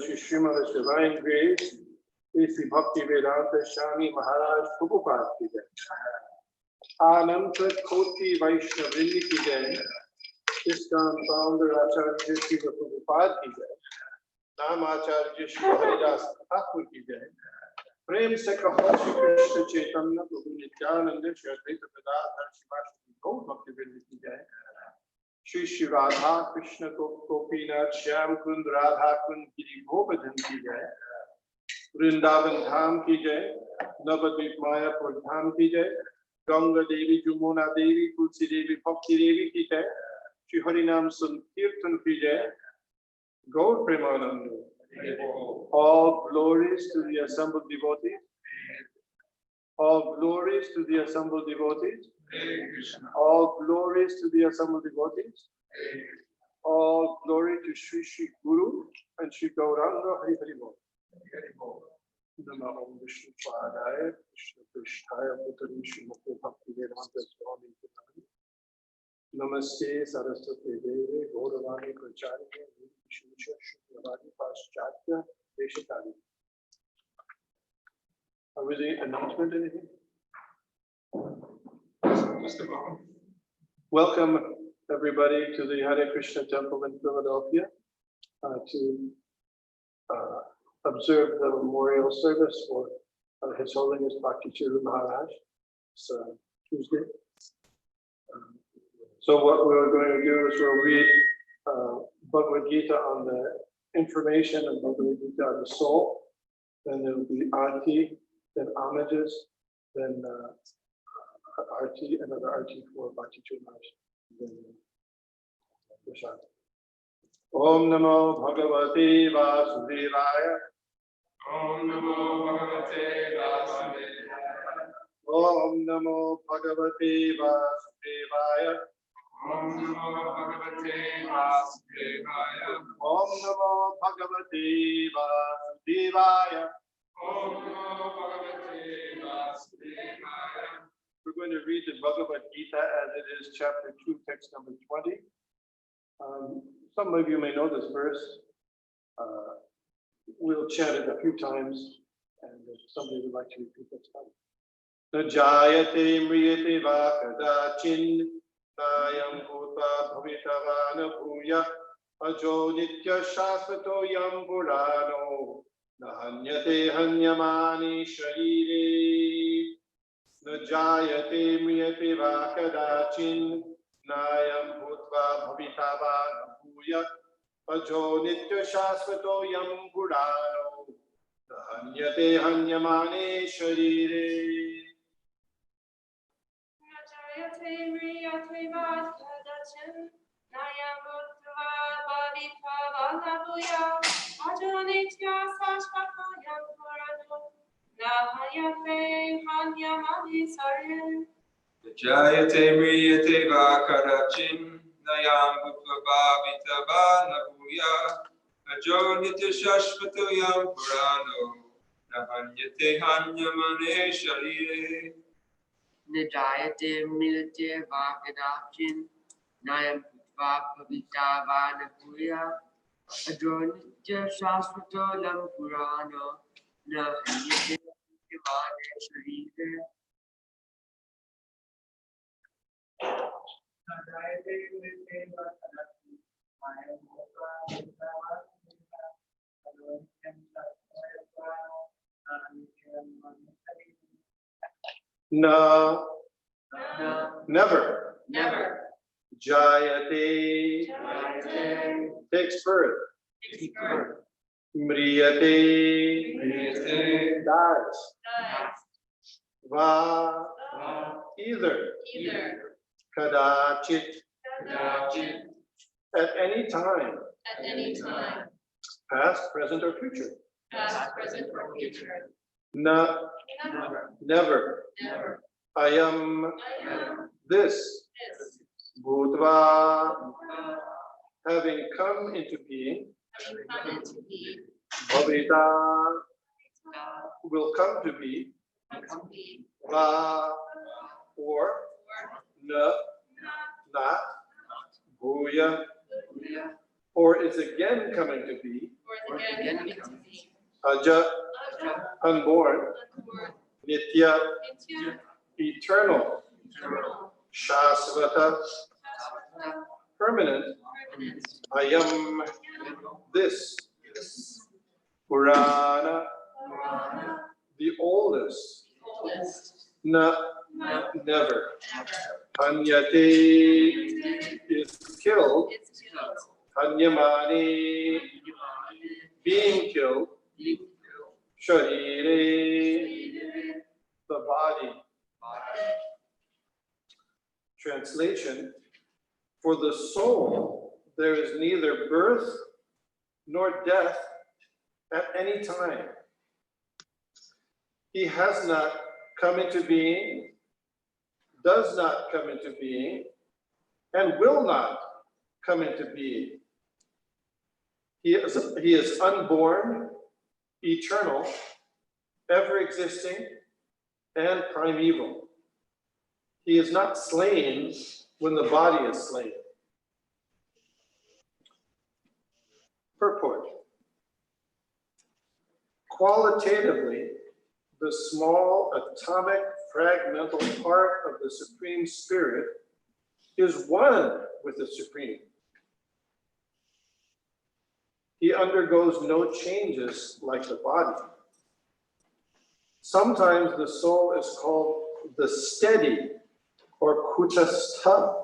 Shishimala's divine grace, is the Bhakti Vedanta Swami Maharaj Prabhupada ki jai. Ananta Koti Vaishnavini ki jai. ISKCON founder Acharya Srila Prabhupada ki jai. Nam Acharya Shri Haridas Thakur ki jai. Prem se kaho Shri Krishna Chaitanya Prabhu Nityananda Shri Advaita Gadadhar Shivashti Gaur Bhakti Vrinda ki jai. Shri Shri Radha Krishna Gopinath Shyam Kund Radha Kund Giri Govardhan ki jai. Vrindavan Dham ki jai. Navadvip Mayapur Dham ki jai. Ganga Devi Jumuna Devi Tulsi Devi Bhakti Devi ki jai. Shri Harinam Sankirtan ki jai. Gaur Premananda. All glories to the assembled devotees. All glories to the assembled devotees. All glories to the assembled devotees. All glory to Sri Sri Guru and Sri Gauranga Hari Hari Bol. Namo Vishnu Padaya, Krishna Krishnaya, Putari Srimati Bhakti Vedanta Swami Namaste Saraswati Devi, Gauravani Pracharya, Shusha Shukravadi Paschatya, Deshatari. Are we the announcement anything? Just a moment. Welcome everybody to the Hare Krishna Temple in Philadelphia to observe the memorial service for His Holiness Bhakti Charu Maharaj. It's Tuesday. So what we're going to do is we'll read Bhagavad Gita on the information and Bhagavad Gita on the soul. Then there will be Arti, then homages, then Arti, another Arti for Bhakti Charu Maharaj. Then Prashad. Om Namo Bhagavate Vasudevaya. Om Namo Bhagavate Vasudevaya. Om Namo Bhagavate Vasudevaya. Om Namo Bhagavate Vasudevaya. Om Namo Bhagavate Vasudevaya. Om Namo Bhagavate Vasudevaya. We're going to read the Bhagavad Gita as it is, chapter 2, text number 20. Some of you may know this verse. We'll chant it a few times, and if somebody would like to repeat, that's fine. Na jayate mriyate va kadachin nayam bhuta bhavitavana bhuya ajo nitya shasvato yam purano na hanyate hanyamani sharire. Na jayate mriyate va kadachin nayam bhutva bhavitavana bhuya ajo nitya shasvato yam purano na hanyate hanyamani sharire. Jayate mriyate vadkadachin nayam bhutva bhavitavana bhuya ajo nitya sashvato yam purano nahayate hanyamani sarire. Jayate mriyate vakadachin nayam bhutva bhavitavana bhuya ajo nitya shashvato yam purano nahanyate hanyamane sharire. Nijayate milate vakadachin nayam bhutva bhavitavana bhuya ajo nitya shasvato lam purano na hanyate hanyamane sharire. Na, never. Never. Jayate, Jayate. takes birth. Takes birth. Mriyate, Mriyate. dies. Dies. Va, either. Either. Kadachit, Kadachin. at any time, At any time. past, present, or future. Past, present, or future. Na, Never. never. Never. I am I am this. this. Bhutva, having come into being. Having come into being. Bhavita, God will come to be. come to be. Va, or. Or Na, not. not. Bhuya, Buddha. or is again coming to be. Or is again coming to be. Aja, Aja. unborn. Unborn. Nitya, Nitya. eternal. Eternal. Shasvata, Shasvata. permanent. Permanent. I am this. Purana, Purana. the oldest. Oldest. Na, No. never. Never. Hanyate is killed. It's killed. Hanyamani, being killed. Sharire, the body. Translation: for the soul, there is neither birth nor death at any time. He has not come into being, does not come into being, and will not come into being. He is unborn, eternal, ever existing, and primeval. He is not slain when the body is slain. Purport. Qualitatively, the small atomic fragmental part of the Supreme Spirit is one with the Supreme. He undergoes no changes like the body. Sometimes the soul is called the steady or kutastha.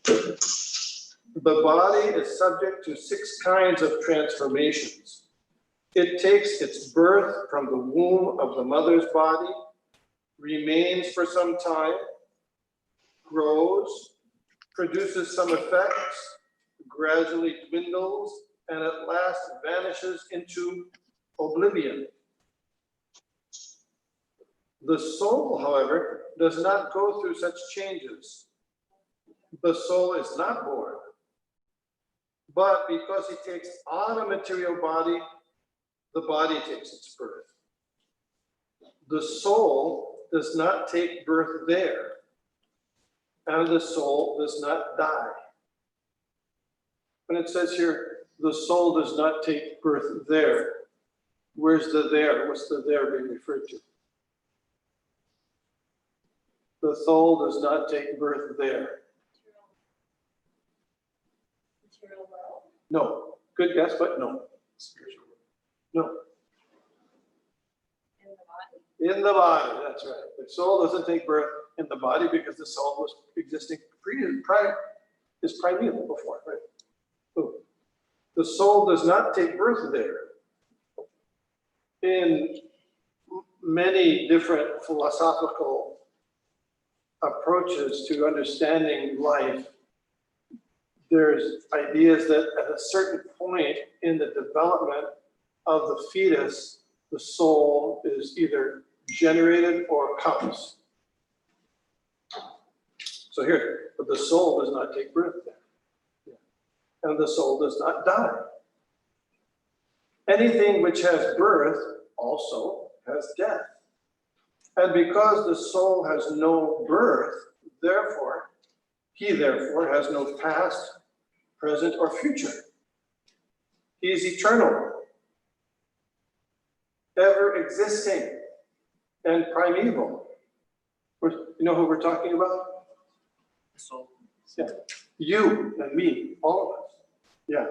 The body is subject to 6 kinds of transformations. It takes its birth from the womb of the mother's body, remains for some time, grows, produces some effects, gradually dwindles, and at last vanishes into oblivion. The soul, however, does not go through such changes. The soul is not born. But because it takes on a material body, the body takes its birth. The soul does not take birth there, and the soul does not die. When it says here, the soul does not take birth there, where's the there? What's the there being referred to? The soul does not take birth there. Material world. No. Good guess, but no. Spiritual. No. In the body. In the body, that's right. The soul doesn't take birth in the body because the soul was existing is primeval before, right? So the soul does not take birth there. In many different philosophical approaches to understanding life, there's ideas that at a certain point in the development of the fetus, the soul is either generated or comes. So here, but the soul does not take birth there. And the soul does not die. Anything which has birth also has death. And because the soul has no birth, therefore, he therefore has no past, present, or future. He is eternal, ever existing, and primeval. You know who we're talking about? The soul. Yeah. You and me, all of us. Yeah.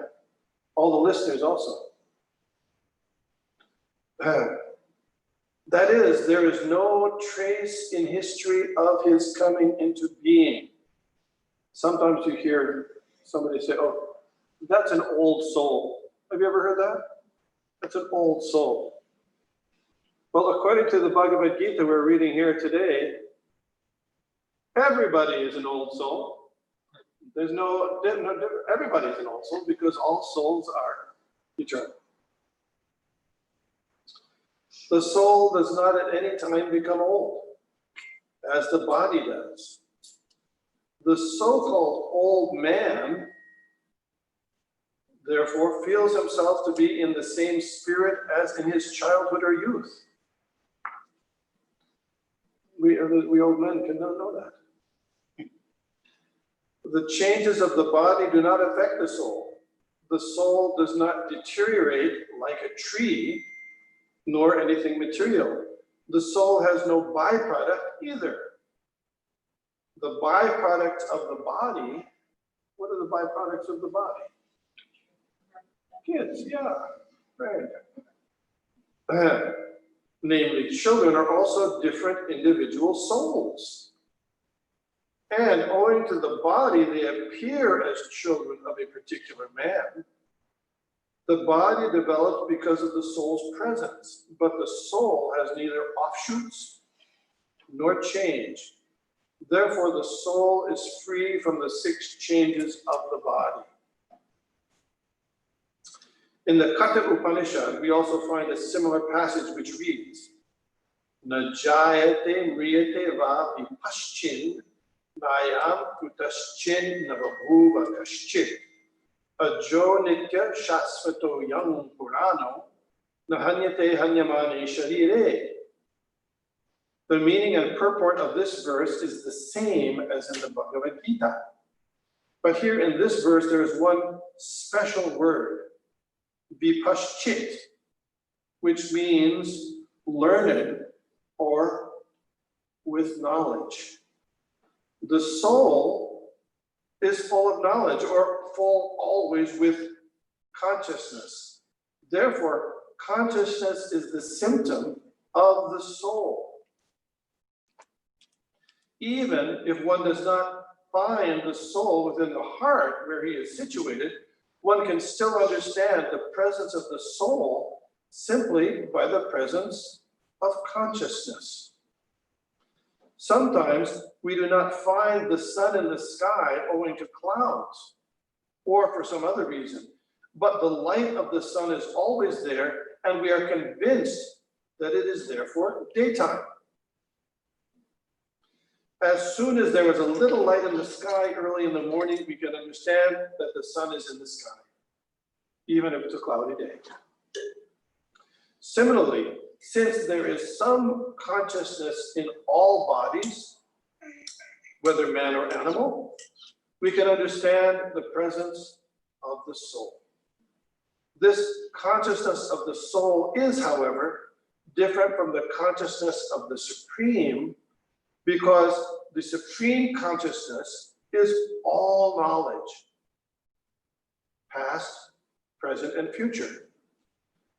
All the listeners also. That is, there is no trace in history of his coming into being. Sometimes you hear somebody say, oh, that's an old soul. Have you ever heard that? That's an old soul. Well, according to the Bhagavad Gita we're reading here today, everybody is an old soul. There's no, everybody is an old soul because all souls are eternal. The soul does not at any time become old, as the body does. The so-called old man, therefore, feels himself to be in the same spirit as in his childhood or youth. We old men cannot know that. The changes of the body do not affect the soul. The soul does not deteriorate like a tree, nor anything material. The soul has no byproduct either. The byproducts of the body, what are the byproducts of the body? Kids, yeah, right. Namely, children are also different individual souls. And owing to the body, they appear as children of a particular man. The body develops because of the soul's presence, but the soul has neither offshoots nor change. Therefore, the soul is free from the 6 changes of the body. In the Katha Upanishad, we also find a similar passage which reads, Na jayate mriyate va vipaschin nayam kutaschin navabhuva kaschit ajo nitya shasvato yang purano nahanyate hanyamane sharire. The meaning and purport of this verse is the same as in the Bhagavad Gita. But here in this verse, there is one special word, vipaschit, which means learned or with knowledge. The soul is full of knowledge or full always with consciousness. Therefore, consciousness is the symptom of the soul. Even if one does not find the soul within the heart where he is situated, one can still understand the presence of the soul simply by the presence of consciousness. Sometimes we do not find the sun in the sky owing to clouds or for some other reason, but the light of the sun is always there, and we are convinced that it is therefore daytime. As soon as there was a little light in the sky early in the morning, we can understand that the sun is in the sky, even if it's a cloudy day. Similarly, since there is some consciousness in all bodies, whether man or animal, we can understand the presence of the soul. This consciousness of the soul is, however, different from the consciousness of the Supreme, because the Supreme Consciousness is all knowledge, past, present, and future.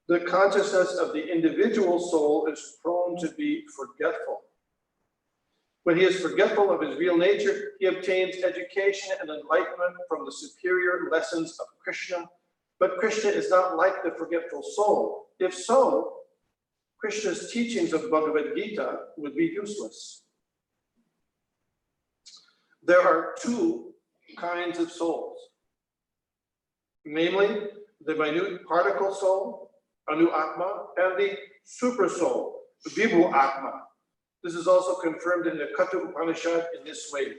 The consciousness of the individual soul is prone to be forgetful. When he is forgetful of his real nature, he obtains education and enlightenment from the superior lessons of Krishna. But Krishna is not like the forgetful soul. If so, Krishna's teachings of Bhagavad Gita would be useless. There are two kinds of souls, namely the minute particle soul, Anu Atma, and the super soul, Vibhu Atma. This is also confirmed in the Katha Upanishad in this way.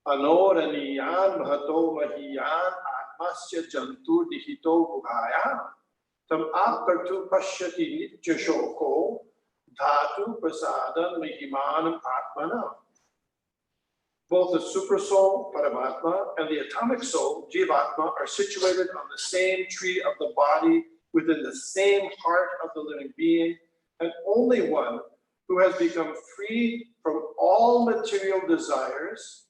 Anoraniyan mahato mahiyan atmasya jantu dihito bhugaya tam akartu pashyati nitya shoko dhatu prasadan mahimanam atmana. Both the super soul, Paramatma, and the atomic soul, Jivatma, are situated on the same tree of the body within the same heart of the living being, and only one who has become free from all material desires,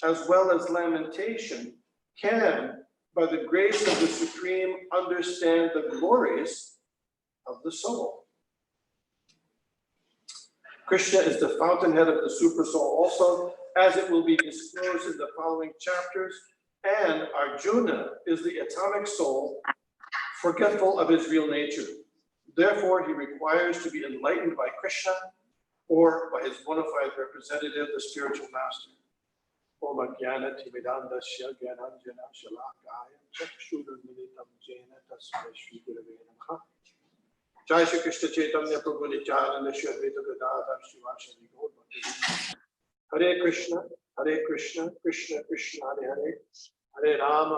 as well as lamentation, can, by the grace of the Supreme, understand the glories of the soul. Krishna is the fountainhead of the super soul also, as it will be disclosed in the following chapters, and Arjuna is the atomic soul, forgetful of his real nature. Therefore, he requires to be enlightened by Krishna or by his bona fide representative, the spiritual master. Om Jnana Timidandasya Gyananjana Shalakaya Chakshurmilitam Jena Tasmai Shri Gurave Namaha. Jai Shri Krishna Chaitanya Prabhu Nityananda Shri Advaita Gadadhar Shivashani Gaur Bhakti. Hare Krishna, Krishna Krishna, Hare Hare, Hare Rama,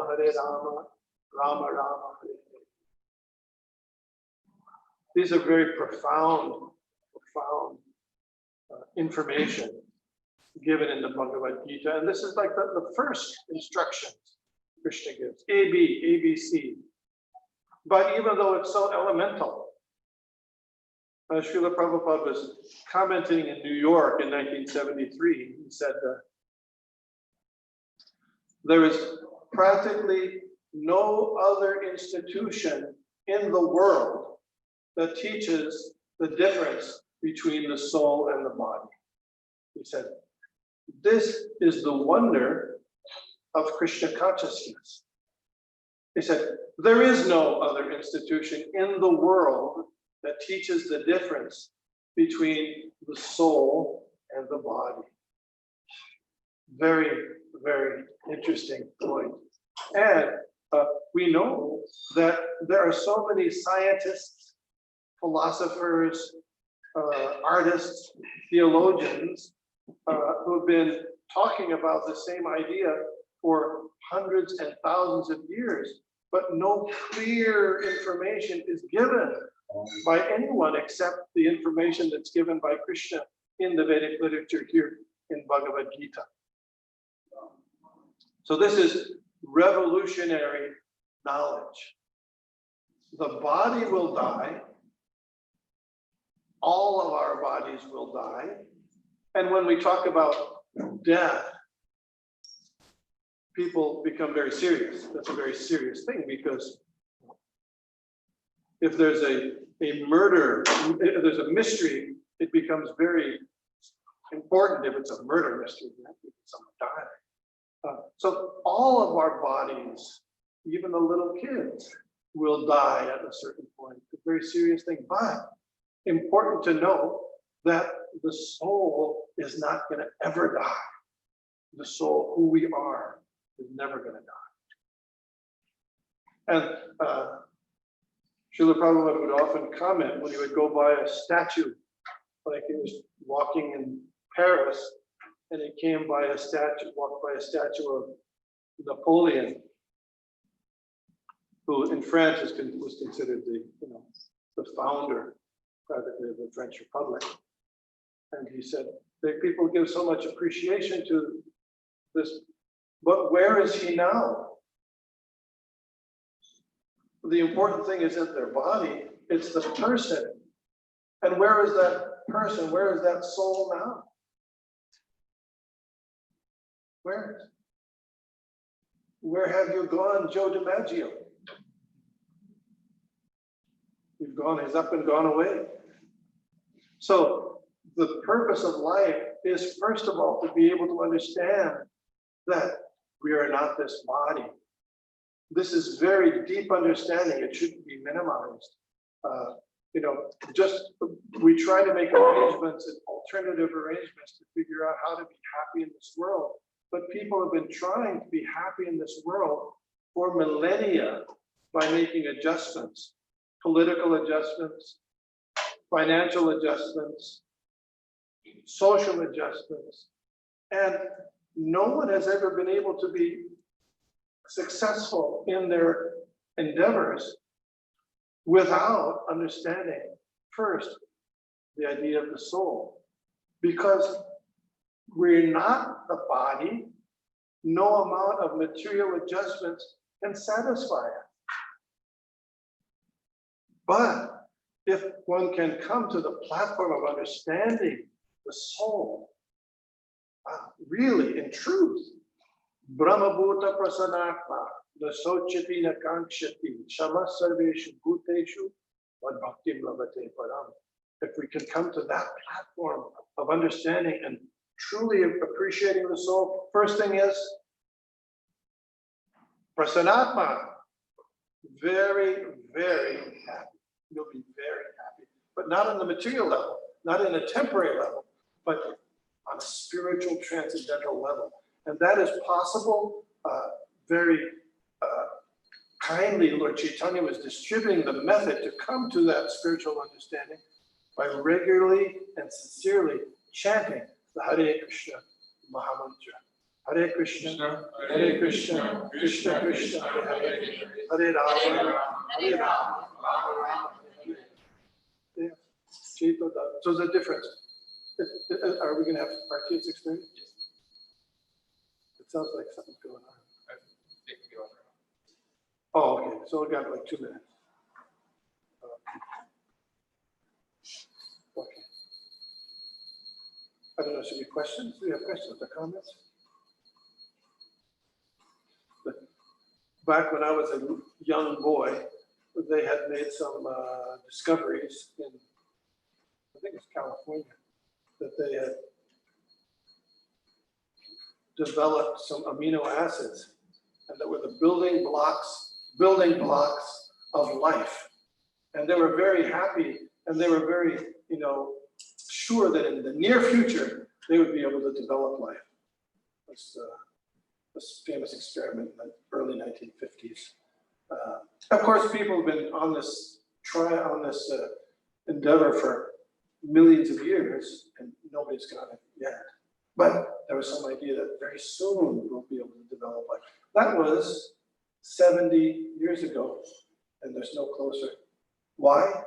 Rama Rama, Hare Hare. These are very profound information given in the Bhagavad Gita, and this is like the first instructions Krishna gives, ABC. But even though it's so elemental, Srila Prabhupada was commenting in New York in 1973. He said, there is practically no other institution in the world that teaches the difference between the soul and the body. He said, this is the wonder of Krishna consciousness. He said, there is no other institution in the world that teaches the difference between the soul and the body. Very, very interesting point. And we know that there are so many scientists, philosophers, artists, theologians who have been talking about the same idea for hundreds and thousands of years, but no clear information is given by anyone except the information that's given by Krishna in the Vedic literature here in Bhagavad Gita. So this is revolutionary knowledge. The body will die. All of our bodies will die. And when we talk about death, people become very serious. That's a very serious thing, because if there's a murder, if there's a mystery, it becomes very important if it's a murder mystery, someone died. So all of our bodies, even the little kids, will die at a certain point. It's a very serious thing, but important to know that the soul is not going to ever die. The soul, who we are, is never going to die. And Srila Prabhupada would often comment when he would go by a statue, like he was walking in Paris, and he came by a statue, walked by a statue of Napoleon, who in France was considered the founder, practically, of the French Republic. And he said, that people give so much appreciation to this, but where is he now? The important thing isn't their body, it's the person. And where is that person? Where is that soul now? Where have you gone, Joe DiMaggio? You've gone, he's up and gone away. So the purpose of life is, first of all, to be able to understand that we are not this body. This is very deep understanding. It shouldn't be minimized. We try to make arrangements and alternative arrangements to figure out how to be happy in this world. But people have been trying to be happy in this world for millennia by making adjustments, political adjustments, financial adjustments, social adjustments. And no one has ever been able to be successful in their endeavors without understanding first the idea of the soul. Because we're not the body, no amount of material adjustments can satisfy it. But if one can come to the platform of understanding the soul, really, in truth, Brahmabhuta prasanatma, the sochati nakankshati, shama sarveshu bhuteshu, vad bhakti lavate param. If we can come to that platform of understanding and truly appreciating the soul, first thing is prasanatma, very, very happy. You'll be very happy, but not on the material level, not in a temporary level, but on a spiritual transcendental level. And that is possible. Very kindly, Lord Chaitanya was distributing the method to come to that spiritual understanding by regularly and sincerely chanting the Hare Krishna Mahamantra. Hare Krishna, Hare Krishna, Krishna Krishna, Hare Hare, Hare Rama, Hare Rama, Rama Rama. Yeah. So there's a difference. Are we going to have our kids experience? It sounds like something's going on. Oh, okay. So we got like 2 minutes. Okay. I don't know. Should we questions? Do you have questions or comments? Back when I was a young boy, they had made some discoveries in, I think it's California, that they had developed some amino acids, and that were the building blocks of life. And they were very happy, and they were very, sure that in the near future they would be able to develop life. This famous experiment in the early 1950s. Of course, people have been on this endeavor for millions of years, and nobody's got it yet. But there was some idea that very soon we'll be able to develop life. That was 70 years ago, and there's no closer. Why?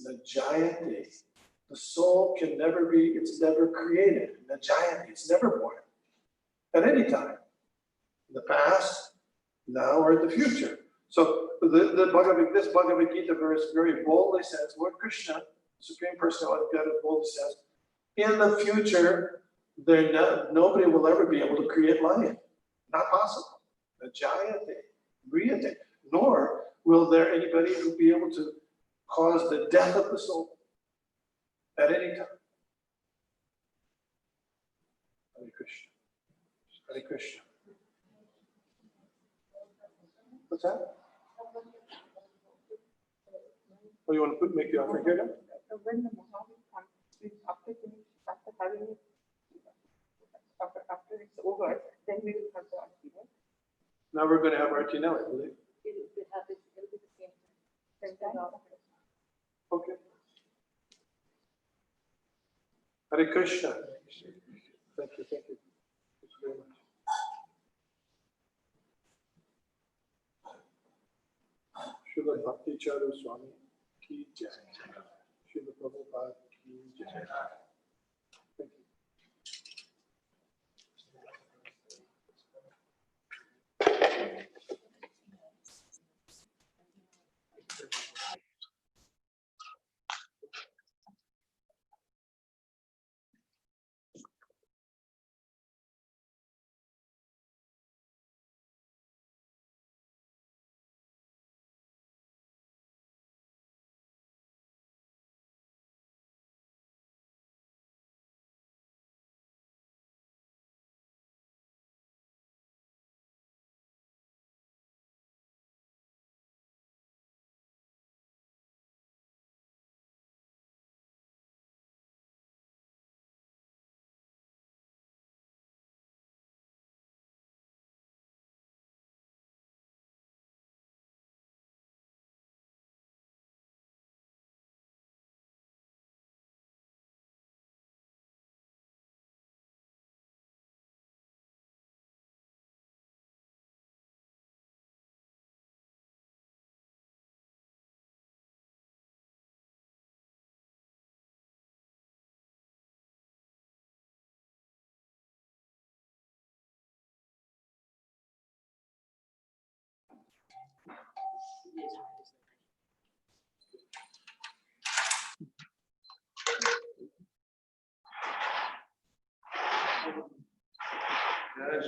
The Jayati. The soul can never be, it's never created. The Jayati, it's never born. At any time. In the past, now, or in the future. So this Bhagavad Gita verse very boldly says, Lord Krishna, Supreme Personality of Godhead, boldly says, in the future, nobody will ever be able to create life. Not possible. The Jayate, Riyate. Nor will there anybody who be able to cause the death of the soul at any time. Hare Krishna. Hare Krishna. What's that? Oh, you want to make the offering here now? When the Muhammad comes, after it's over, then we will have the arti, right? Now we're going to have arti now, I believe. It will be the same time. Okay. Hare Krishna. Thank you, thank you. Srila Bhakti Charu Swami ki jai. Srila Prabhupada ki jai. Thank you.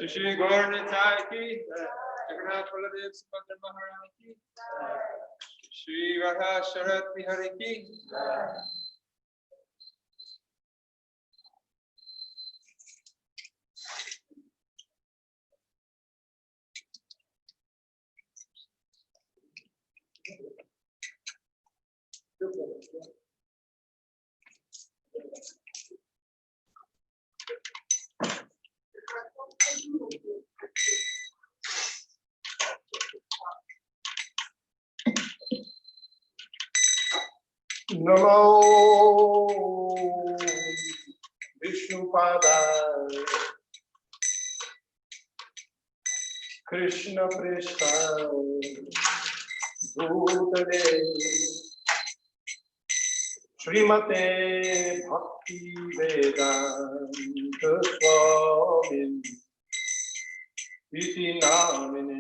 Shri Gaur Nitai ki, Jagannath Baladev Subhadra Maharani ki, Shri Radha Sharat Bihari ki. Namo Vishnupadaya Krishna Prishta Bhutale Srimate Bhakti Vedanta Swami Iti Namine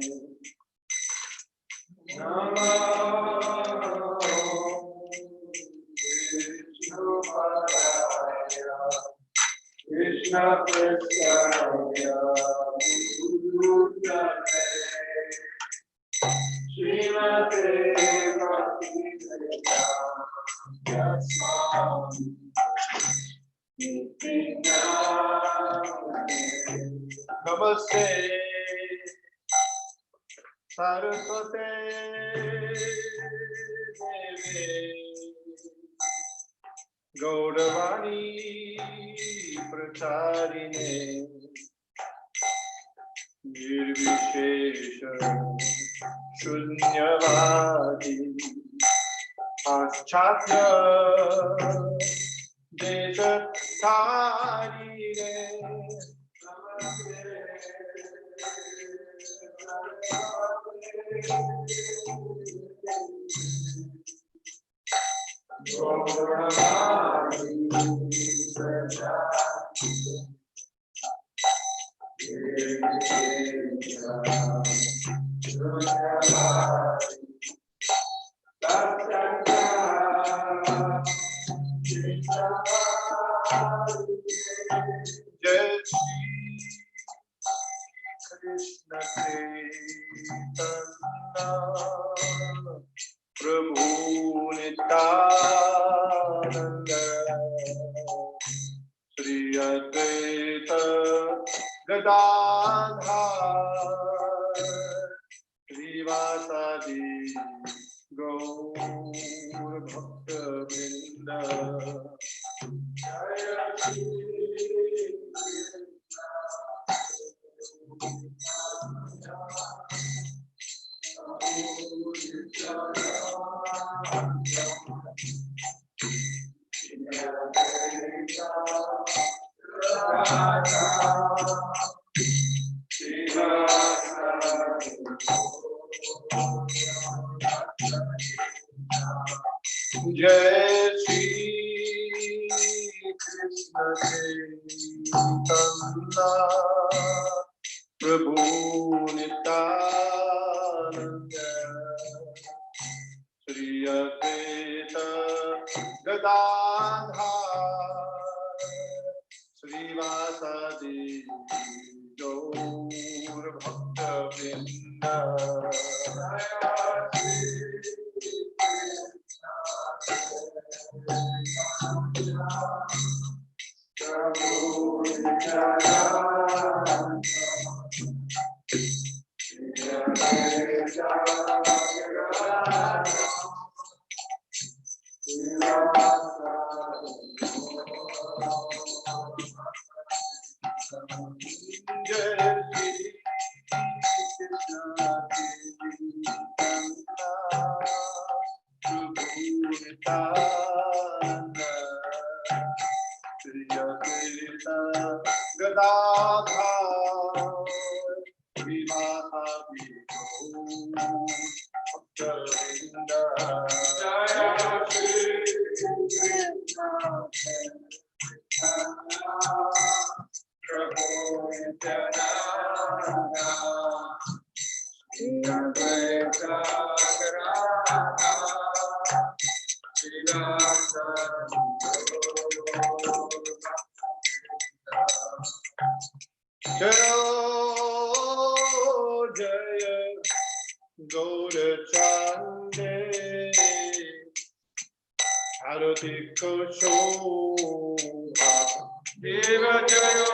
Namo Vishnupadaya Krishna Prasthaya Bhutale Srimate Bhakti Vedanta Swami Iti Namine Namaste Saraswate Devi Gauravani Pracharine Nirvishesha Shunyavadi Paschatya Deshatharine Jai Krishna Chaitanya Prabhu Nityananda Shri Advaita Gadadhar Srivasadi Gaur Bhakta Vrinda Jai Shri Krishna Chaitanya Prabhu Nityananda Shri Advaita Gadadhar Srivasadi Gaur Bhakta Vrinda Jaya Gaura Chande Arati Koshobha Deva Jaya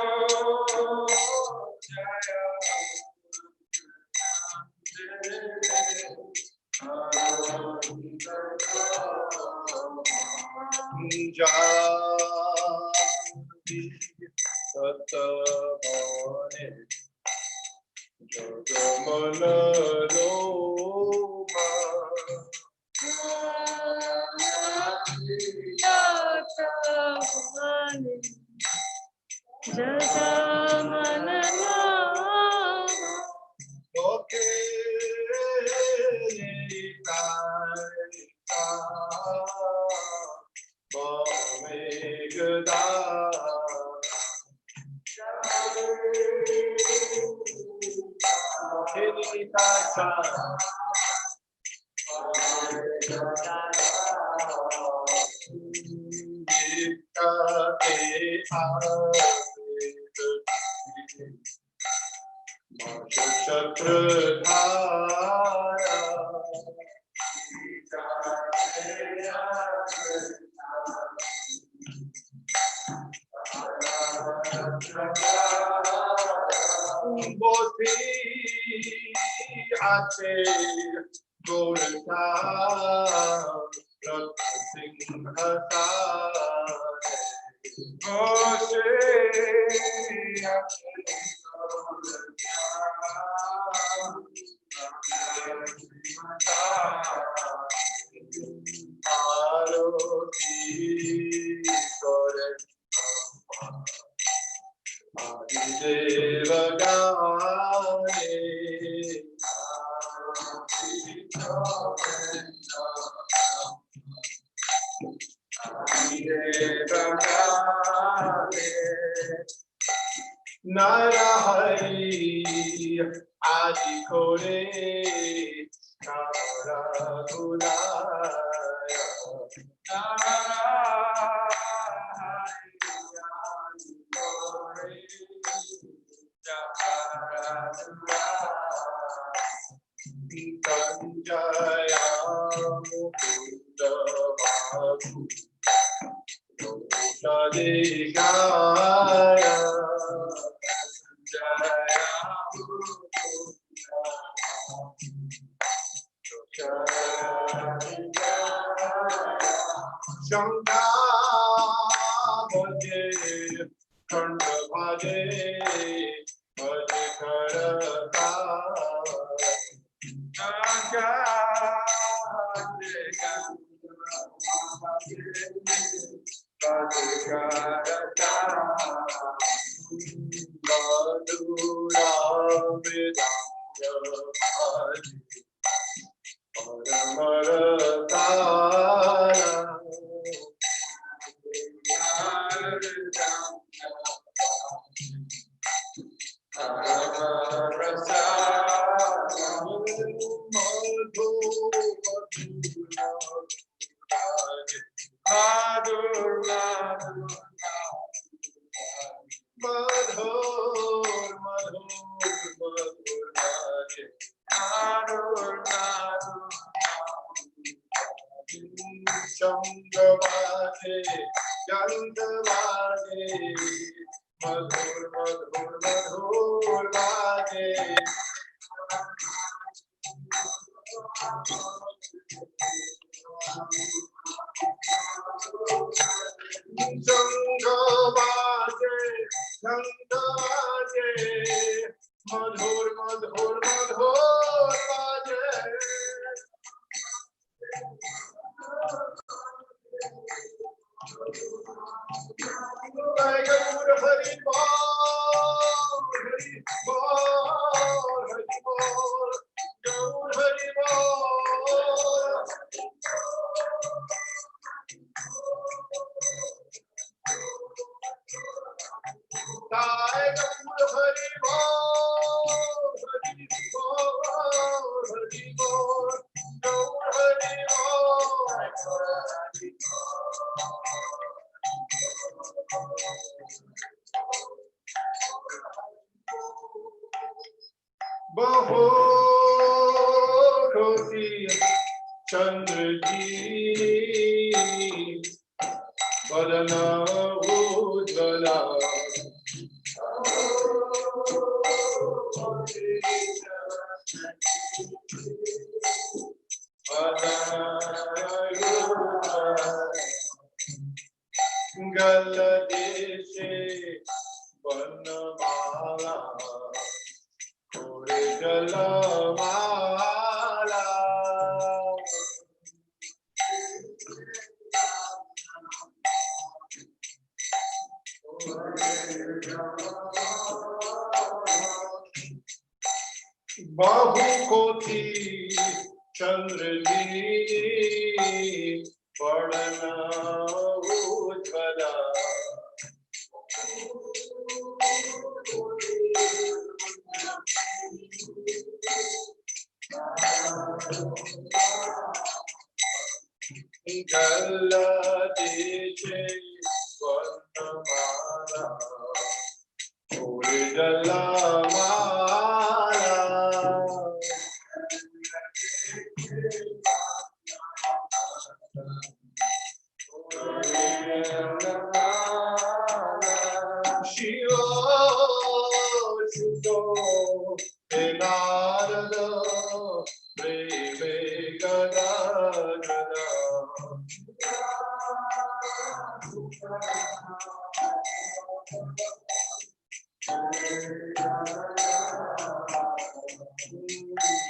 Jaya Satabane Jagamana Loma Loke Bhamegada Narahari Adi Kore Naragunaya Kanjaya Mukunda Madhu Sadikaya Shankar Kandavade Bhajakarata Madhura Chandavade, Chandavade, Madhur, Madhur, Madhur, Vade. Chandavade, Chandavade, Madhur, Madhur, Madhur, Vade. Hari Bol, Hari Bol, Hari Bol, Gaur Hari Bol. Jai Gaur Hari Bol, Hari Bol, Hari Bol, Gaur Hari बहुत होती चंद्र जी बदना उज्ज्वला गल देशे बनमाला Jalamala. Bahu koti Chandraji Padana Ujjvala. Gala deche Varnamala Uri Jalamala Shiva Shuddho Enarada Preme Gadagada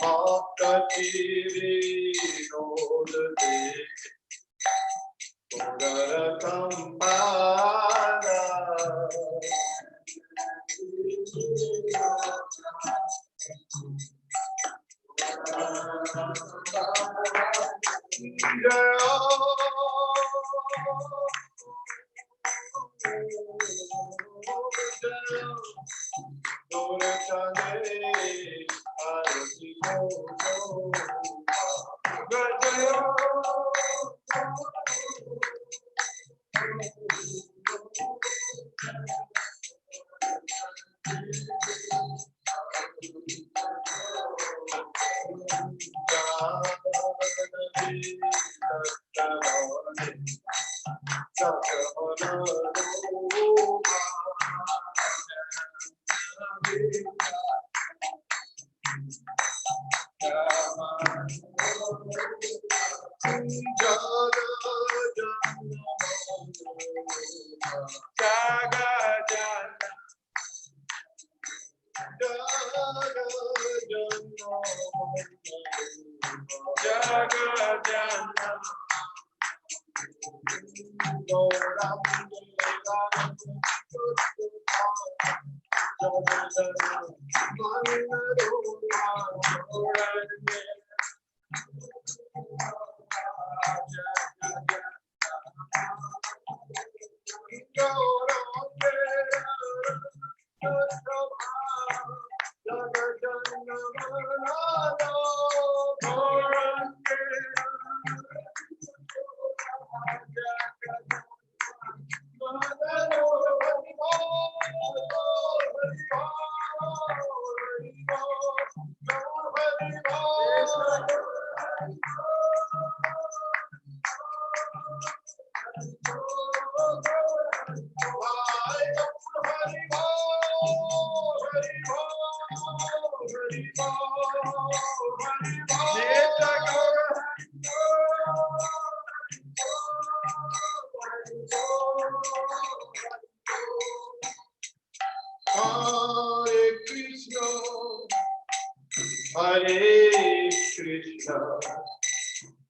Bhakti Vinodade Udaratampada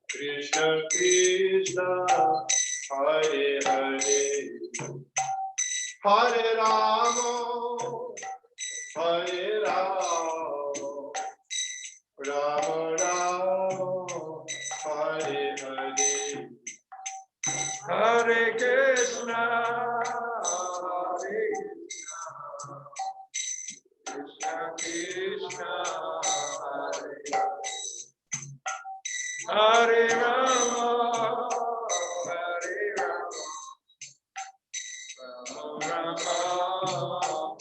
Krishna Krishna, Hare Hare, Hare Rama, Hare Rama, Rama Rama, Hare Hare, Hare Krishna, Hare Krishna, Krishna, Hare Rama, Hare Rama, Rama Rama,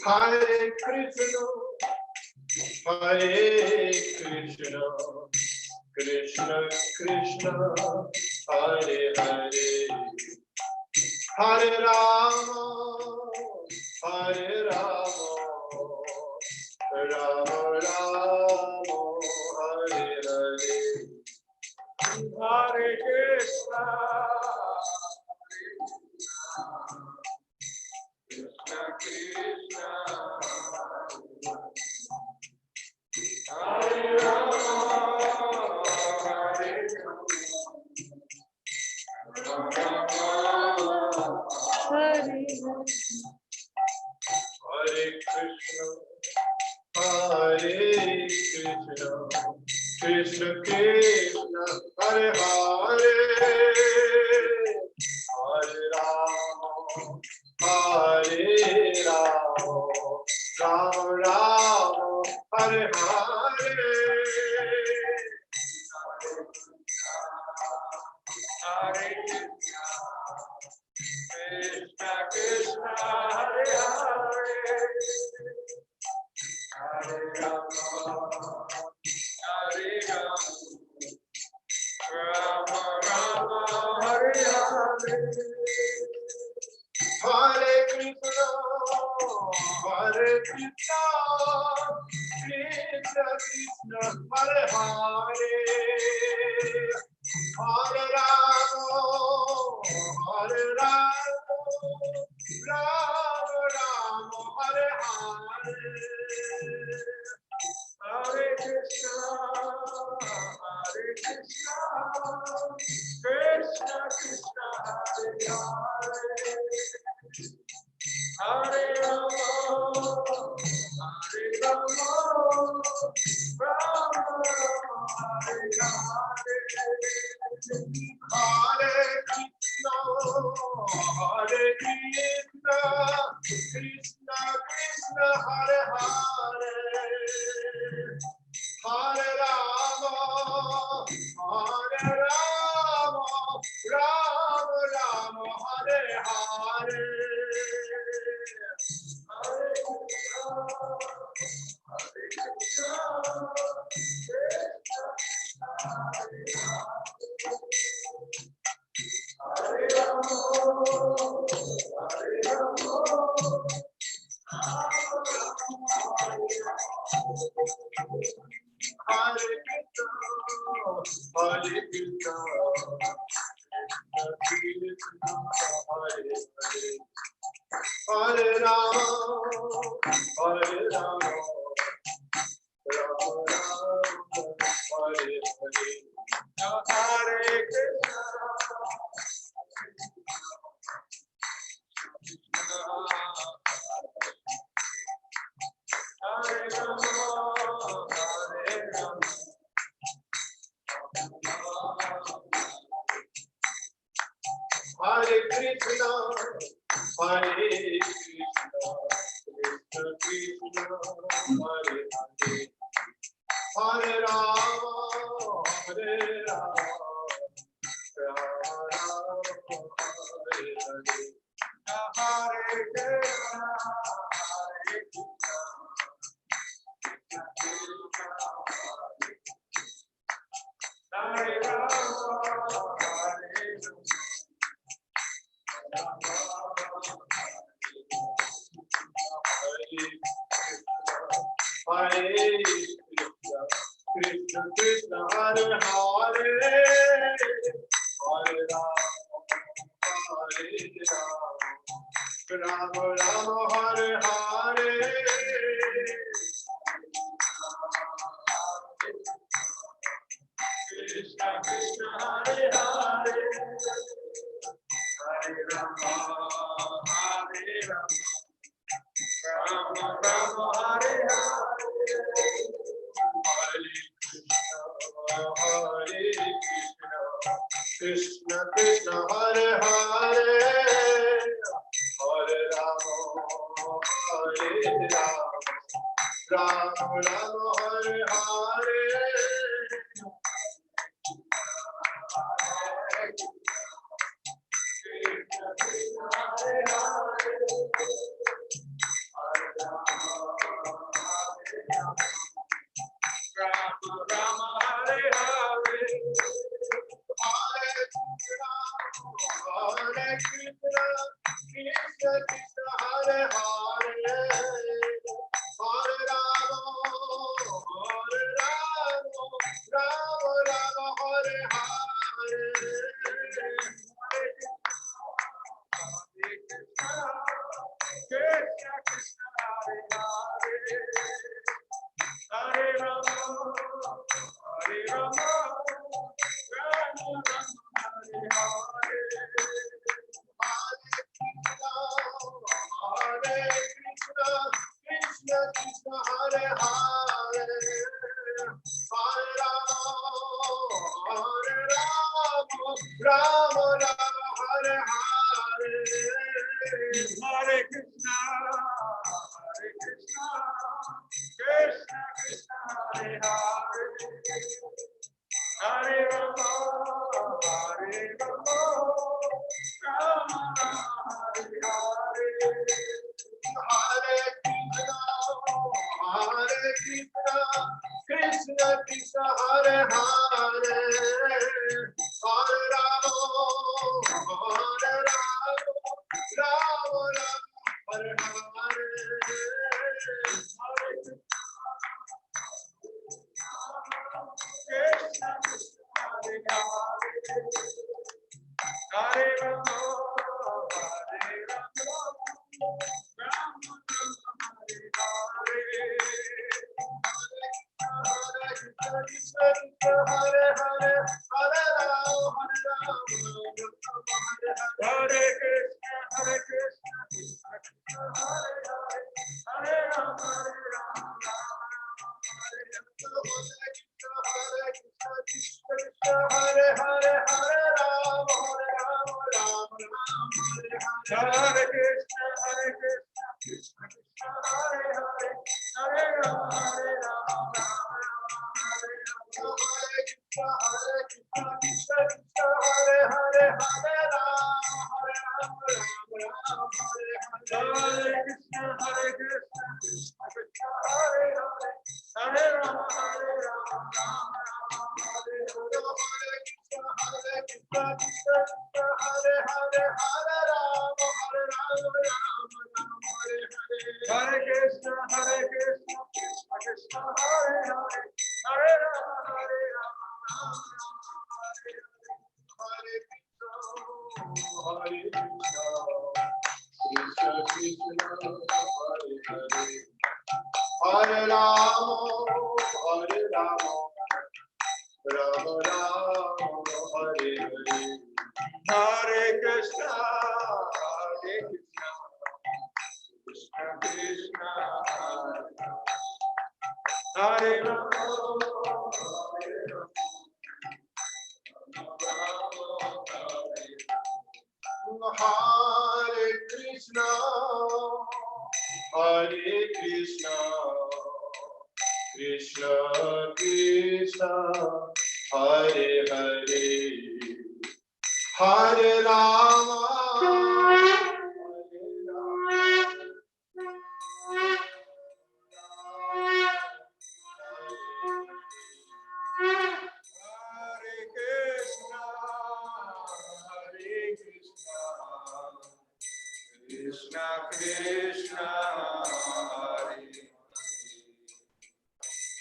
Hare Krishna, Hare Krishna, Krishna Krishna, Hare Hare, Hare Rama, Hare Rama, Rama Rama, Hare Hare, Hare Krishna, Krishna Krishna, Hare Rama, Hare Hare Krishna, Hare Krishna, Krishna Krishna, Hare Hare, Hare Rama, Hare Rama, Rama Rama, Hare Hare, Hare Krishna, Krishna, Hare Hare, Hare Rama, Hare Rama, Rama Rama, Hare Hare, Hare Krishna, Hare Krishna, Krishna Krishna, Hare Hare, Hare Rama, Hare Rama, Rama Rama, Hare Hare, Hare Krishna, Krishna Krishna, Hare Hare, Hare Rama, Rama Rama, Hare Hare, Hare Krishna, Krishna Krishna, Hare Hare, Hare Rama, Rama Rama, Hare Hare, Hare Krishna, Hare Rama, Hare Rama, Hare Krishna, Hare Krishna, Krishna Hare Hare, Hare Rama, Hare Rama, Rama Rama, Hare Hare, Hare Krishna, Hare Rama, Hare Rama, Hare Krishna, Hare Krishna, Krishna Krishna, Hare Hare, Hare Rama, Hare Rama, Rama Rama, Hare Hare, Hare Krishna, Hare Krishna, Krishna Krishna Hare Hare, Hare Rama, Hare Rama, Rama Rama Hare Hare. Krishna Krishna Hare Hare, Hare Rama, Hare Rama, Rama Rama Hare Hare, Hare Krishna, Krishna Krishna Hare Hare, Hare Rama, Hare Rama, Rama Rama Hare Hare.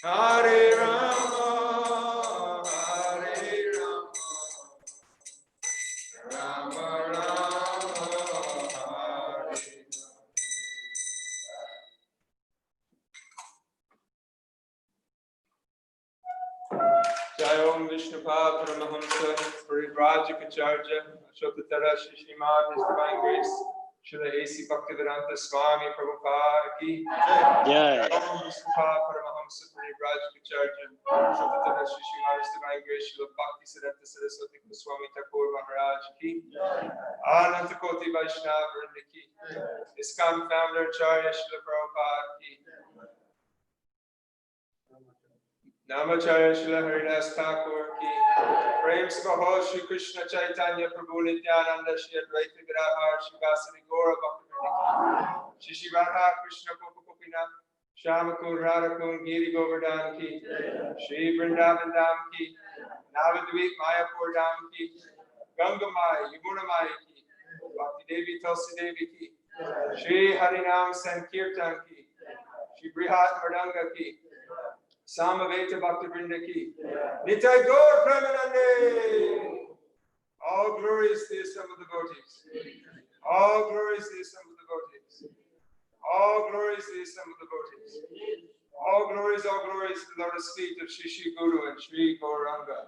Hare Rama, Hare Rama, Rama Rama, Hare. Jai Om Vishnupad Paramahamsa Parivrajikacharya Ashokatara Shishimad His Divine Grace Srila A.C. Bhaktivedanta Swami Prabhupada Ki Jai Om Vishnupad Paramahamsa Parivrajikacharya Ashokatara Shishimad His Divine Grace Srila Bhakti Siddhanta Saraswati Swami Thakur Maharaj Ki Anantakoti Vaishnava Vrinda Ki ISKCON Founder Acharya Srila Prabhupada Ki Namacharya Srila Haridas Thakur Ki Prem Sabaho Shri Krishna Chaitanya Prabhu Nityananda Shri Advaita Gadadhar Shri Vasari Gaura Bhaktivinoda Ki Shri Radha Krishna Gopakupina Shyamakul Radhakul Giri Govardhan Ki Shri Vrindavan Dham Ki Navadvip Mayapur Dham Ki Ganga Mai Yamuna Mai Ki Bhakti Devi Tulsi Devi Ki Shri Harinam Sankirtan Ki Shri Brihat Mardanga Ki Samaveta Bhakti Vrinda Ki Nitai Gaur Premanande. All glories to the assembled devotees. All glories to the assembled devotees. All glories to the assembled devotees. All glories to the lotus feet of Shri Shri Guru and Shri Gauranga.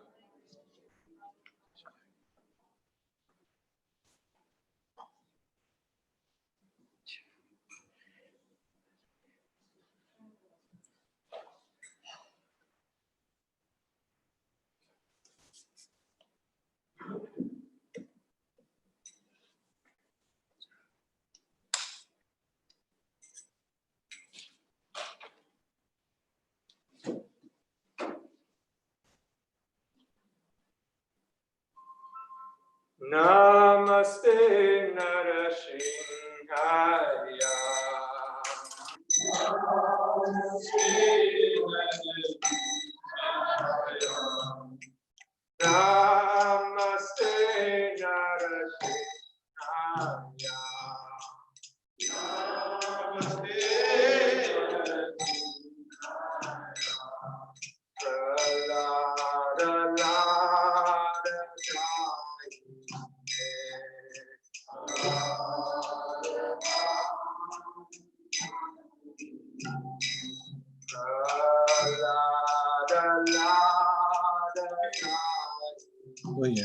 Namaste Narashinhaya. Namaste Narashinhaya. Namaste Oh yeah.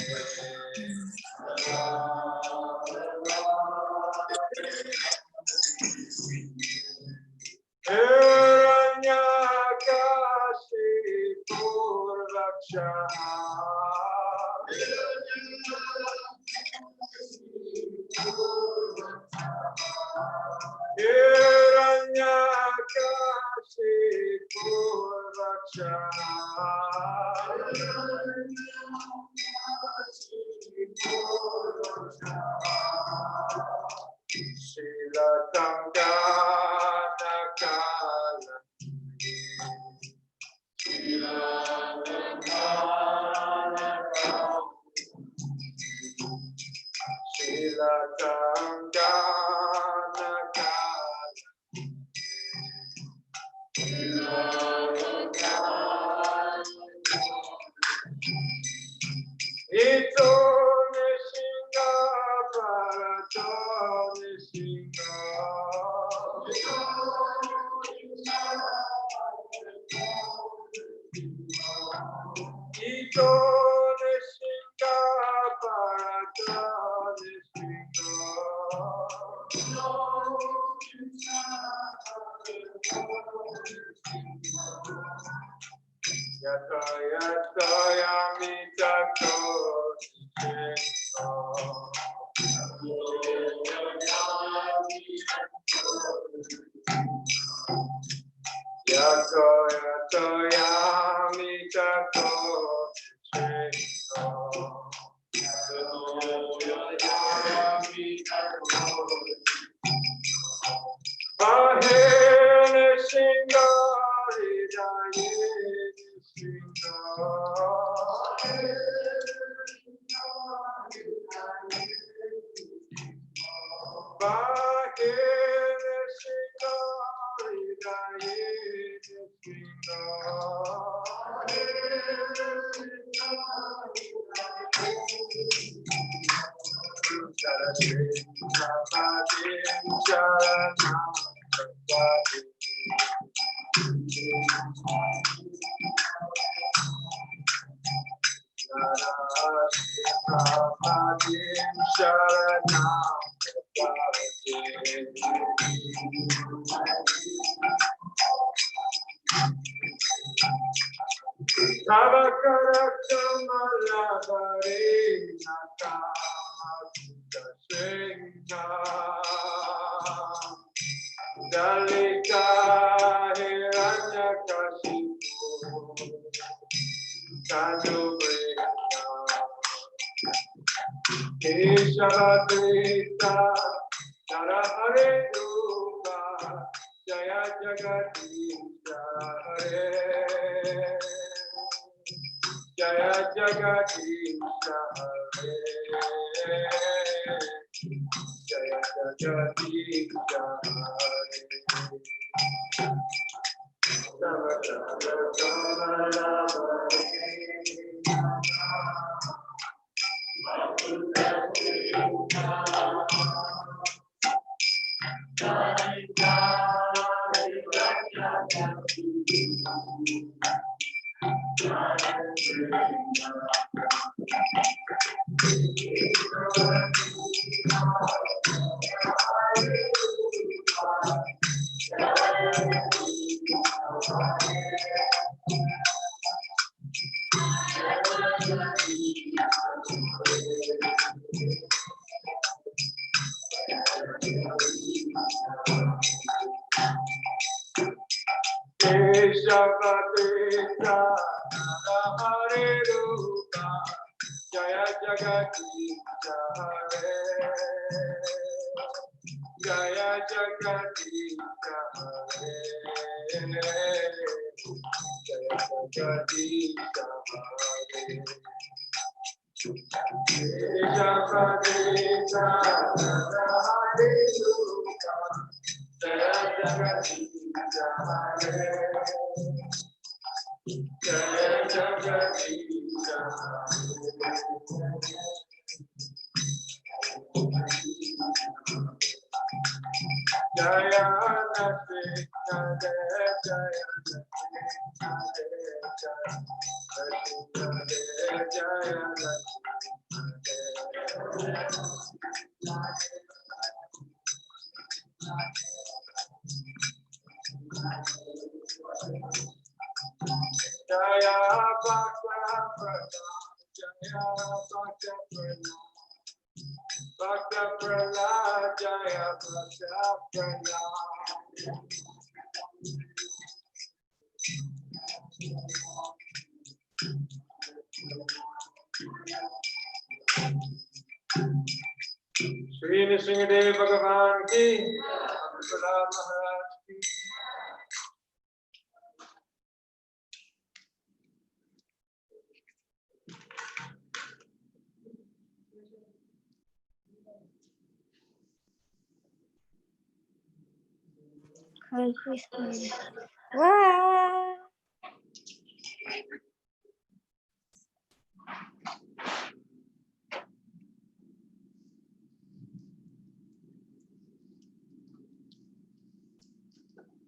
Wow.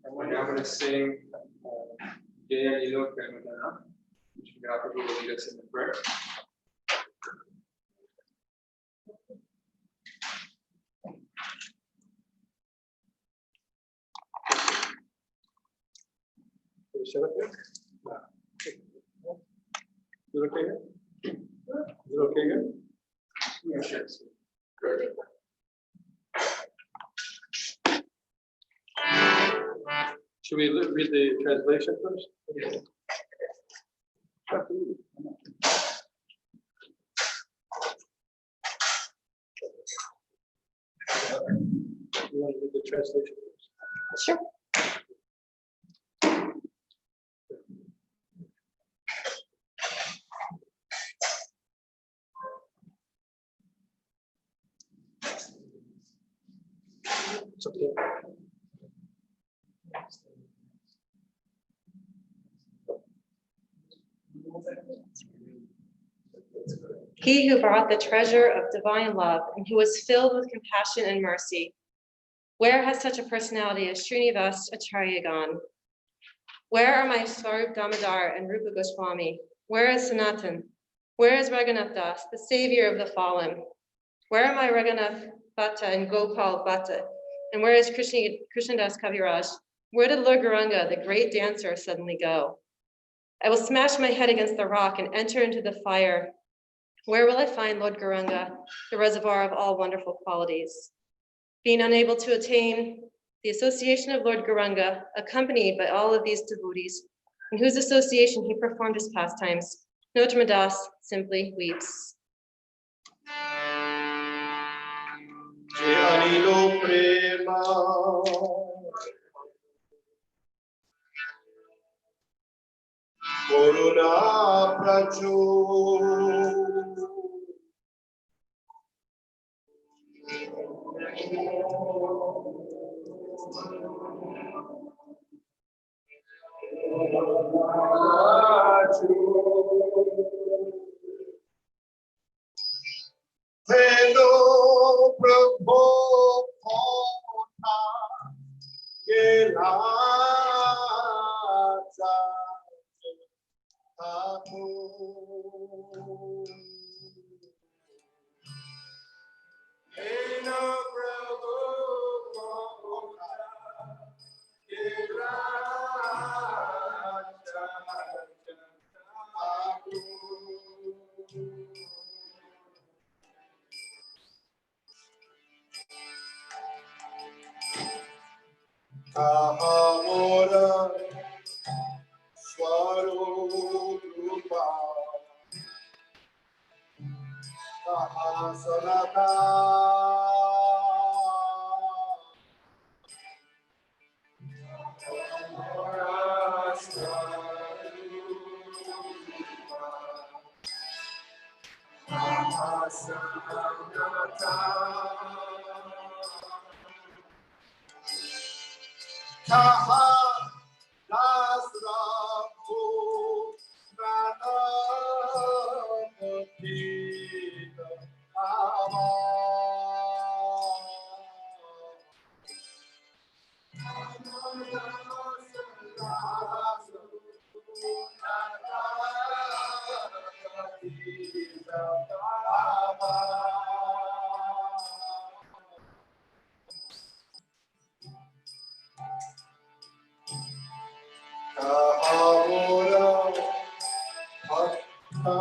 And we're now going to sing Jaya Lilo Premadana, which Bhakti will lead us in the prayer. Is it okay? Is it okay here? Is it okay here? Yeah, sure. Should we read the translation first? Yes. You want to read the translation first? Sure. It's okay. He who brought the treasure of divine love and who was filled with compassion and mercy. Where has such a personality as Srinivas Acharya gone? Where are my Swarup Damodar and Rupa Goswami? Where is Sanatan? Where is Raghunath Das, the savior of the fallen? Where are my Raghunath Bhatta and Gopal Bhatta? And where is Krishnadas Kaviraj? Where did Lord Gauranga, the great dancer, suddenly go? I will smash my head against the rock and enter into the fire. Where will I find Lord Gauranga, the reservoir of all wonderful qualities? Being unable to attain the association of Lord Gauranga, accompanied by all of these devotees, in whose association he performed his pastimes, Nottama Das simply weeps. Anilo prema Koruna prachu Hello, Prabhu, Ahamora Swarupa Ahasanata Taha Nasrapu Nanapita Ama Ahamora Bhakta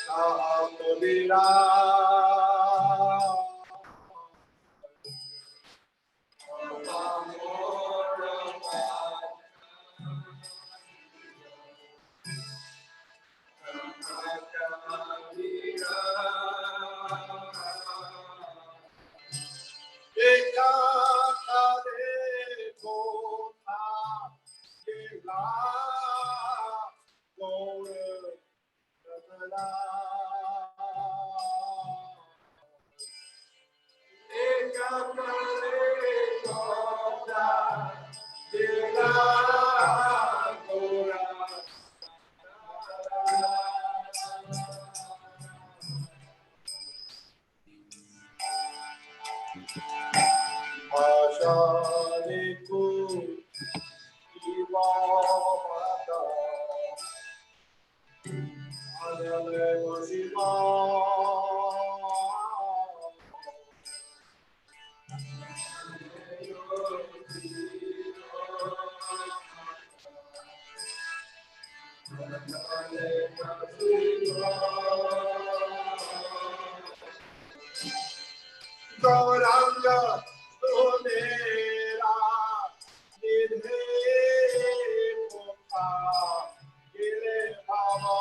Sahamudira Ashariku Ivamata Adale Vasiva Gauranga Sunera Nidhe Mukha Gire Bhava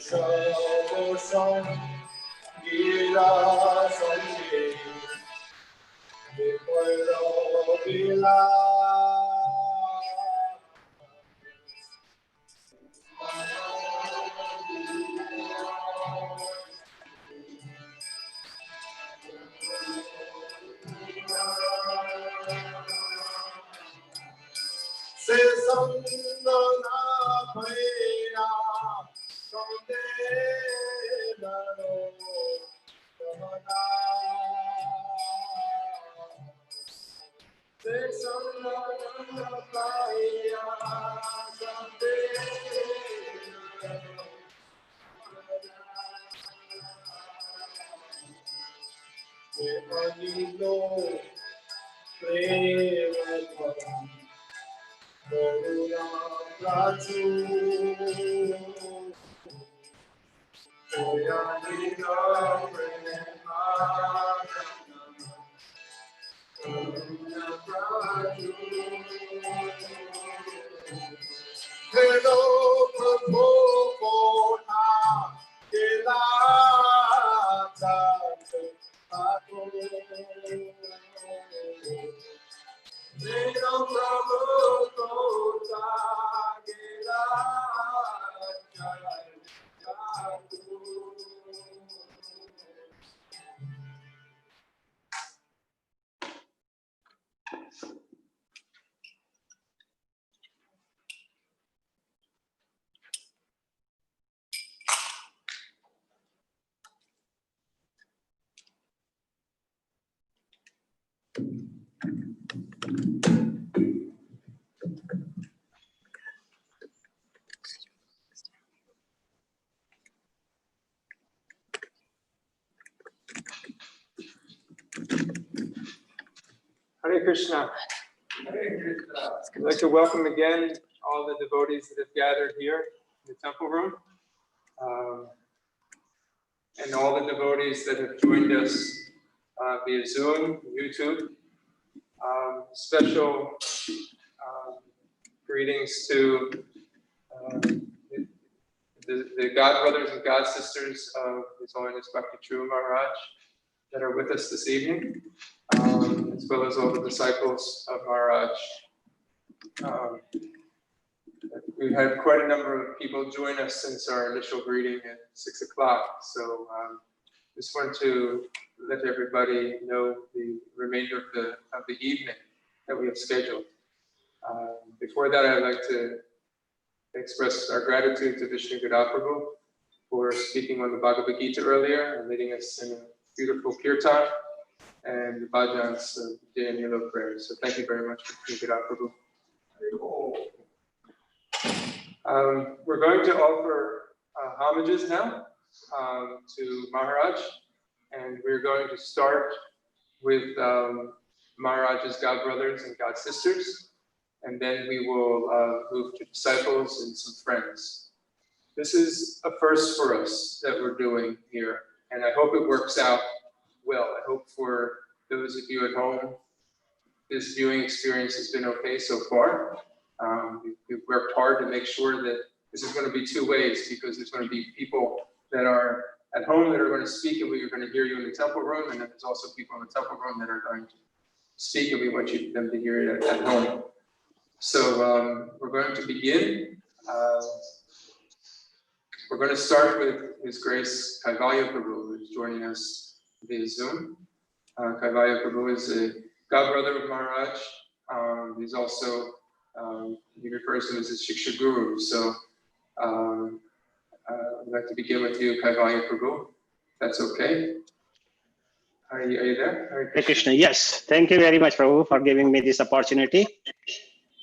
Sesha Gira Sanje Vipuelo Hare Krishna. I'd like to welcome again all the devotees that have gathered here in the temple room, and all the devotees that have joined us via Zoom, YouTube. Special greetings to the God brothers and God sisters of His Holiness Bhakti Charu Maharaj that are with us this evening, as well as all the disciples of Maharaj. We've had quite a number of people join us since our initial greeting at 6 o'clock. So just want to let everybody know the remainder of the evening that we have scheduled. Before that, I'd like to express our gratitude to Vishnu Gadaprabhu for speaking on the Bhagavad Gita earlier and leading us in a beautiful kirtan and the bhajans of the Annual prayers. So thank you very much, Vishnu Gadaprabhu. We're going to offer homages now to Maharaj, and we're going to start with Maharaj's God brothers and God sisters, and then we will move to disciples and some friends. This is a first for us that we're doing here, and I hope it works out well. I hope for those of you at home, this viewing experience has been okay so far. We've worked hard to make sure that this is going to be two ways, because there's going to be people that are at home that are going to speak, and we're going to hear you in the temple room, and then there's also people in the temple room that are going to speak, and we want them to hear it at home. So we're going to begin. We're going to start with His Grace Kaivalya Prabhu, who's joining us via Zoom. Kaivalya Prabhu is a God brother of Maharaj. He's also, he refers to him as his Shiksha Guru. So I'd like to begin with you, Kaivalya Prabhu, if that's okay. Are you there? Hare Krishna. Yes, thank you very much, Prabhu, for giving me this opportunity.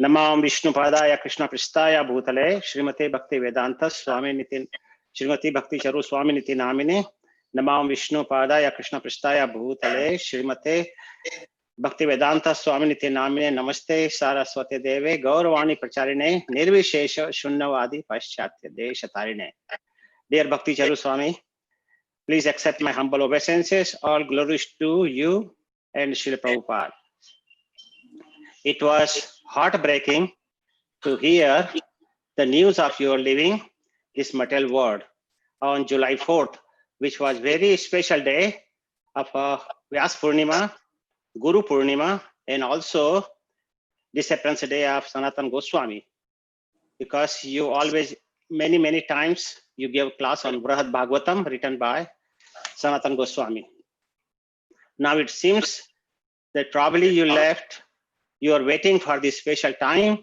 Namam Vishnu Padaya Krishna Pristaya Bhutale Srimate Bhakti Vedanta Swami Niti Srimati Bhakti Charu Swami Niti Namine Namam Vishnu Padaya Krishna Pristaya Bhutale Srimate Bhakti Vedanta Swami Niti Namine Namaste Saraswati Deve Gauravani Pracharine Nirvishesha Shunnavadi Paschatya Deshatarine. Dear Bhakti Charu Swami, please accept my humble obeisances. All glories to you and Srila Prabhupada. It was heartbreaking to hear the news of your leaving this material world on July 4th, which was very special day of Vyas Purnima, Guru Purnima, and also Disappearance Day of Sanatan Goswami, because you always, many times, you gave class on Brahad Bhagavatam written by Sanatan Goswami. Now it seems that probably you are waiting for this special time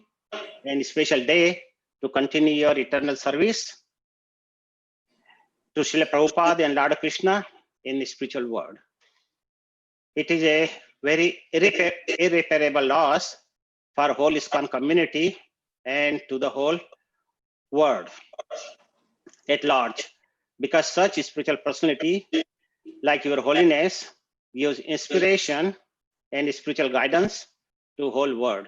and special day to continue your eternal service to Srila Prabhupada and Lord Krishna in the spiritual world. It is a very irreparable loss for whole ISKCON community and to the whole world at large, because such a spiritual personality like Your Holiness gives inspiration and spiritual guidance to whole world.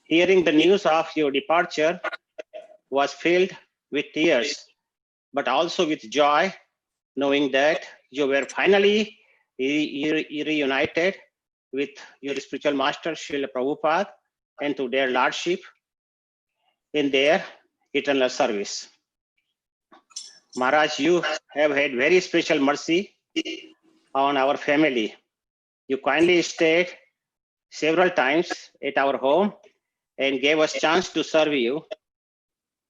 Hearing the news of your departure was filled with tears, but also with joy, knowing that you were finally reunited with your spiritual master, Srila Prabhupada, and to their lordship in their eternal service. Maharaj, you have had very special mercy on our family. You kindly stayed several times at our home and gave us chance to serve you.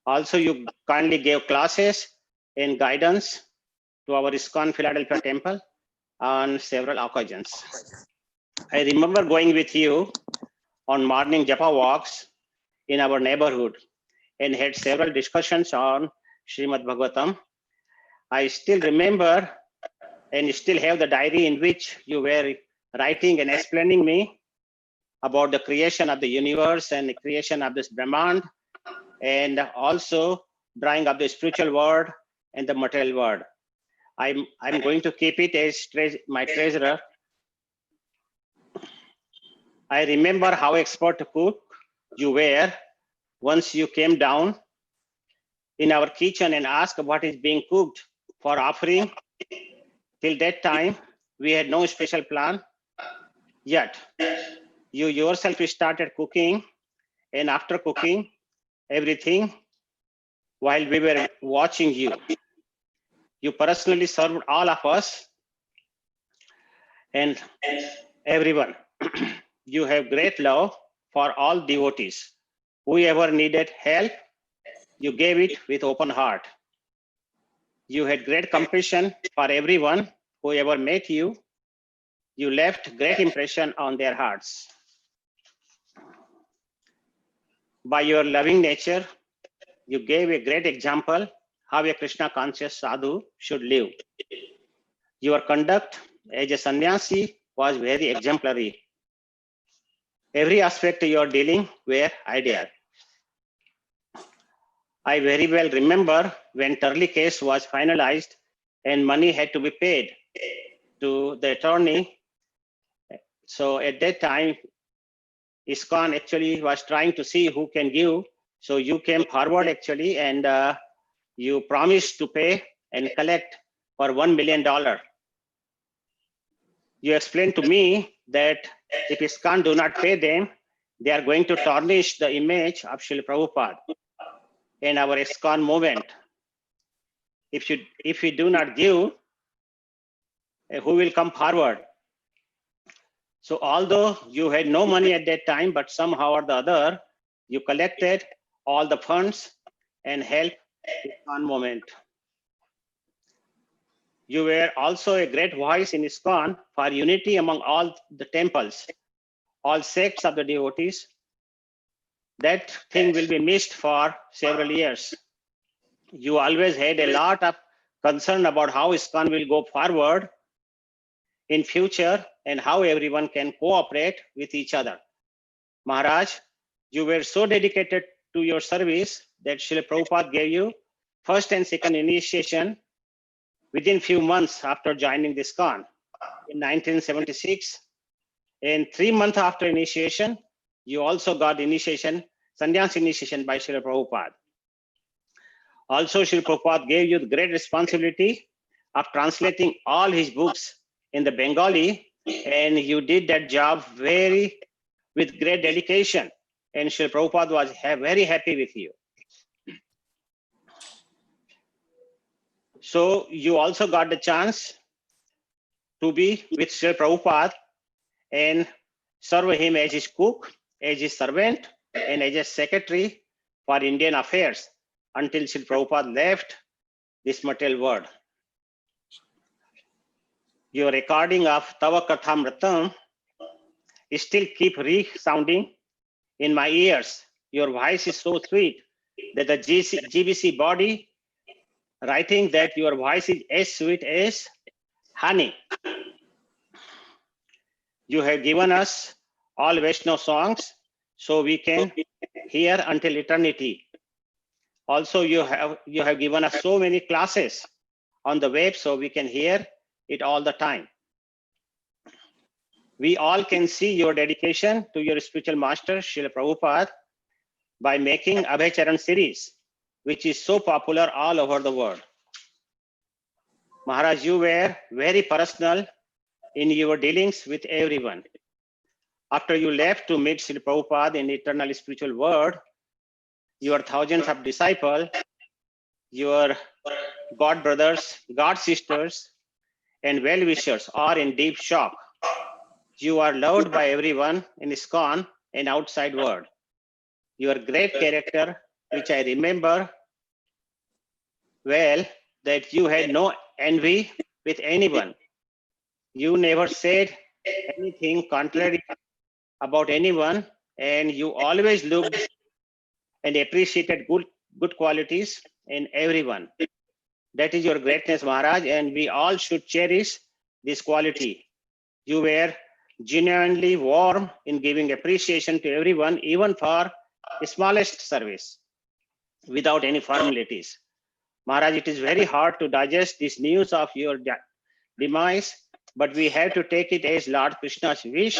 Also, you kindly gave classes and guidance to our ISKCON Philadelphia temple on several occasions. I remember going with you on morning japa walks in our neighborhood and had several discussions on Srimad Bhagavatam. I still remember and still have the diary in which you were writing and explaining me about the creation of the universe and the creation of this Brahman, and also drawing up the spiritual world and the material world. I'm going to keep it as my treasurer. I remember how expert a cook you were once you came down in our kitchen and asked what is being cooked for offering. Till that time, we had no special plan yet. You yourself started cooking, and after cooking everything, while we were watching you, you personally served all of us and everyone. You have great love for all devotees. Whoever needed help, you gave it with open heart. You had great compassion for everyone who ever met you. You left great impression on their hearts. By your loving nature, you gave a great example how a Krishna conscious sadhu should live. Your conduct as a sannyasi was very exemplary. Every aspect of your dealing were ideal. I very well remember when Turley case was finalized and money had to be paid to the attorney. So at that time, ISKCON actually was trying to see who can give. So you came forward actually, and you promised to pay and collect for $1 million. You explained to me that if ISKCON do not pay them, they are going to tarnish the image of Srila Prabhupada and our ISKCON movement. If you do not give, who will come forward? So although you had no money at that time, but somehow or the other, you collected all the funds and helped ISKCON movement. You were also a great voice in ISKCON for unity among all the temples, all sects of the devotees. That thing will be missed for several years. You always had a lot of concern about how ISKCON will go forward in future and how everyone can cooperate with each other. Maharaj, you were so dedicated to your service that Srila Prabhupada gave you first and second initiation within few months after joining this ISKCON in 1976. And 3 months after initiation, you also got initiation, sannyas initiation by Srila Prabhupada. Also, Srila Prabhupada gave you the great responsibility of translating all his books in the Bengali, and you did that job with great dedication. And Srila Prabhupada was very happy with you. So you also got the chance to be with Srila Prabhupada and serve him as his cook, as his servant, and as a secretary for Indian affairs until Srila Prabhupada left this material world. Your recording of Tava Kathamritam still keep resounding in my ears. Your voice is so sweet that the GBC body writing that your voice is as sweet as honey. You have given us all Vaishnava songs so we can hear until eternity. Also, you have given us so many classes on the web so we can hear it all the time. We all can see your dedication to your spiritual master, Srila Prabhupada, by making Abhay Charan series, which is so popular all over the world. Maharaj, you were very personal in your dealings with everyone. After you left to meet Srila Prabhupada in eternal spiritual world, your thousands of disciples, your God brothers, God sisters, and well-wishers are in deep shock. You are loved by everyone in ISKCON and outside world. Your great character, which I remember well, that you had no envy with anyone. You never said anything contrary about anyone, and you always looked and appreciated good qualities in everyone. That is your greatness, Maharaj, and we all should cherish this quality. You were genuinely warm in giving appreciation to everyone, even for the smallest service, without any formalities. Maharaj, it is very hard to digest this news of your demise, but we have to take it as Lord Krishna's wish,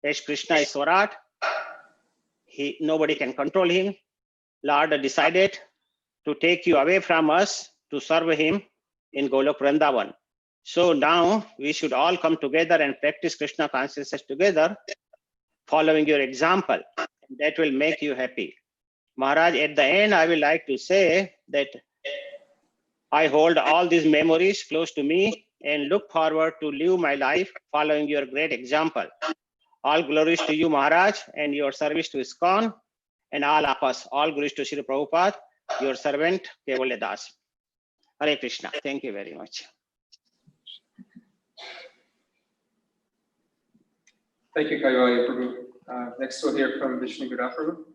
as Krishna is Swarat. Nobody can control him. Lord decided to take you away from us to serve him in Golok Vrindavan. So now we should all come together and practice Krishna consciousness together, following your example. That will make you happy. Maharaj, at the end, I would like to say that I hold all these memories close to me and look forward to live my life following your great example. All glories to you, Maharaj, and your service to ISKCON, and all of us. All glories to Srila Prabhupada, your servant, Kevalya Das. Hare Krishna. Thank you very much. Thank you, Kaivalya Prabhu. Next we'll hear from Vishnu Gada Prabhu.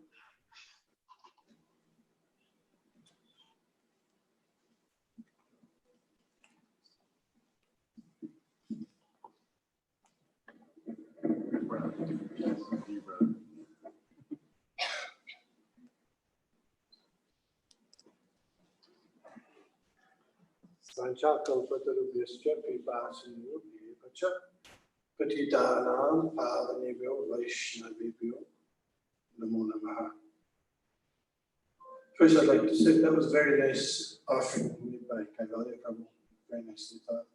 Vanchakalpatarubhyascha kripasinubhyevacha patitanam pavanebhyo vaishnavebhyo namo namaha. First, I'd like to say that was a very nice offering made by Kaivalya Prabhu. Very nicely thought.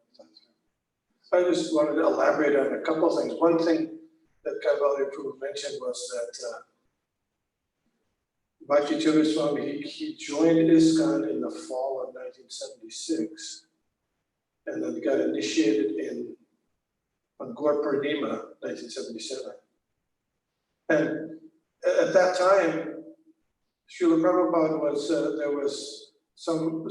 I just wanted to elaborate on a couple of things. One thing that Kaivalya Prabhu mentioned was that Bhakti Charu Swami, he joined ISKCON in the fall of 1976 and then got initiated on Gaur Purnima, 1977. And at that time, Srila Prabhupada was, there was some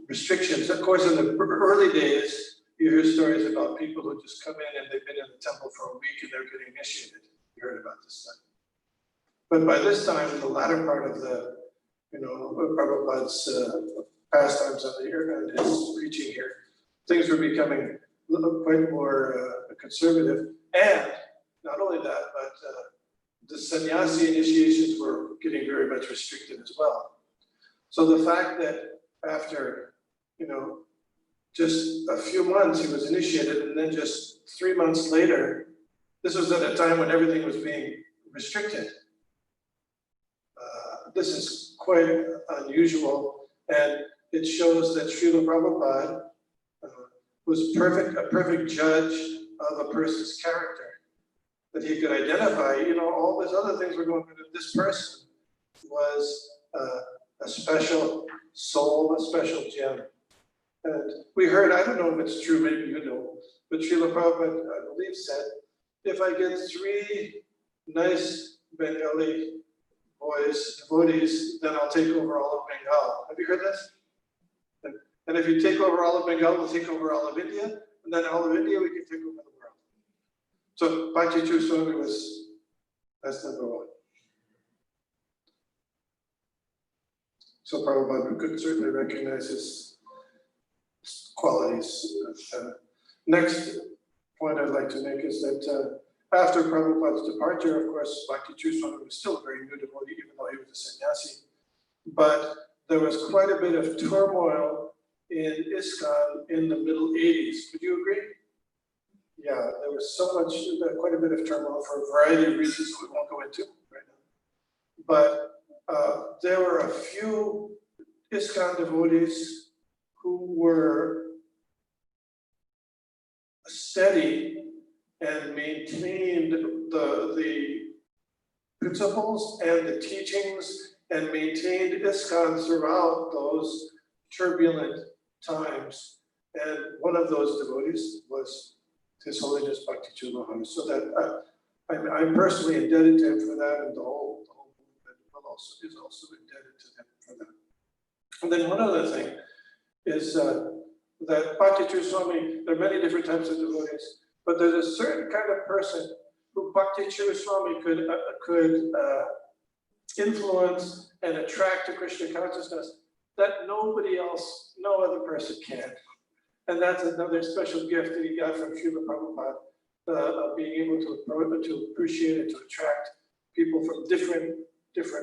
restrictions. Of course, in the early days, you hear stories about people who just come in and they've been in the temple for a week and they're getting initiated. You heard about this stuff. But by this time, in the latter part of the, Prabhupada's pastimes on the year and his preaching here, things were becoming quite more conservative. And not only that, but the sannyasi initiations were getting very much restricted as well. So the fact that after, just a few months he was initiated, and then just 3 months later, this was at a time when everything was being restricted. This is quite unusual, and it shows that Srila Prabhupada was a perfect judge of a person's character. That he could identify, all these other things were going on. This person was a special soul, a special gem. And we heard, I don't know if it's true, maybe you know, but Srila Prabhupada, I believe, said if I get 3 nice Bengali boys, devotees, then I'll take over all of Bengal. Have you heard this? And if you take over all of Bengal, we'll take over all of India, and then all of India, we can take over the world. So Bhakti Charu Swami that's number 1. So Prabhupada could certainly recognize his qualities. Next point I'd like to make is that after Prabhupada's departure, of course, Bhakti Charu Swami was still a very new devotee, even though he was a sannyasi. But there was quite a bit of turmoil in ISKCON in the middle 80s. Would you agree? Yeah, there was quite a bit of turmoil for a variety of reasons we won't go into right now. But there were a few ISKCON devotees who were steady and maintained the principles and the teachings and maintained ISKCON throughout those turbulent times. And one of those devotees was His Holiness Bhakti Charu Maharaj. So that I'm personally indebted to him for that, and the whole movement is also indebted to him for that. And then one other thing is that Bhakti Charu Swami, there are many different types of devotees, but there's a certain kind of person who Bhakti Charu Swami could influence and attract to Krishna consciousness that nobody else, no other person can. And that's another special gift that he got from Srila Prabhupada, being able to appreciate and to attract people from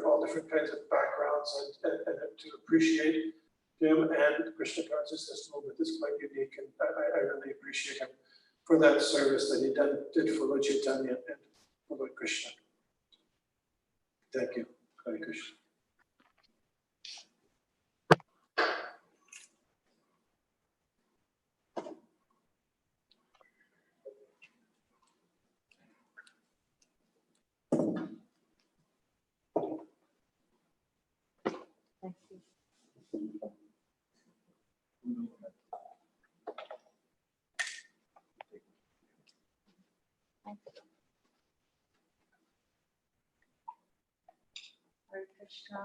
all different kinds of backgrounds and to appreciate him and Krishna consciousness movement. This is quite unique, and I really appreciate him for that service that he did for Lord Chaitanya and for Lord Krishna. Thank you. Hare Krishna. Thank you. Hare Krishna.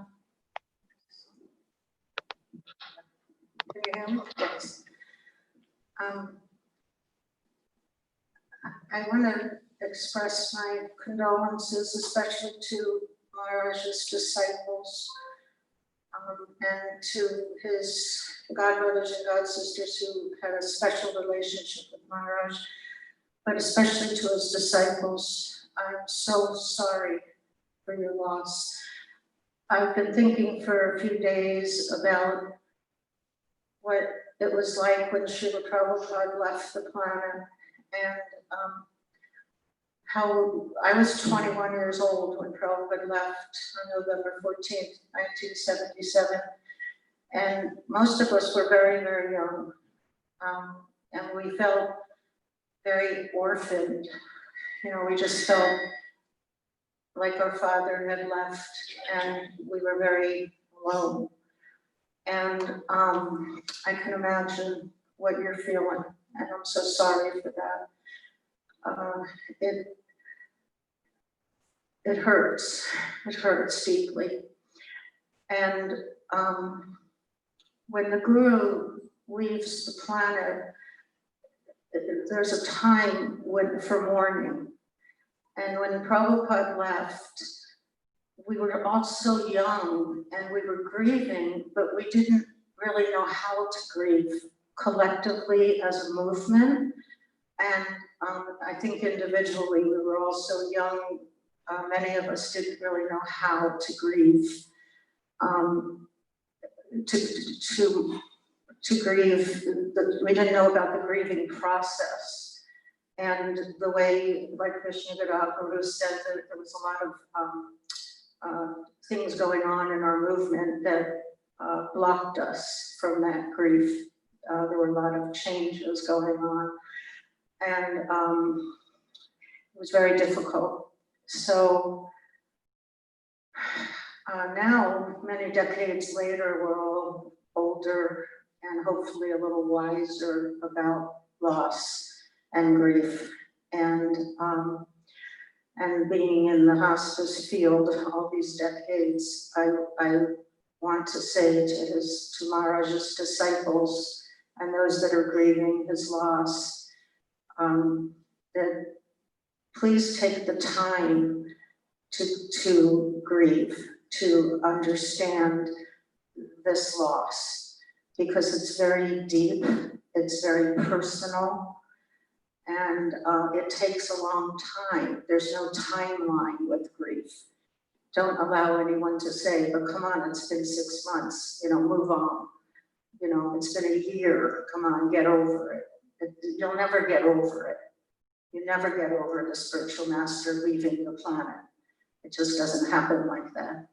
Can you hear me? Yes. I want to express my condolences, especially to Maharaj's disciples and to his godbrothers and godsisters who had a special relationship with Maharaj, but especially to his disciples. I'm so sorry for your loss. I've been thinking for a few days about what it was like when Srila Prabhupada left the planet, and how I was 21 years old when Prabhupada left on November 14th, 1977. And most of us were very, very young. And we felt very orphaned. You know, we just felt like our father had left and we were very alone. And I can imagine what you're feeling, and I'm so sorry for that. It hurts deeply. And when the Guru leaves the planet, there's a time for mourning. And when Prabhupada left, we were all so young and we were grieving, but we didn't really know how to grieve collectively as a movement. And I think individually we were all so young, many of us didn't really know how to grieve, to grieve. We didn't know about the grieving process. And the way, like Krishna Guru said, that there was a lot of things going on in our movement that blocked us from that grief. There were a lot of changes going on, and it was very difficult. So now, many decades later, we're all older and hopefully a little wiser about loss and grief. And being in the hospice field all these decades, I want to say to Maharaj's disciples and those that are grieving his loss, that please take the time to grieve, to understand this loss, because it's very deep, it's very personal, and it takes a long time. There's no timeline with grief. Don't allow anyone to say, but come on, it's been 6 months, move on. It's been a year, come on, get over it. You'll never get over it. You never get over the spiritual master leaving the planet. It just doesn't happen like that.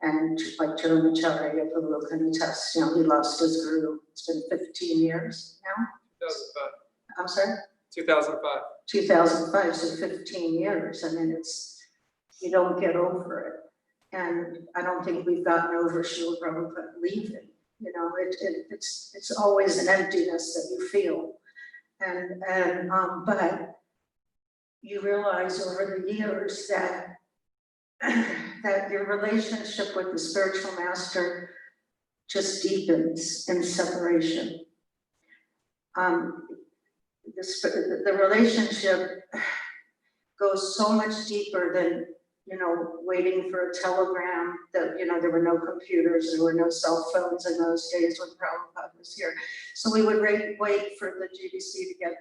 And like Charu can attest, he lost his guru. It's been 15 years now. 2005. I'm sorry? 2005. 2005, so 15 years. I mean, you don't get over it. And I don't think we've gotten over Srila Prabhupada leaving. It's always an emptiness that you feel. But you realize over the years that your relationship with the spiritual master just deepens in separation. The relationship goes so much deeper than, waiting for a telegram. That there were no computers, there were no cell phones in those days when Prabhupada was here. So we would wait for the GBC to get,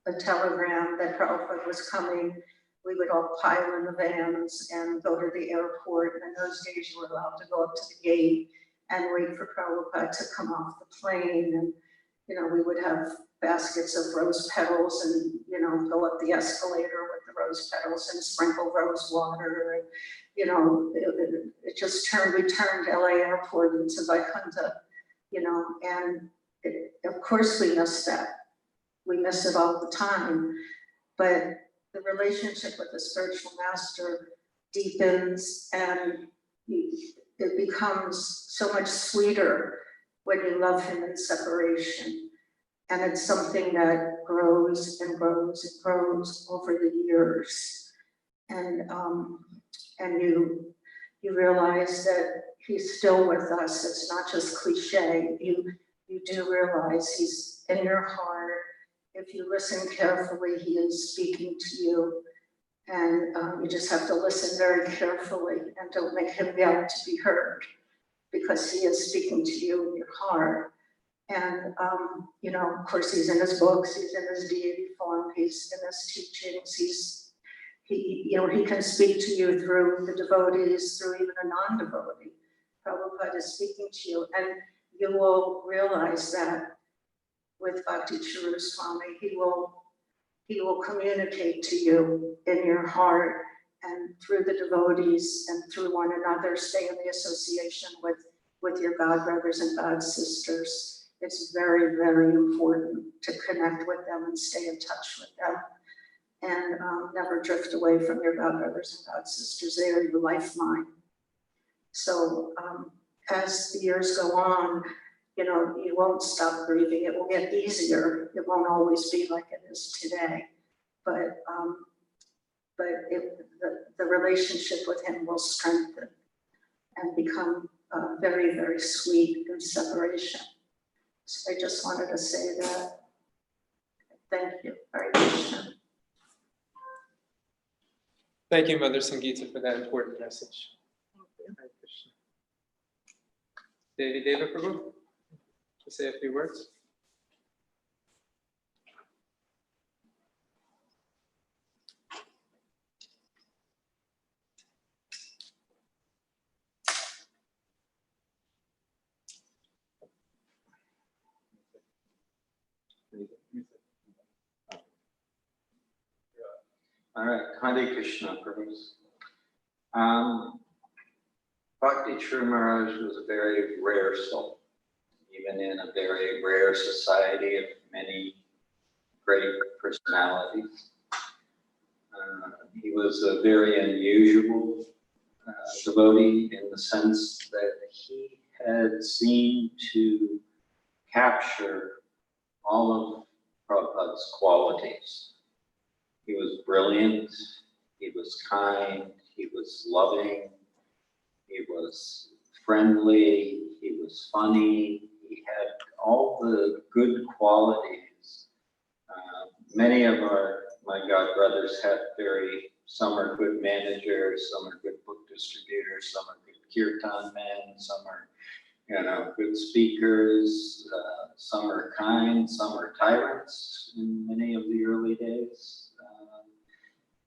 a telegram that Prabhupada was coming. We would all pile in the vans and go to the airport. And in those days, you were allowed to go up to the gate and wait for Prabhupada to come off the plane. And, we would have baskets of rose petals and, go up the escalator with the rose petals and sprinkle rose water. And, it just we turned LA airport into Vaikunta, and of course we miss that. We miss it all the time. But the relationship with the spiritual master deepens, and it becomes so much sweeter when you love him in separation. And it's something that grows and grows and grows over the years. And you realize that he's still with us. It's not just cliche. You do realize he's in your heart. If you listen carefully, he is speaking to you. And you just have to listen very carefully and don't make him yell to be heard, because he is speaking to you in your heart. And, of course, he's in his books, he's in his deity form, he's in his teachings, he can speak to you through the devotees, through even a non-devotee. Prabhupada is speaking to you, and you will realize that with Bhakti Charu Swami, he will communicate to you in your heart and through the devotees and through one another. Stay in the association with your God brothers and God sisters. It's very, very important to connect with them and stay in touch with them, and never drift away from your God brothers and God sisters. They are your lifeline. So as the years go on, you won't stop grieving. It will get easier. It won't always be like it is today, but the relationship with him will strengthen and become very, very sweet in separation. So I just wanted to say that. Thank you very much. Thank you, Mother Sangeeta, for that important message. Hare Krishna. Devi Deva Prabhu, to say a few words. All right, Hare Krishna, Prabhus. Bhakti Charu Maharaj was a very rare soul, even in a very rare society of many great personalities. He was a very unusual devotee in the sense that he had seemed to capture all of Prabhupada's qualities. He was brilliant, he was kind, he was loving, he was friendly, he was funny, he had all the good qualities. Many of my god brothers had some are good managers, some are good book distributors, some are good kirtan men, some are, good speakers, some are kind, some are tyrants in many of the early days.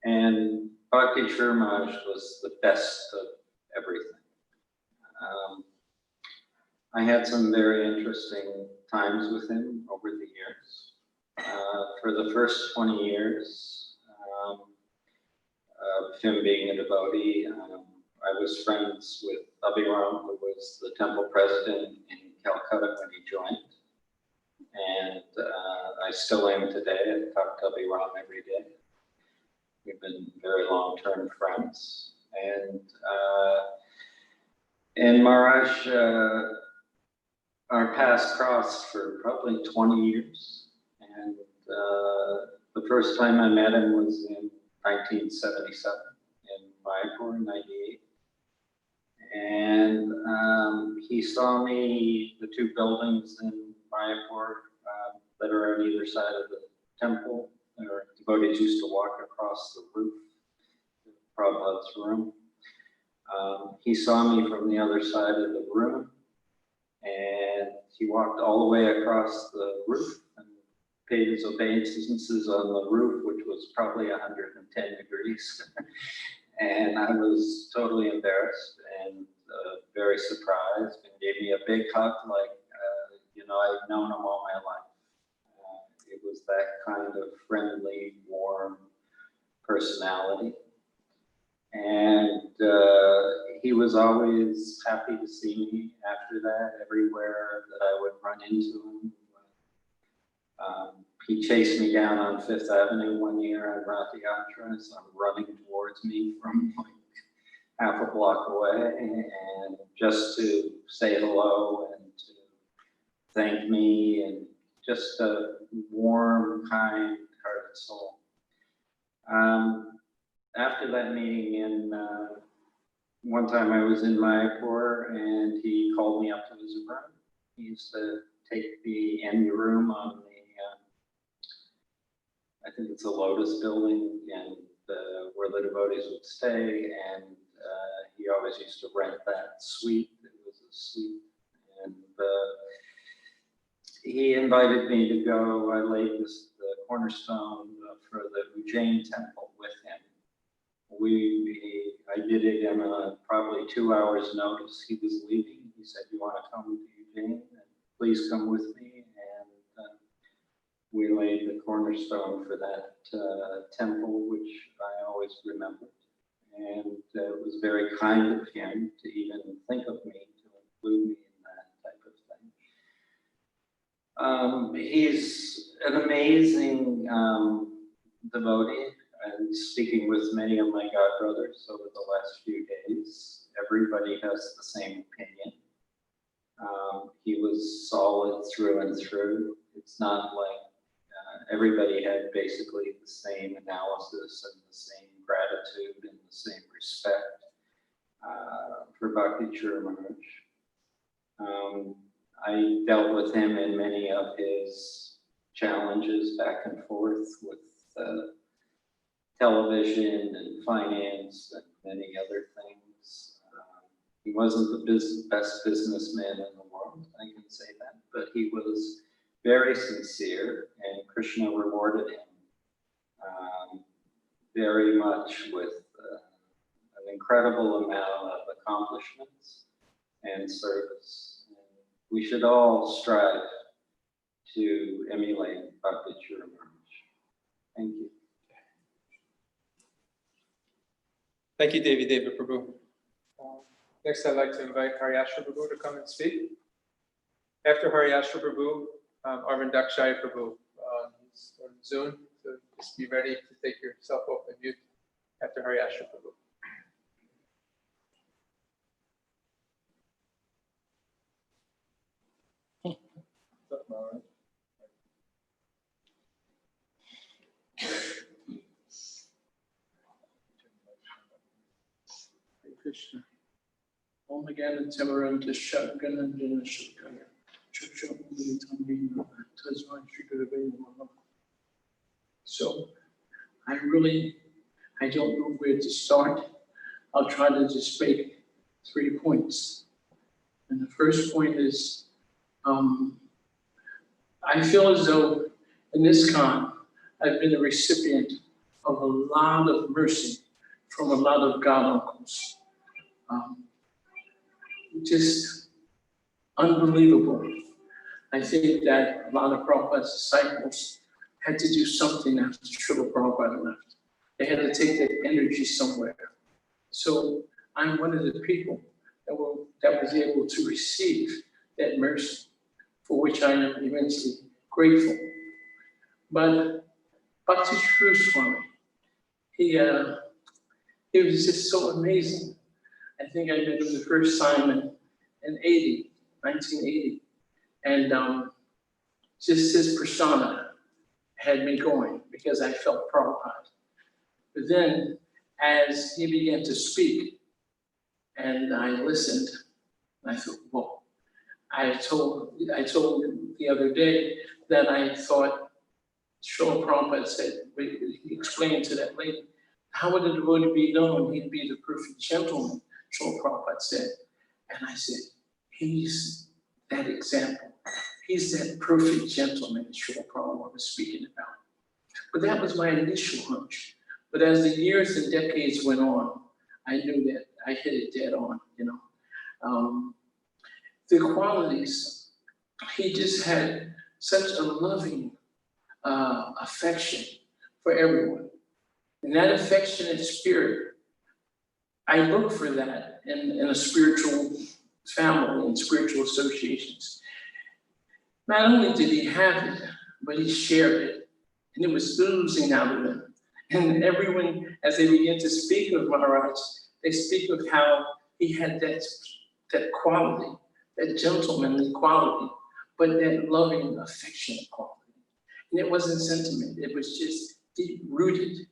And Bhakti Churmaj was the best of everything. I had some very interesting times with him over the years. For the first 20 years of him being a devotee, I was friends with Abhiram, who was the temple president in Calcutta when he joined. And I still am today. I talk to Abhiram every day. We've been very long-term friends. And Maharaj, our paths crossed for probably 20 years. And the first time I met him was in 1977 in Mayapur, 98. And he saw me, the two buildings in Mayapur that are on either side of the temple, where devotees used to walk across the roof, Prabhupada's room. He saw me from the other side of the room, and he walked all the way across the roof and paid his obeisances on the roof, which was probably 110 degrees. And I was totally embarrassed and very surprised, and gave me a big hug, like, I've known him all my life. It was that kind of friendly, warm personality. And he was always happy to see me after that, everywhere that I would run into him. He chased me down on Fifth Avenue one year on Rath Yatra, so running towards me from like half a block away, and just to say hello and to thank me, and just a warm, kind-hearted soul. After that meeting, one time I was in Mayapur, and he called me up to his room. He used to take the end room on the, I think it's a Lotus building, and where the devotees would stay, and he always used to rent that suite. It was a suite, and he invited me to go. I laid the cornerstone for the Ujjain temple with him. I did it in probably 2 hours notice. He was leaving. He said, "You want to come to Ujjain? Please come with me." And we laid the cornerstone for that temple, which I always remembered. And it was very kind of him to even think of me, to include me in that type of thing. He's an amazing devotee. And speaking with many of my god brothers over the last few days, everybody has the same opinion. He was solid through and through. It's not like everybody had basically the same analysis and the same gratitude and the same respect for Bhakti Churmaj. I dealt with him in many of his challenges back and forth with television and finance and many other things. He wasn't the best businessman in the world, I can say that, but he was very sincere, and Krishna rewarded him very much with an incredible amount of accomplishments and service. And we should all strive to emulate Bhakti Churmaj. Thank you. Thank you, Devi Deva Prabhu. Next, I'd like to invite Haryashra Prabhu to come and speak. After Haryashra Prabhu, Arvind Dakshaya Prabhu. He's on Zoom, so just be ready to take yourself off the mute after Haryashra Prabhu. Krishna. Om Gana Tamaranta Shadganandana Shukaya. So I don't know where to start. I'll try to just make 3 points. And the first point is, I feel as though in this con, I've been a recipient of a lot of mercy from a lot of God uncles. Just unbelievable. I think that a lot of Prabhupada's disciples had to do something after Srila Prabhupada left. They had to take that energy somewhere. So I'm one of the people that was able to receive that mercy, for which I am immensely grateful. But Bhakti Charu Swami, he was just so amazing. I think I met him the first time in 1980. And just his persona had me going because I felt Prabhupada. But then as he began to speak and I listened, I thought, whoa. I told him the other day that I thought Srila Prabhupada said, he explained to that lady, how would a devotee be known? He'd be the perfect gentleman, Srila Prabhupada said. And I said, he's that example. He's that perfect gentleman that Srila Prabhupada was speaking about. But that was my initial hunch. But as the years and decades went on, I knew that I hit it dead on, The qualities, he just had such a loving affection for everyone. And that affectionate spirit, I look for that in a spiritual family and spiritual associations. Not only did he have it, but he shared it. And it was oozing out of him. And everyone, as they begin to speak of Maharaj, they speak of how he had that quality, that gentlemanly quality, but that loving, affectionate quality. And it wasn't sentiment, it was just deep-rooted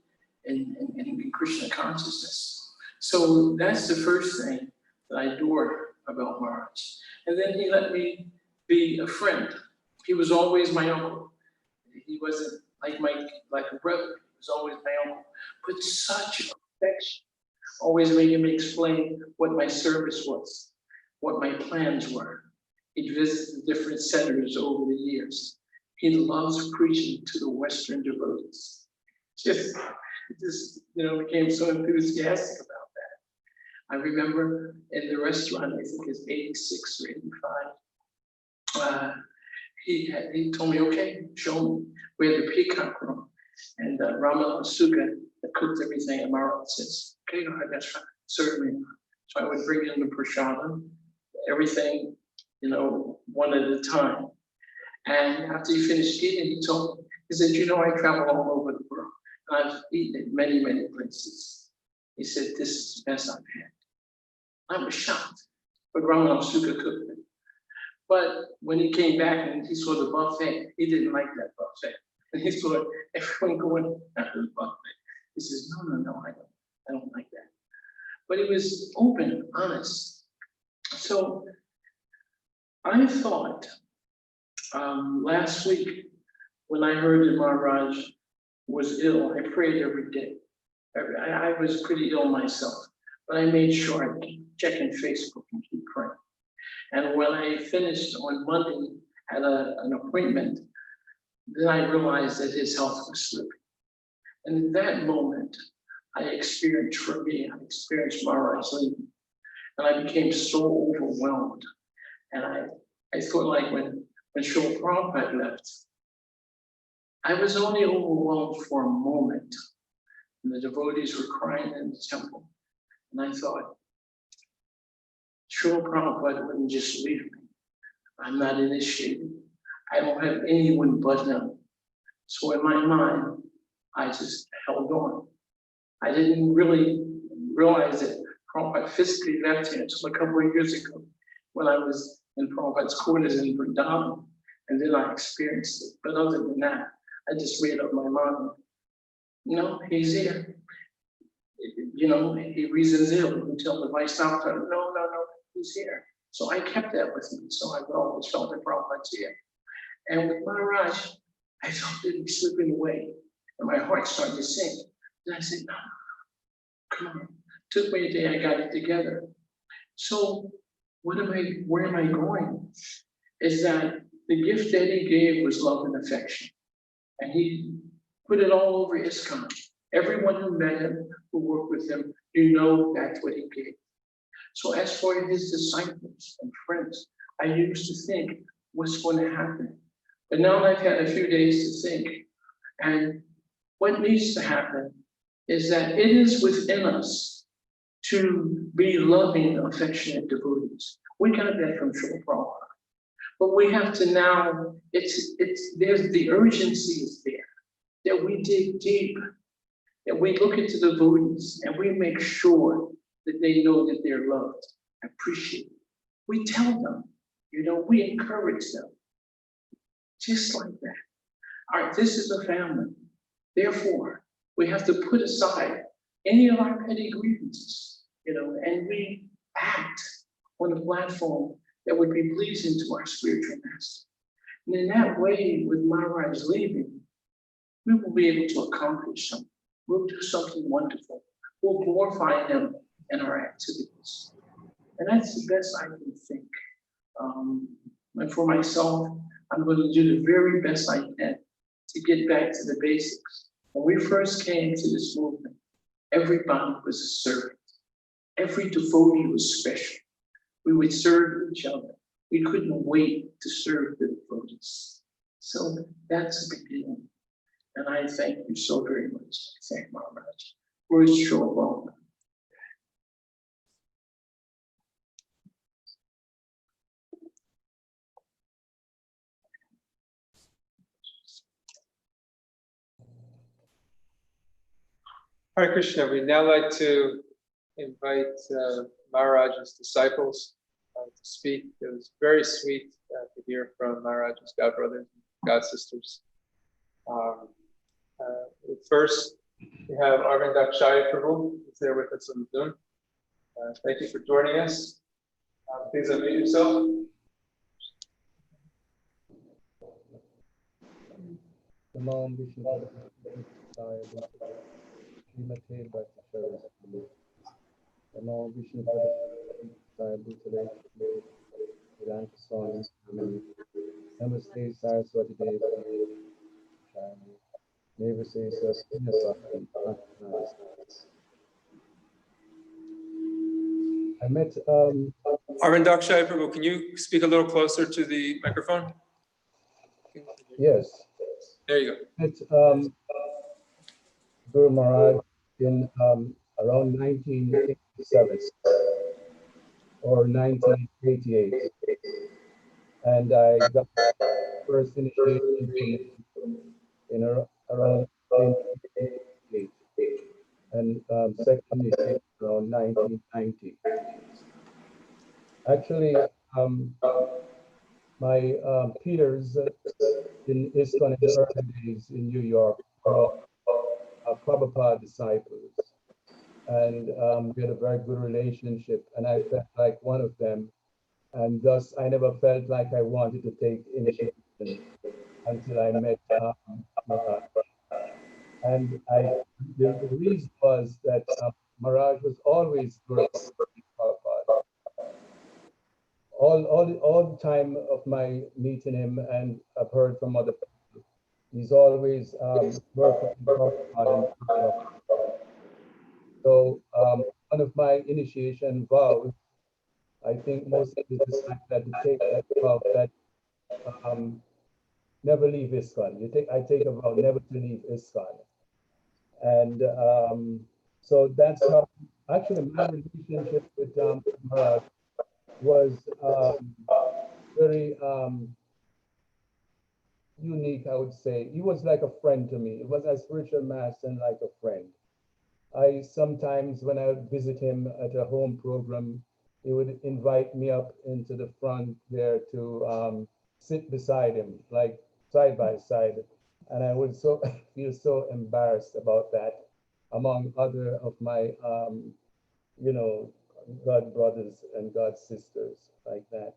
in Krishna consciousness. So that's the first thing that I adore about Maharaj. And then he let me be a friend. He was always my uncle. He wasn't like a brother. He was always my uncle. But such affection, always making me explain what my service was, what my plans were. He'd visited the different centers over the years. He loves preaching to the Western devotees. Just became so enthusiastic about that. I remember in the restaurant, I think it's 86 or 85, he told me, okay, show me. We had the peacock room, and Ramana Sukha cooked everything, and Maharaj says, okay, that's fine, serve me. So I would bring in the prasadam, everything, one at a time. And after he finished eating, he told me, he said, I travel all over the world. And I've eaten in many, many places. He said, this is the best I've had. I was shocked, but Ramana Sukha cooked it. But when he came back and he saw the buffet, he didn't like that buffet. And he saw everyone going after the buffet. He says, no, I don't like that. But it was open, honest. So I thought last week when I heard that Maharaj was ill, I prayed every day. I was pretty ill myself, but I made sure I keep checking Facebook and keep praying. And when I finished on Monday, had an appointment, then I realized that his health was slipping. And in that moment, I experienced Maharaj leaving. And I became so overwhelmed. And I thought like when Srila Prabhupada left, I was only overwhelmed for a moment. And the devotees were crying in the temple. And I thought, Srila Prabhupada wouldn't just leave me. I'm not initiated. I don't have anyone but him. So in my mind, I just held on. I didn't really realize that Prabhupada physically left here until a couple of years ago when I was in Prabhupada's quarters in Vrindavan, and then I experienced it. But other than that, I just made up my mind. He's here. you know, he reasons ill until the vice doctor, no, he's here. So I kept that with me. So I always felt the Prabhupada's here. And with Maharaj, I felt it slipping away. And my heart started to sink. And I said, no, come on. Took me a day, I got it together. So where am I going? Is that the gift that he gave was love and affection. And he put it all over ISKCON. Everyone who met him, who worked with him, you know that's what he gave. So as for his disciples and friends, I used to think, what's going to happen? But now I've had a few days to think. And what needs to happen is that it is within us to be loving, affectionate devotees. We got that from Srila Prabhupada. But we have to now, there's the urgency is there, that we dig deep, that we look into the devotees and we make sure that they know that they're loved, appreciated. We tell them, you know, we encourage them, just like that. All right, this is a family. Therefore, we have to put aside any of our petty grievances, you know, and we act on a platform that would be pleasing to our spiritual master. And in that way, with Maharaj leaving, we will be able to accomplish something. We'll do something wonderful. We'll glorify him in our activities. And that's the best I can think. And for myself, I'm going to do the very best I can to get back to the basics. When we first came to this movement, everybody was a servant. Every devotee was special. We would serve each other. We couldn't wait to serve the devotees. So that's the beginning. And I thank you so very much. I thank Maharaj for his short long. Hare Krishna, we'd now like to invite Maharaj's disciples to speak. It was very sweet to hear from Maharaj's godbrothers and godsisters. First, we have Arvind Akshay Prabhu, who's there with us on Zoom. Thank you for joining us. Please unmute yourself. Srimate Bhakti Charu. Namo Vishnu Padaya Bhutale Vedanta Swami. Namaste Saraswati Devi. Namaste Saraswati. I met Arvind Akshay Prabhu, can you speak a little closer to the microphone? Yes. There you go. I met Guru Maharaj in around 1987 or 1988, and I got first initiation from him in around 1988, and second initiation around 1990. Actually, my peers in ISKCON in the early days in New York were all Prabhupada disciples, and we had a very good relationship, and I felt like one of them, and thus I never felt like I wanted to take initiation until I met Maharaj. And the reason was that Maharaj was always glorifying Prabhupada. All the time of my meeting him, and I've heard from other people, he's always glorifying Prabhupada. So one of my initiation vows, I think most of the disciples had to take that vow that never leave ISKCON. I take a vow never to leave ISKCON. And so that's how, actually my relationship with Maharaj was very unique, I would say. He was like a friend to me. It was a spiritual master and like a friend. I sometimes, when I would visit him at a home program, he would invite me up into the front there to sit beside him, like side by side. And I would feel so embarrassed about that. among other of my, you know, God brothers and God sisters like that.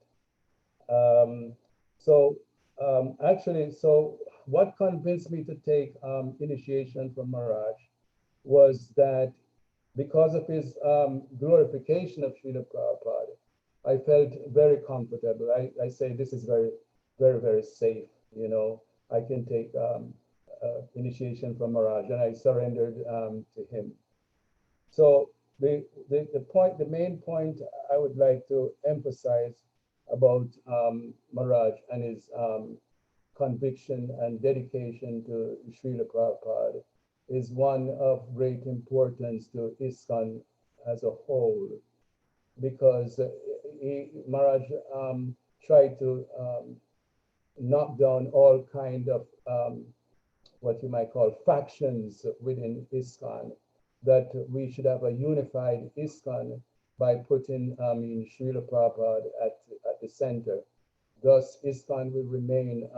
Actually, so what convinced me to take initiation from Maharaj was that because of his glorification of Srila Prabhupada, I felt very comfortable. I say this is very, very, very safe. You know, I can take initiation from Maharaj, and I surrendered to him. So the main point I would like to emphasize about Maharaj and his conviction and dedication to Srila Prabhupada is one of great importance to ISKCON as a whole, because Maharaj tried to knock down all kind of what you might call factions within ISKCON, that we should have a unified ISKCON by putting Srila Prabhupada at the center. Thus, ISKCON will remain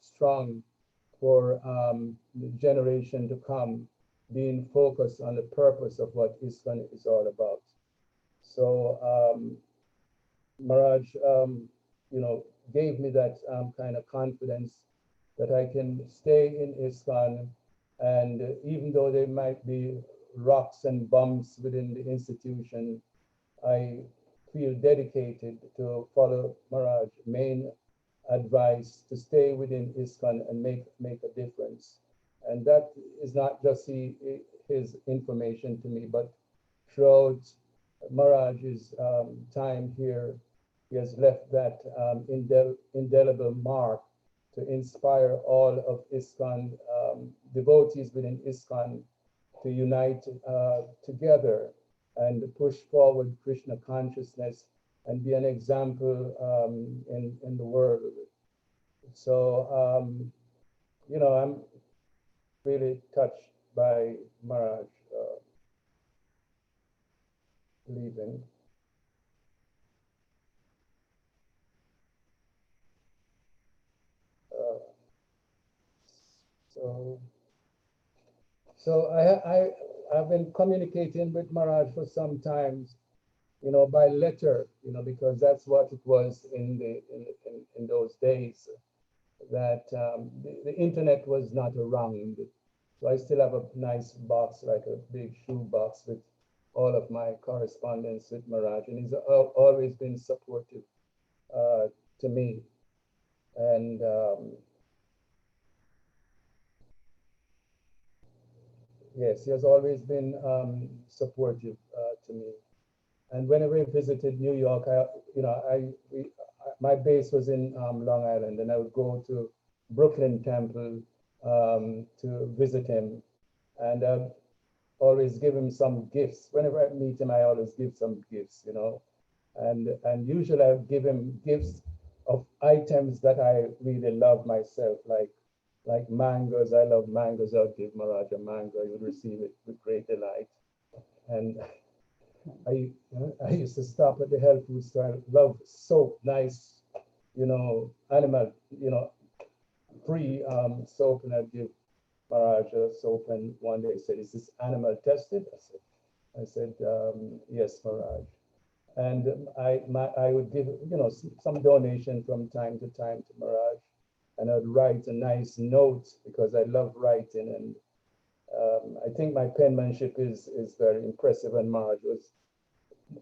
strong for the generation to come, being focused on the purpose of what ISKCON is all about. So Maharaj, you know, gave me that kind of confidence that I can stay in ISKCON, and even though there might be rocks and bumps within the institution, I feel dedicated to follow Maharaj's main advice to stay within ISKCON and make a difference. And that is not just his information to me, but throughout Maharaj's time here, he has left that indelible mark to inspire all of ISKCON devotees within ISKCON to unite together and push forward Krishna consciousness and be an example in the world. So, you know, I'm really touched by Maharaj leaving. So I've been communicating with Maharaj for some time, you know, by letter, you know, because that's what it was in those days, that the internet was not around. So I still have a nice box, like a big shoe box with all of my correspondence with Maharaj, and he's always been supportive to me. And yes, he has always been supportive to me. And whenever I visited New York, my base was in Long Island, and I would go to Brooklyn Temple to visit him, and always give him some gifts. Whenever I meet him, I always give some gifts, you know, and usually I give him gifts of items that I really love myself, like mangoes. I love mangoes. I'll give Maharaj a mango. He would receive it with great delight. And I used to stop at the health food store. I love soap, nice, you know, animal, you know, free soap, and I'd give Maharaj a soap. And one day he said, "Is this animal tested?" I said, "Yes, Maharaj." And I would give, you know, some donation from time to time to Maharaj, and I'd write a nice note because I love writing, and I think my penmanship is very impressive, and Maharaj was,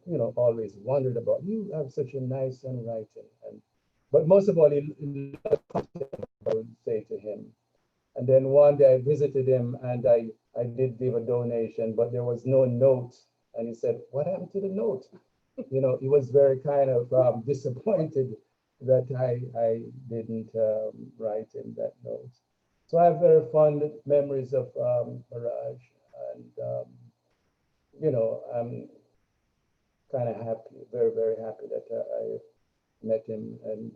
you know, always wondered about, you have such a nice handwriting. But most of all, I would say to him. And then one day I visited him, and I did give a donation, but there was no note. And he said, "What happened to the note?" You know, he was very kind of disappointed that I didn't write him that note. So I have very fond memories of Maharaj, and you know, I'm kind of happy, very, very happy that I met him, and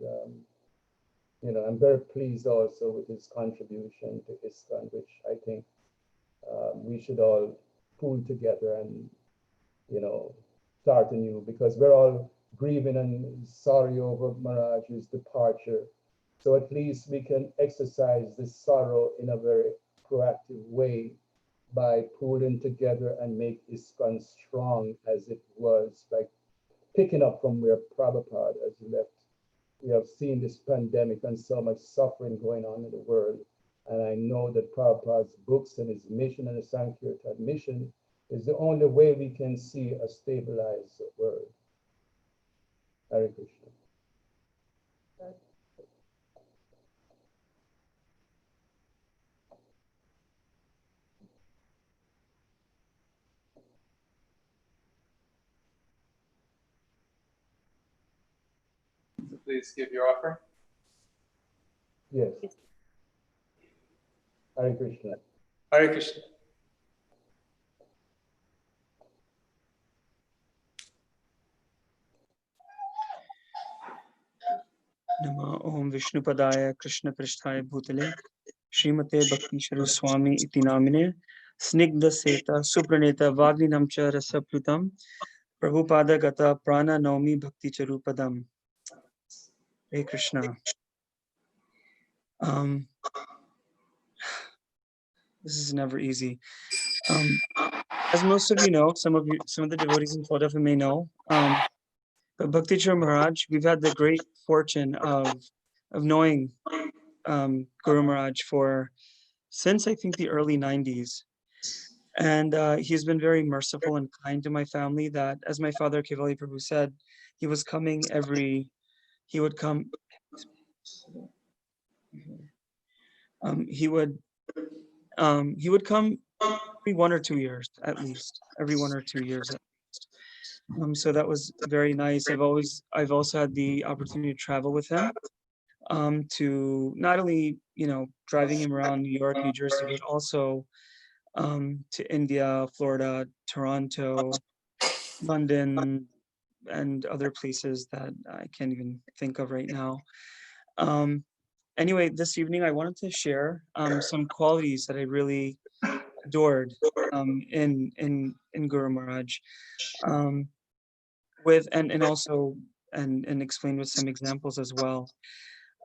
you know, I'm very pleased also with his contribution to ISKCON, which I think we should all pool together and, you know, start anew, because we're all grieving and sorry over Maharaj's departure. So at least we can exercise this sorrow in a very proactive way by pulling together and make ISKCON strong as it was, like picking up from where Prabhupada has left. We have seen this pandemic and so much suffering going on in the world. And I know that Prabhupada's books and his mission and the Sankirtan mission is the only way we can see a stabilized world. Hare Krishna. So please give your offering. Yes. Hare Krishna. Hare Krishna. Nama Om Vishnupadaya Krishna Pristhaya Bhutale Srimate Bhakti Charu Swami iti namine Snigdha Seta Supraneta Vagninam cha Rasaplutam Prabhupada Gata Prana Naumi Bhakti Charu Padam. Hare Krishna. This is never easy. As most of you know, some of the devotees in Philadelphia may know, but Bhakti Charu Maharaj, we've had the great fortune of knowing Guru Maharaj since I think the early 90s. And he's been very merciful and kind to my family, that, as my father Kevali Prabhu said, he would come every 1 or 2 years at least, every 1 or 2 years at least. So that was very nice. I've also had the opportunity to travel with him, to not only, driving him around New York, New Jersey, but also to India, Florida, Toronto, London, and other places that I can't even think of right now. Anyway, this evening I wanted to share some qualities that I really adored in Guru Maharaj, with and also explain with some examples as well.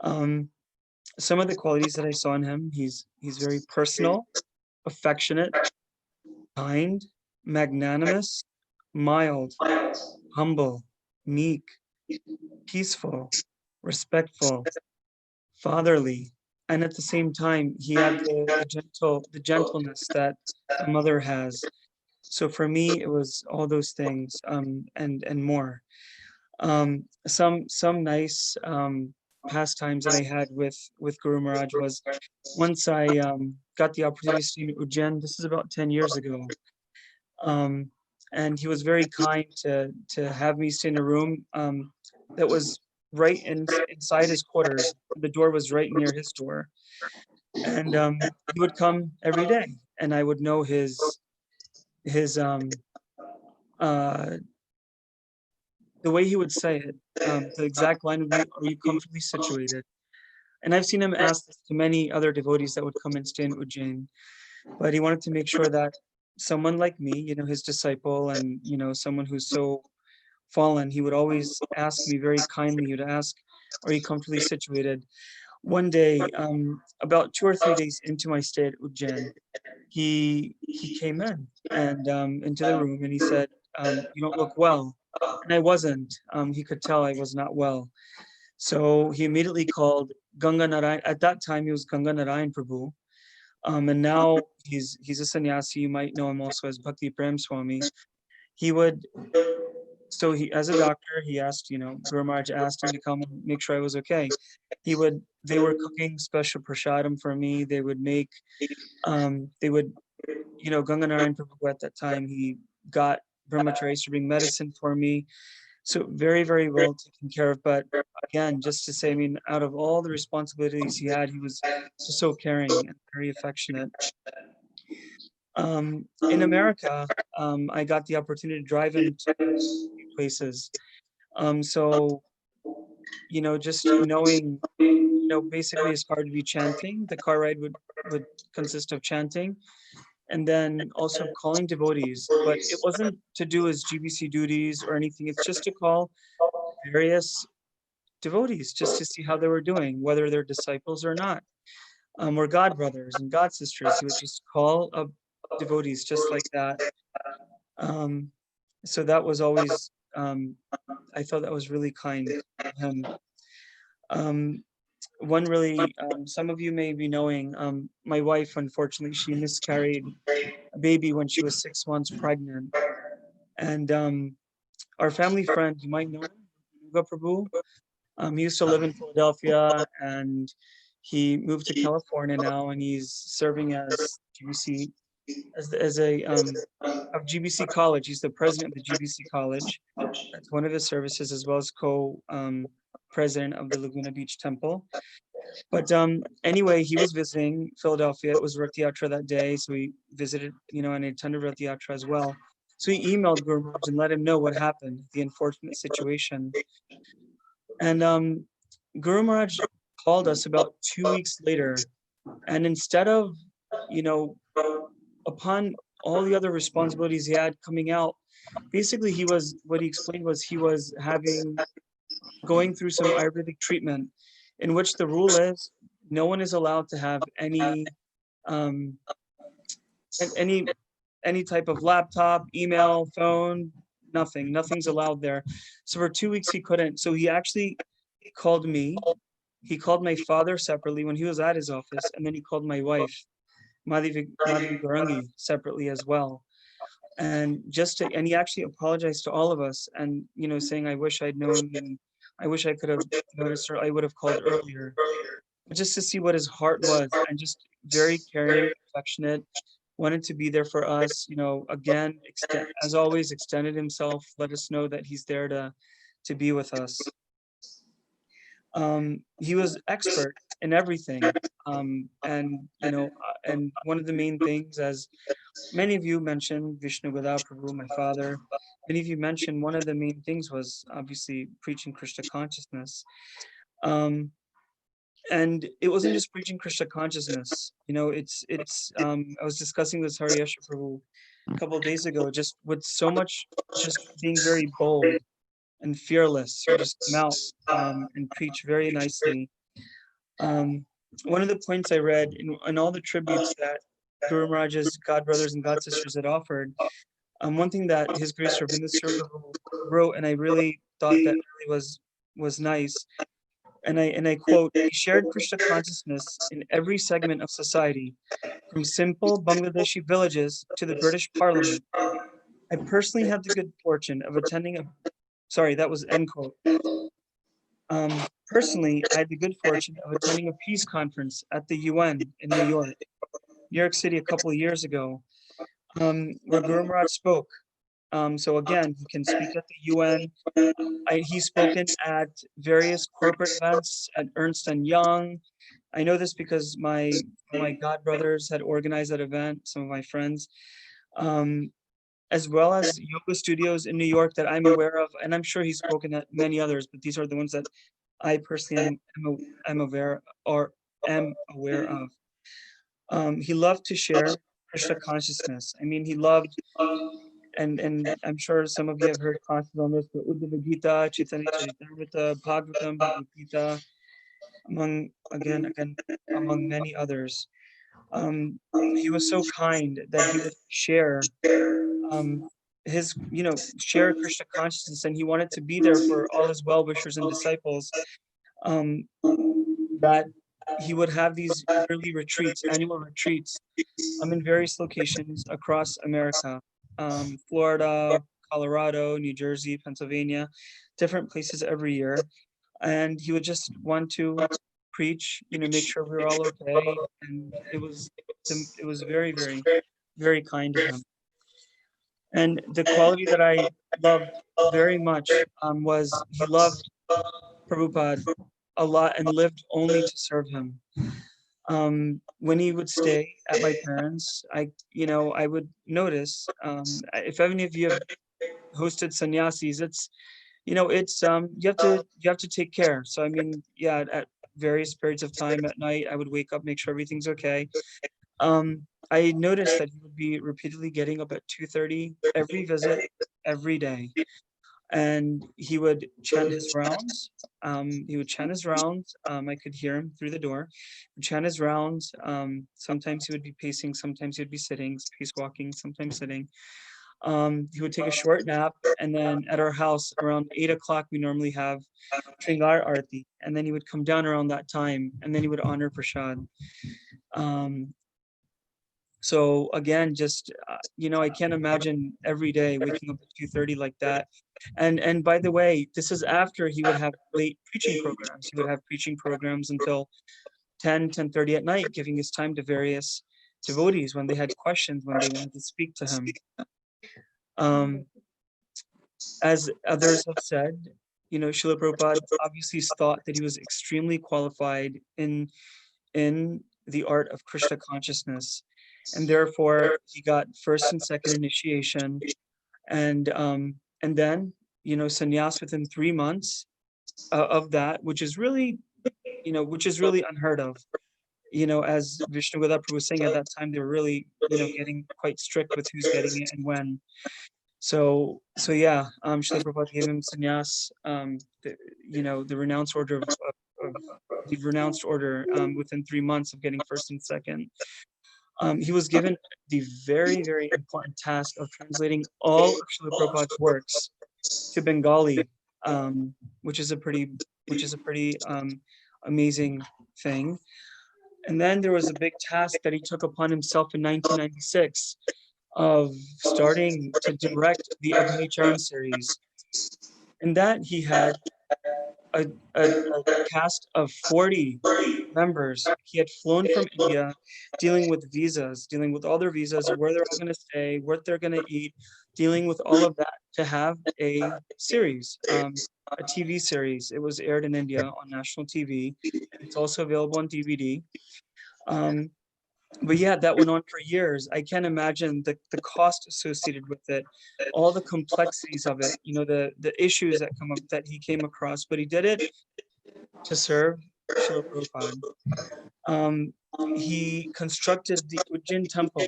Some of the qualities that I saw in him: he's very personal, affectionate, kind, magnanimous, mild, humble, meek, peaceful, respectful, fatherly, and at the same time he had the gentleness that a mother has. So for me, it was all those things, and more. Some nice pastimes that I had with Guru Maharaj was, once I got the opportunity to see Ujjain. This is about 10 years ago. And he was very kind to have me stay in a room that was right inside his quarters. The door was right near his door, and he would come every day, and I would know his the way he would say it. The exact line would be, "Are you comfortably situated?" And I've seen him ask this to many other devotees that would come and stay in Ujjain, but he wanted to make sure that someone like me, his disciple, and someone who's so fallen, he would always ask me very kindly. He would ask, "Are you comfortably situated?" One day, about 2 or 3 days into my stay at Ujjain, he came in and into the room, and he said, "You don't look well." And I wasn't. He could tell I was not well. So he immediately called Ganga Narayan. At that time, he was Ganga Narayan Prabhu. And now he's a sannyasi. You might know him also as Bhakti Prem Swami. As a doctor, he asked, Guru Maharaj asked him to come and make sure I was okay. They were cooking special prasadam for me. They would make, Ganga Narayan Prabhu at that time, he got brahmacharis to bring medicine for me. So very, very well taken care of. But again, just to say, out of all the responsibilities he had, he was just so caring and very affectionate. In America, I got the opportunity to drive him to places. So, just knowing, basically his car would be chanting. The car ride would consist of chanting, and then also calling devotees. But it wasn't to do his GBC duties or anything. It's just to call various devotees just to see how they were doing, whether they're disciples or not, or God brothers and God sisters. He would just call devotees just like that. So that was always, I thought that was really kind of him. One really, some of you may be knowing, my wife, unfortunately, she miscarried a baby when she was 6 months pregnant. And our family friend, you might know him, Yoga Prabhu. He used to live in Philadelphia, and he moved to California now, and he's serving as GBC, as a of GBC College. He's the president of the GBC College. That's one of his services, as well as co-president of the Laguna Beach Temple. But anyway, he was visiting Philadelphia. It was Rath Yatra that day, so he visited, and he attended Rath Yatra as well. So he emailed Guru Maharaj and let him know what happened, the unfortunate situation. And Guru Maharaj called us about 2 weeks later, and instead of, upon all the other responsibilities he had coming out, basically what he explained was he was going through some Ayurvedic treatment, in which the rule is no one is allowed to have any type of laptop, email, phone, nothing's allowed there. So for 2 weeks he couldn't. So he actually called me. He called my father separately when he was at his office, and then he called my wife, Madhavi Garangi, separately as well. And he actually apologized to all of us, and saying, I wish I'd known, and I wish I could have noticed, or I would have called earlier, just to see what his heart was, and just very caring, affectionate, wanted to be there for us, again, as always, extended himself, let us know that he's there to be with us. He was expert in everything. And one of the main things, as many of you mentioned, Vishnu Gada Prabhu, my father, many of you mentioned, one of the main things was obviously preaching Krishna consciousness. And it wasn't just preaching Krishna consciousness, I was discussing this Hariyesha Prabhu a couple of days ago, just with so much, just being very bold and fearless. You just come out and preach very nicely. One of the points I read in all the tributes that Guru Maharaj's God brothers and God sisters had offered, one thing that His Grace Ravinda Prabhu wrote, and I really thought that really was nice, and I quote, he shared Krishna consciousness in every segment of society, from simple Bangladeshi villages to the British Parliament. I personally had the good fortune of attending that was end quote. Personally, I had the good fortune of attending a peace conference at the UN in New York City a couple of years ago, where Guru Maharaj spoke. So again, he can speak at the UN. He's spoken at various corporate events at Ernst & Young. I know this because my God brothers had organized that event, some of my friends, as well as yoga studios in New York that I'm aware of, and I'm sure he's spoken at many others, but these are the ones that I personally am aware of. He loved to share Krishna consciousness. I mean, he loved, and I'm sure some of you have heard classes on this, but Uddhava Gita, Chaitanya Charitamrita, Bhagavatam, Bhagavad Gita, among many others. He was so kind that he would share share Krishna consciousness, and he wanted to be there for all his well-wishers and disciples. That he would have these yearly retreats, annual retreats, in various locations across America, Florida, Colorado, New Jersey, Pennsylvania, different places every year. And he would just want to preach, make sure we were all okay. And it was very, very, very kind of him. And the quality that I loved very much was he loved Prabhupada a lot and lived only to serve him. When he would stay at my parents', I would notice, if any of you have hosted sannyasis, you have to take care. So I mean, yeah, at various periods of time at night, I would wake up, make sure everything's okay. I noticed that he would be repeatedly getting up at 2:30 every visit, every day. And he would chant his rounds, He would chant his rounds. I could hear him through the door. He would chant his rounds. Sometimes he would be pacing, sometimes he would be sitting, pace walking, sometimes sitting. He would take a short nap, and then at our house around 8 o'clock, we normally have Shringar Arti, and then he would come down around that time, and then he would honor Prashad. So again, just, I can't imagine every day waking up at 2:30 like that. And by the way, this is after he would have late preaching programs. He would have preaching programs until 10:30 at night, giving his time to various devotees when they had questions, when they wanted to speak to him. As others have said, Srila Prabhupada obviously thought that he was extremely qualified in the art of Krishna consciousness, and therefore he got first and second initiation, and then sannyas within 3 months of that, which is really unheard of. As Vishnu Goda Prabhu was saying, at that time they were really getting quite strict with who's getting it and when. So yeah, Srila Prabhupada gave him sannyas, the renounced order within 3 months of getting first and second. He was given the very, very important task of translating all of Srila Prabhupada's works to Bengali, which is a pretty amazing thing. And then there was a big task that he took upon himself in 1996 of starting to direct the Abhinay Charan series. And that he had a cast of 40 members. He had flown from India, dealing with visas, dealing with all their visas, where they're all going to stay, what they're going to eat, dealing with all of that to have a series, a TV series. It was aired in India on national TV. It's also available on DVD. But yeah, that went on for years. I can't imagine the cost associated with it, all the complexities of it, the issues that come up that he came across, but he did it to serve Srila Prabhupada. He constructed the Ujjain temple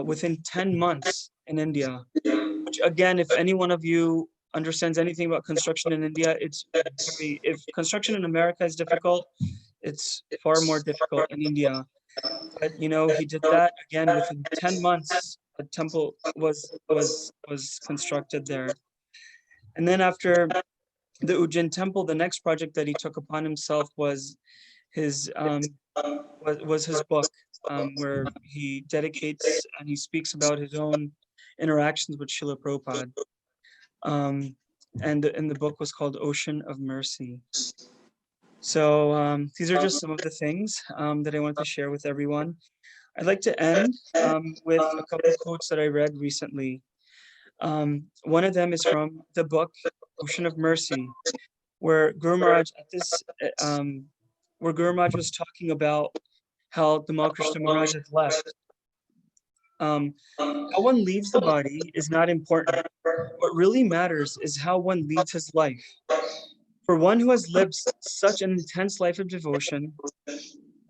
within 10 months in India, which again, if any one of you understands anything about construction in India, if construction in America is difficult, it's far more difficult in India. But he did that again within 10 months. A temple was constructed there. And then after the Ujjain temple, the next project that he took upon himself was his book, where he dedicates and he speaks about his own interactions with Srila Prabhupada. And the book was called Ocean of Mercy. So these are just some of the things that I want to share with everyone. I'd like to end with a couple of quotes that I read recently. One of them is from the book Ocean of Mercy, where Guru Maharaj was talking about how Tamal Krishna Maharaj had left. How one leaves the body is not important. What really matters is how one leads his life. For one who has lived such an intense life of devotion,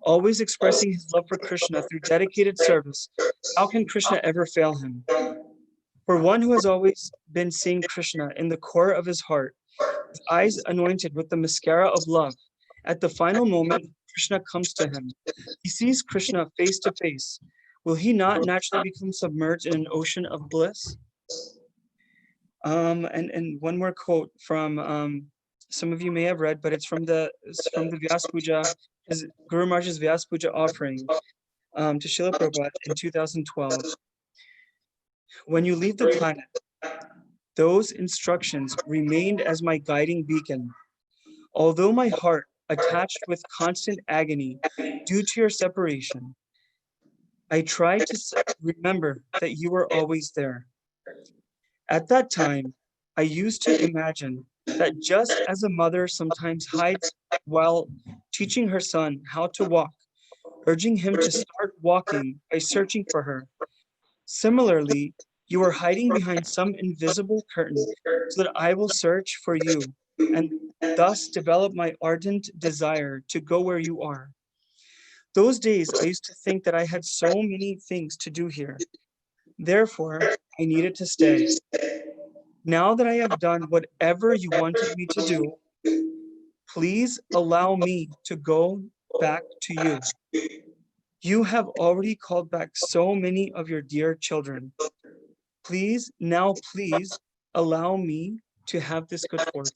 always expressing his love for Krishna through dedicated service, how can Krishna ever fail him? For one who has always been seeing Krishna in the core of his heart, with eyes anointed with the mascara of love, at the final moment, Krishna comes to him. He sees Krishna face to face. Will he not naturally become submerged in an ocean of bliss? And one more quote from some of you may have read, but it's from the Vyas Puja, Guru Maharaj's Vyas Puja offering to Srila Prabhupada in 2012. When you leave the planet, those instructions remained as my guiding beacon. Although my heart attached with constant agony due to your separation, I tried to remember that you were always there. At that time, I used to imagine that just as a mother sometimes hides while teaching her son how to walk, urging him to start walking by searching for her, similarly, you are hiding behind some invisible curtain so that I will search for you and thus develop my ardent desire to go where you are. Those days, I used to think that I had so many things to do here. Therefore, I needed to stay. Now that I have done whatever you wanted me to do, please allow me to go back to you. You have already called back so many of your dear children. Please allow me to have this good fortune.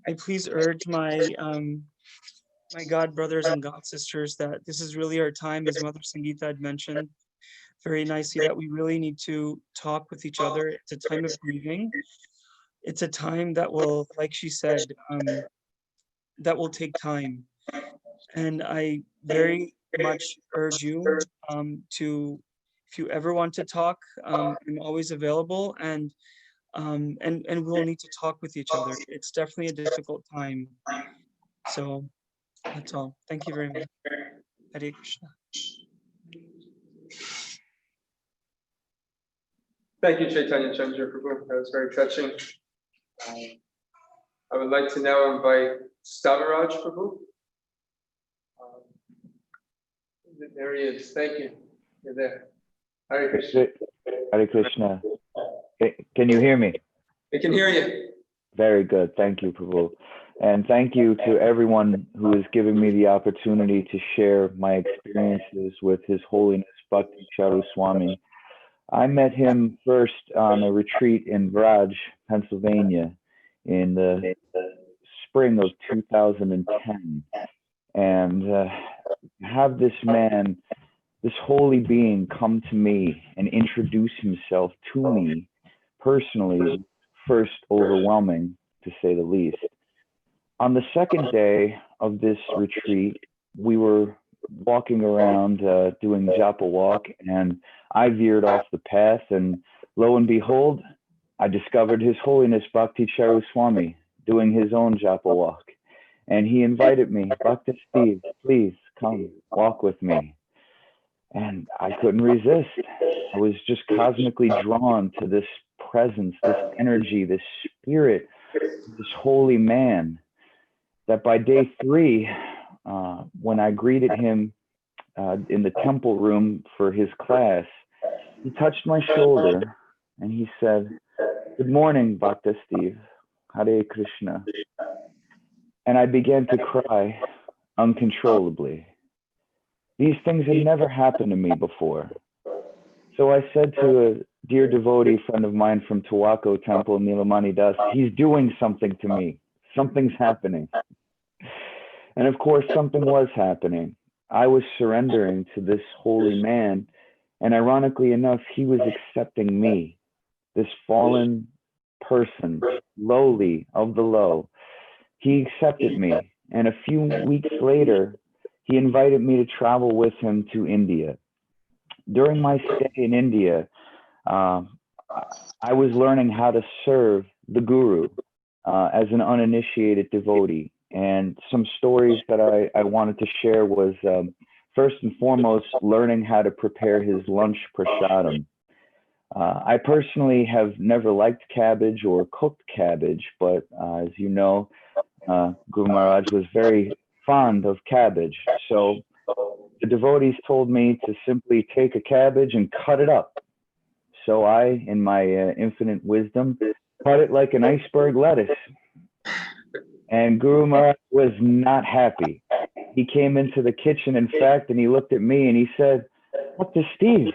I please urge my my God brothers and God sisters that this is really our time, as Mother Sangeeta had mentioned very nicely, that we really need to talk with each other. It's a time of grieving. It's a time that will, like she said, that will take time. And I very much urge you to, if you ever want to talk, I'm always available, and we'll need to talk with each other. It's definitely a difficult time. So that's all. Thank you very much. Hare Krishna. Thank you, Chaitanya Chandra Prabhu. That was very touching. I would like to now invite Stavaraj Prabhu. There he is. Thank you. You're there. Hare Krishna. Hare Krishna. Can you hear me? I can hear you. Very good. Thank you, Prabhu. And thank you to everyone who has given me the opportunity to share my experiences with His Holiness Bhakti Charu Swami. I met him first on a retreat in Vraj, Pennsylvania in the spring of 2010. And have this man, this holy being, come to me and introduce himself to me personally, first overwhelming, to say the least. On the second day of this retreat, we were walking around doing japa walk, and I veered off the path, and lo and behold, I discovered His Holiness Bhakti Charu Swami doing his own japa walk. And he invited me, Bhakti Steve, please come walk with me. And I couldn't resist. I was just cosmically drawn to this presence, this energy, this spirit, this holy man, that by day 3, when I greeted him in the temple room for his class, he touched my shoulder and he said, "Good morning, Bhakti Steve. Hare Krishna." And I began to cry uncontrollably. These things had never happened to me before. So I said to a dear devotee friend of mine from Tawako Temple, Nilamani Das, he's doing something to me. Something's happening. And of course, something was happening. I was surrendering to this holy man. And ironically enough, he was accepting me, this fallen person, lowly of the low. He accepted me. And a few weeks later, he invited me to travel with him to India. During my stay in India, I was learning how to serve the Guru as an uninitiated devotee. And some stories that I wanted to share was, first and foremost, learning how to prepare his lunch prasadam. I personally have never liked cabbage or cooked cabbage, but as you know, Guru Maharaj was very fond of cabbage. So the devotees told me to simply take a cabbage and cut it up. So I, in my infinite wisdom, cut it like an iceberg lettuce. And Guru Maharaj was not happy. He came into the kitchen, in fact, and he looked at me and he said, "Dr. Steve,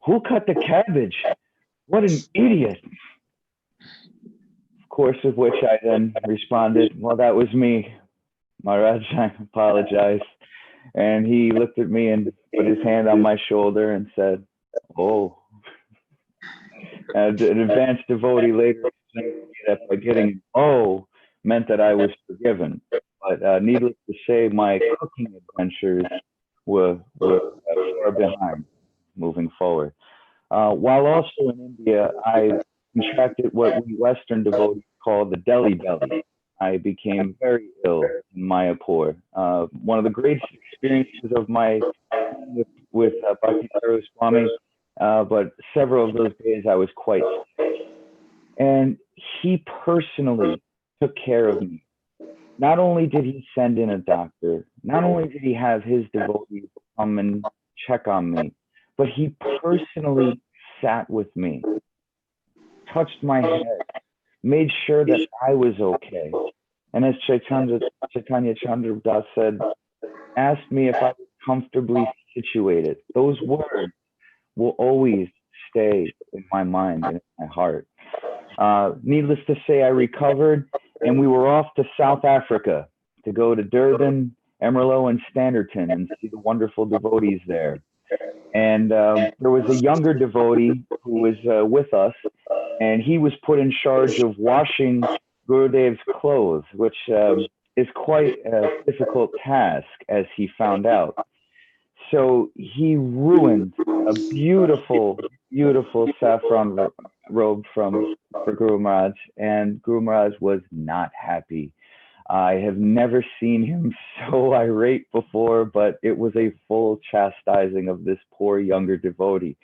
who cut the cabbage? What an idiot." Of course, of which I then responded, "Well, that was me, Maharaj, I apologize." And he looked at me and put his hand on my shoulder and said, "Oh." And an advanced devotee later explained to me that by getting "oh" meant that I was forgiven. But needless to say, my cooking adventures were far behind moving forward. While also in India, I contracted what we Western devotees call the Delhi belly. I became very ill in Mayapur. One of the greatest experiences of my with Bhakti Charu Swami, but several of those days I was quite sick. And he personally took care of me. Not only did he send in a doctor, not only did he have his devotees come and check on me, but he personally sat with me, touched my head, made sure that I was okay. And as Chaitanya Chandra Das said, asked me if I was comfortably situated. Those words will always stay in my mind and in my heart. Needless to say, I recovered and we were off to South Africa to go to Durban, Emerlo, and Standerton and see the wonderful devotees there. And there was a younger devotee who was with us, and he was put in charge of washing Gurudev's clothes, which is quite a difficult task, as he found out. So he ruined a beautiful, beautiful saffron robe for Guru Maharaj, and Guru Maharaj was not happy. I have never seen him so irate before, but it was a full chastising of this poor younger devotee.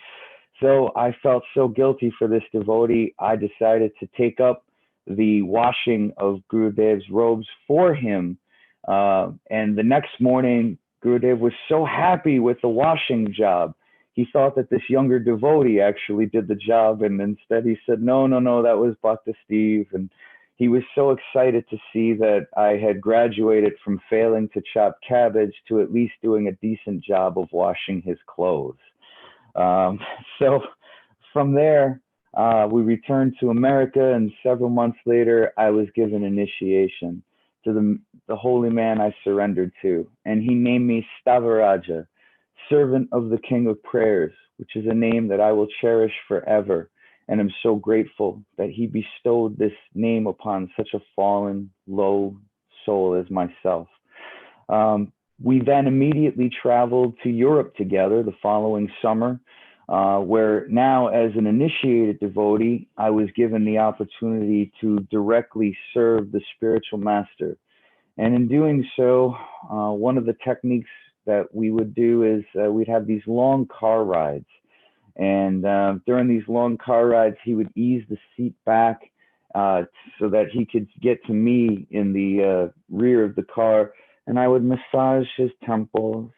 So I felt so guilty for this devotee, I decided to take up the washing of Gurudev's robes for him. And the next morning, Gurudev was so happy with the washing job. He thought that this younger devotee actually did the job, and instead he said, no, that was Bhakti Steve. And he was so excited to see that I had graduated from failing to chop cabbage to at least doing a decent job of washing his clothes. So from there, we returned to America, and several months later, I was given initiation to the holy man I surrendered to. And he named me Stavaraja, servant of the King of Prayers, which is a name that I will cherish forever. And I'm so grateful that he bestowed this name upon such a fallen, low soul as myself. We then immediately traveled to Europe together the following summer, where now as an initiated devotee, I was given the opportunity to directly serve the spiritual master. And in doing so, one of the techniques that we would do is we'd have these long car rides. And during these long car rides, he would ease the seat back so that he could get to me in the rear of the car. And I would massage his temples,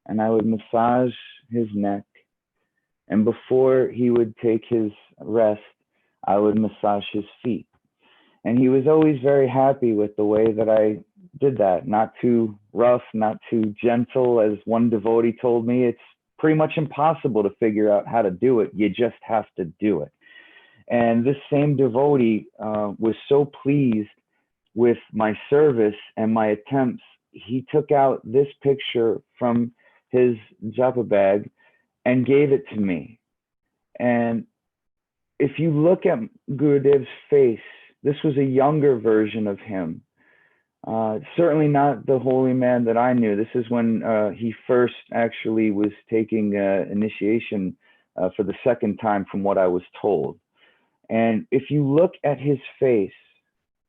and I would massage his neck. And before he would take his rest, I would massage his feet. And he was always very happy with the way that I did that. Not too rough, not too gentle. As one devotee told me, it's pretty much impossible to figure out how to do it. You just have to do it. And this same devotee was so pleased with my service and my attempts, he took out this picture from his japa bag and gave it to me. And if you look at Gurudev's face, this was a younger version of him. Certainly not the holy man that I knew. This is when he first actually was taking initiation for the second time from what I was told. And if you look at his face,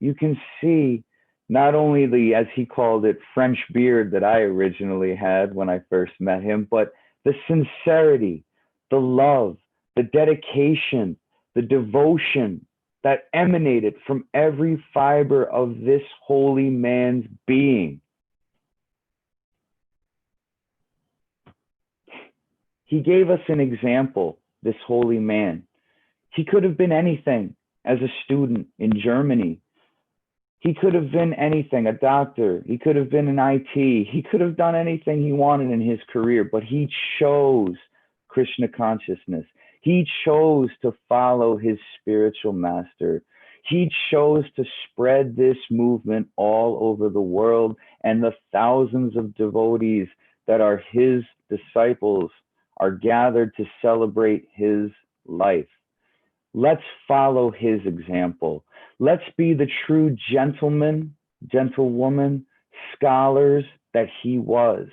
you can see not only the, as he called it, French beard that I originally had when I first met him, but the sincerity, the love, the dedication, the devotion that emanated from every fiber of this holy man's being. He gave us an example, this holy man. He could have been anything as a student in Germany. He could have been anything, a doctor. He could have been an IT. He could have done anything he wanted in his career, but he chose Krishna consciousness. He chose to follow his spiritual master. He chose to spread this movement all over the world, and the thousands of devotees that are his disciples are gathered to celebrate his life. Let's follow his example. Let's be the true gentlemen, gentlewoman, scholars that he was.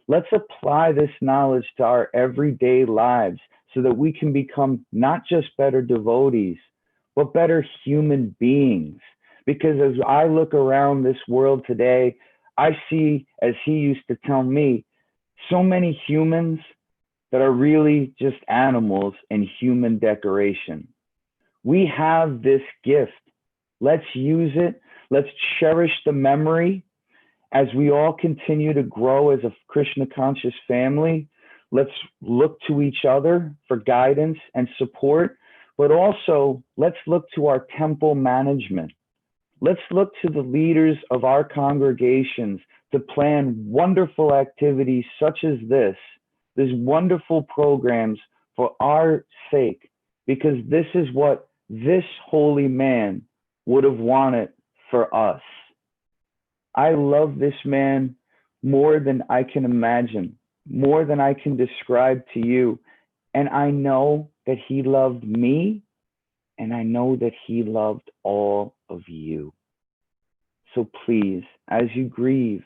Let's apply this knowledge to our everyday lives so that we can become not just better devotees, but better human beings. Because as I look around this world today, I see, as he used to tell me, so many humans that are really just animals and human decoration. We have this gift. Let's use it. Let's cherish the memory. As we all continue to grow as a Krishna conscious family, let's look to each other for guidance and support. but also let's look to our temple management. Let's look to the leaders of our congregations to plan wonderful activities such as this, these wonderful programs for our sake, because this is what this holy man would have wanted for us. I love this man more than I can imagine, more than I can describe to you. And I know that he loved me, and I know that he loved all of you. So please, as you grieve,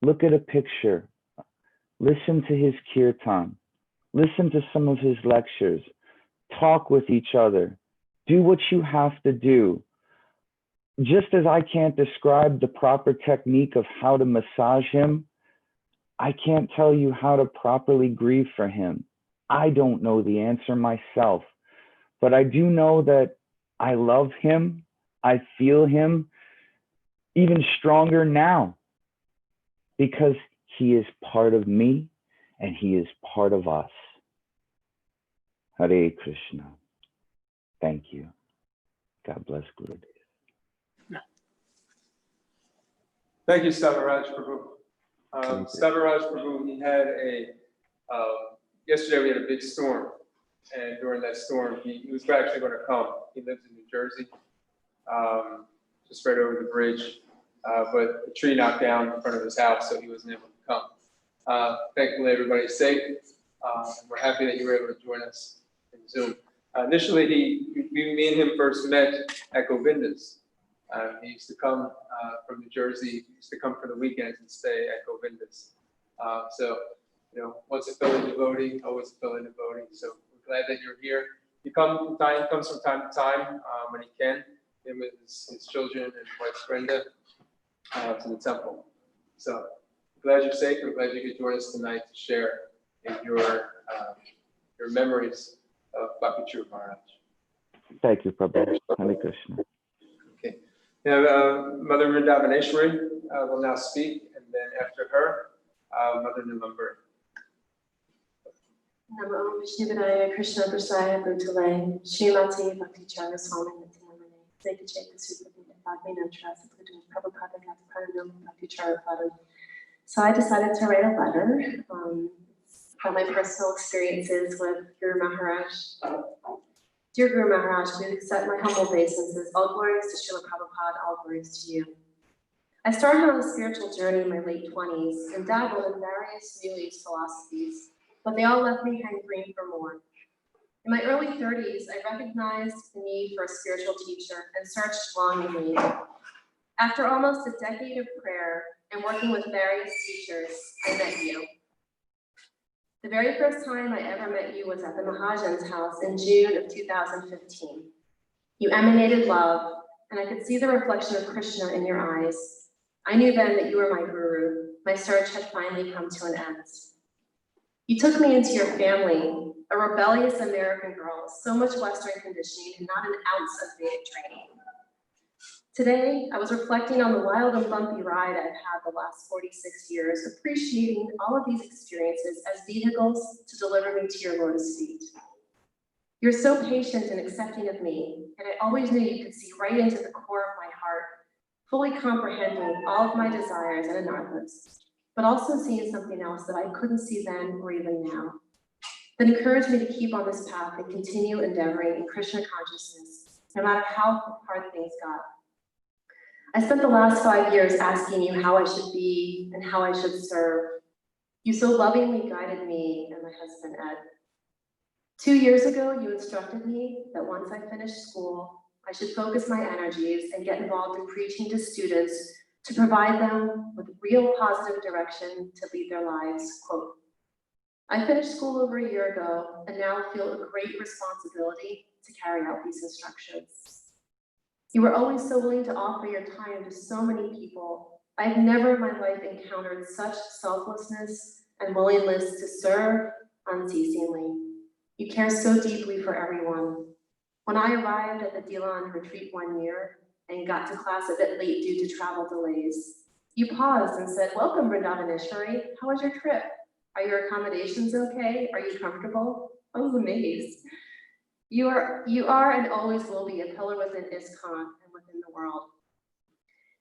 look at a picture, listen to his kirtan, listen to some of his lectures, talk with each other, do what you have to do. Just as I can't describe the proper technique of how to massage him, I can't tell you how to properly grieve for him. I don't know the answer myself, but I do know that I love him. I feel him even stronger now because he is part of me and he is part of us. Hare Krishna. Thank you. God bless Gurudev. Thank you, Stavaraj Prabhu. Stavaraj Prabhu, he had yesterday we had a big storm. And during that storm, he was actually going to come. He lives in New Jersey, just right over the bridge. But the tree knocked down in front of his house, so he wasn't able to come. Thankfully, everybody's safe. We're happy that you were able to join us in Zoom. Initially, me and him first met at Govinda's. He used to come from New Jersey. He used to come for the weekends and stay at Govinda's. So, you know, once a fellow devotee, always a fellow devotee. So we're glad that you're here. He comes from time to time when he can, him with his children and wife Brenda to the temple. So glad you're safe. I'm glad you could join us tonight to share in your memories of Bhakti Charu Maharaj. Thank you, Prabhu. Hare Krishna. Okay. Now, Mother Vrindavaneshwari will now speak, and then after her, Mother Nilambar. Namo Vishnupadaya Krishna Prasaya Bhutale Srimati Bhakti Charu Swami Nityamane Sekacheta Sudhavina Bhagavina Trasa Pudu Prabhupada Yatapranam Bhakti Charu Pada. So I decided to write a letter about my personal experiences with Guru Maharaj. Dear Guru Maharaj, please accept my humble obeisances. All glories to Srila Prabhupada, all glories to you. I started on a spiritual journey in my late 20s and dabbled in various New Age philosophies, but they all left me hankering for more. In my early 30s, I recognized the need for a spiritual teacher and searched long and late. After almost a decade of prayer and working with various teachers, I met you. The very first time I ever met you was at the Mahajan's house in June of 2015. You emanated love, and I could see the reflection of Krishna in your eyes. I knew then that you were my guru. My search had finally come to an end. You took me into your family, a rebellious American girl, so much Western conditioning and not an ounce of Vedic training. Today, I was reflecting on the wild and bumpy ride I've had the last 46 years, appreciating all of these experiences as vehicles to deliver me to your lotus feet. You're so patient and accepting of me, and I always knew you could see right into the core of my heart, fully comprehending all of my desires and anarthas, but also seeing something else that I couldn't see then or even now. That encouraged me to keep on this path and continue endeavoring in Krishna consciousness, no matter how hard things got. I spent the last 5 years asking you how I should be and how I should serve. You so lovingly guided me and my husband, Ed. 2 years ago, you instructed me that once I finished school, I should focus my energies and get involved in preaching to students to provide them with real positive direction to lead their lives, quote. I finished school over a year ago and now feel a great responsibility to carry out these instructions. You were always so willing to offer your time to so many people. I've never in my life encountered such selflessness and willingness to serve unceasingly. You care so deeply for everyone. When I arrived at the Dilan retreat 1 year and got to class a bit late due to travel delays, you paused and said, "Welcome, Vrindavaneshwari. How was your trip? Are your accommodations okay? Are you comfortable?" I was amazed. You are and always will be a pillar within ISKCON and within the world.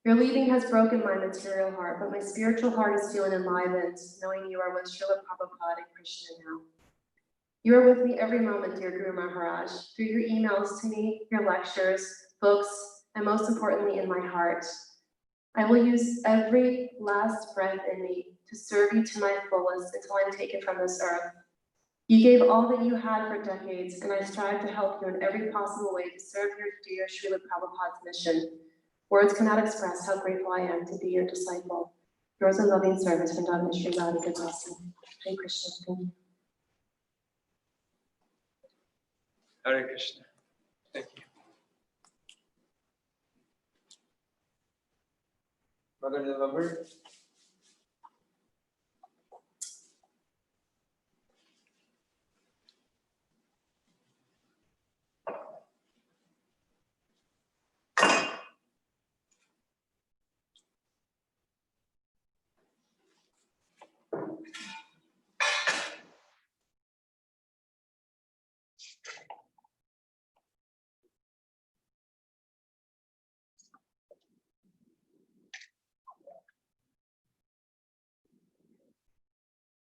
Your leaving has broken my material heart, but my spiritual heart is feeling enlivened, knowing you are with Srila Prabhupada and Krishna now. You are with me every moment, dear Guru Maharaj, through your emails to me, your lectures, books, and most importantly, in my heart. I will use every last breath in me to serve you to my fullest until I'm taken from this earth. You gave all that you had for decades, and I strive to help you in every possible way to serve your dear Srila Prabhupada's mission. Words cannot express how grateful I am to be your disciple. Yours in loving service, Vrindavan Shri Radhika Dasi. Hare Krishna. Thank you. Hare Krishna. Thank you. Mother November.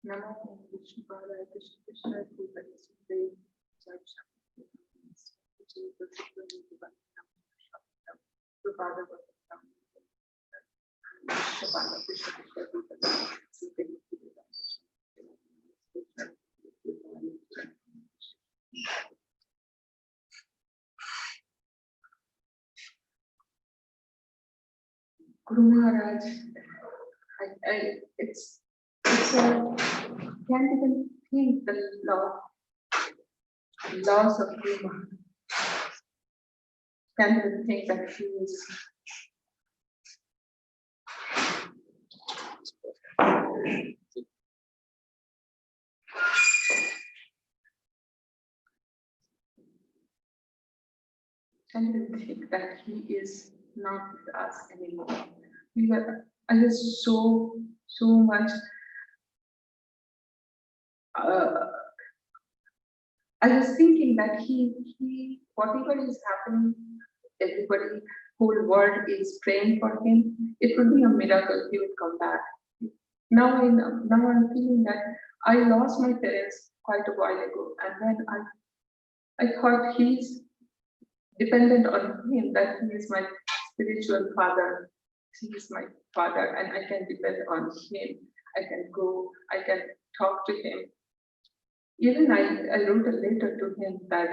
Namo Vishnu Padaya Krishna Krishna Bhutale Sundare Sarvashamaya Prabhupada Krishna Krishna Bhutale Sundare Guru Maharaj, it's a can't even think the loss of Guru Maharaj. Can't even think that he is can't even think that he is not with us anymore. I was so much I was thinking that he whatever is happening, everybody, whole world is praying for him. It would be a miracle he would come back. Now I'm feeling that I lost my parents quite a while ago, and then I thought he's dependent on him, that he is my spiritual father. He is my father, and I can depend on him. I can go, I can talk to him. Even I wrote a letter to him that,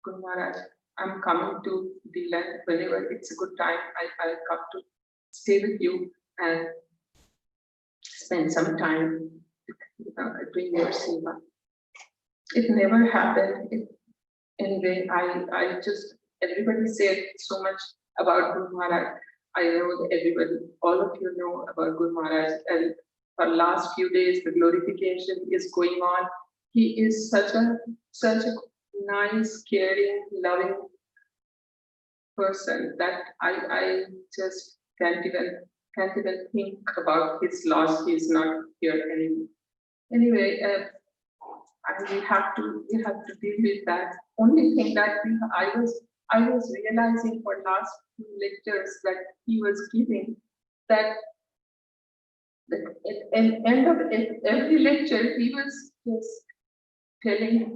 Guru Maharaj, I'm coming to the land whenever it's a good time. I'll come to stay with you and spend some time doing your seva. It never happened. Anyway, I just, everybody said so much about Guru Maharaj. I know that everybody, all of you know about Guru Maharaj, and for last few days, the glorification is going on. He is such a nice, caring, loving person that I just can't even think about his loss. He's not here anymore. Anyway, we have to deal with that. Only thing that I was realizing for last few lectures that he was giving, that at the end of every lecture he was just telling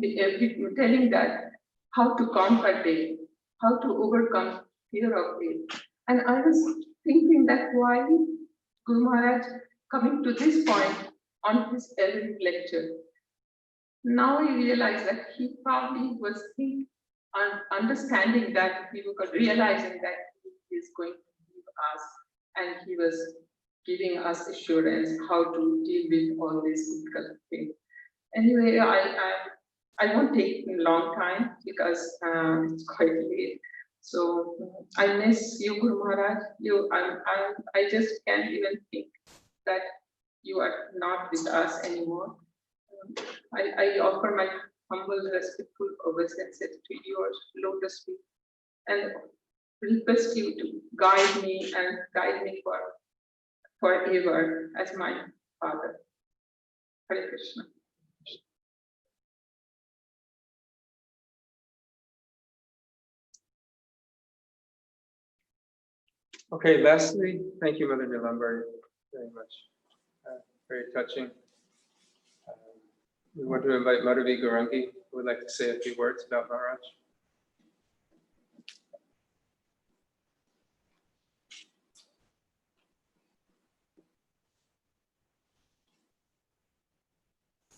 that how to conquer death, how to overcome fear of death. And I was thinking that why Guru Maharaj coming to this point on his every lecture. Now I realize that he probably was understanding that he was realizing that he is going to leave us, and he was giving us assurance how to deal with all these difficult things. Anyway, I won't take a long time because it's quite late. So I miss you, Guru Maharaj. I just can't even think that you are not with us anymore. I offer my humble, respectful obeisances to your lotus feet and request you to guide me forever as my father. Hare Krishna. Okay, Leslie, thank you, Mother Nilambar, very much. Very touching. We want to invite Madhavi Gaurangi, who would like to say a few words about Maharaj.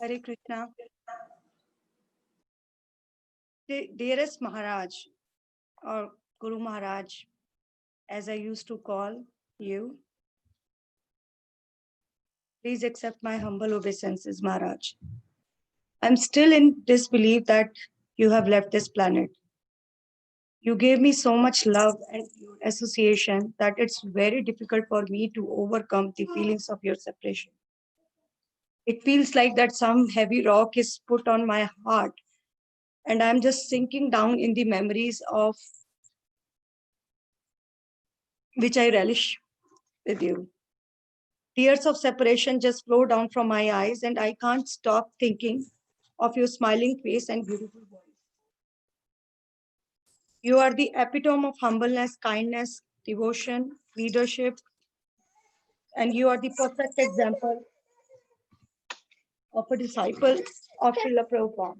Hare Krishna. Dearest Maharaj, or Guru Maharaj, as I used to call you, please accept my humble obeisances, Maharaj. I'm still in disbelief that you have left this planet. You gave me so much love and association that it's very difficult for me to overcome the feelings of your separation. It feels like that some heavy rock is put on my heart and I'm just sinking down in the memories of which I relish with you. Tears of separation just flow down from my eyes and I can't stop thinking of your smiling face and beautiful voice. You are the epitome of humbleness, kindness, devotion, leadership, and you are the perfect example of a disciple of Srila Prabhupada.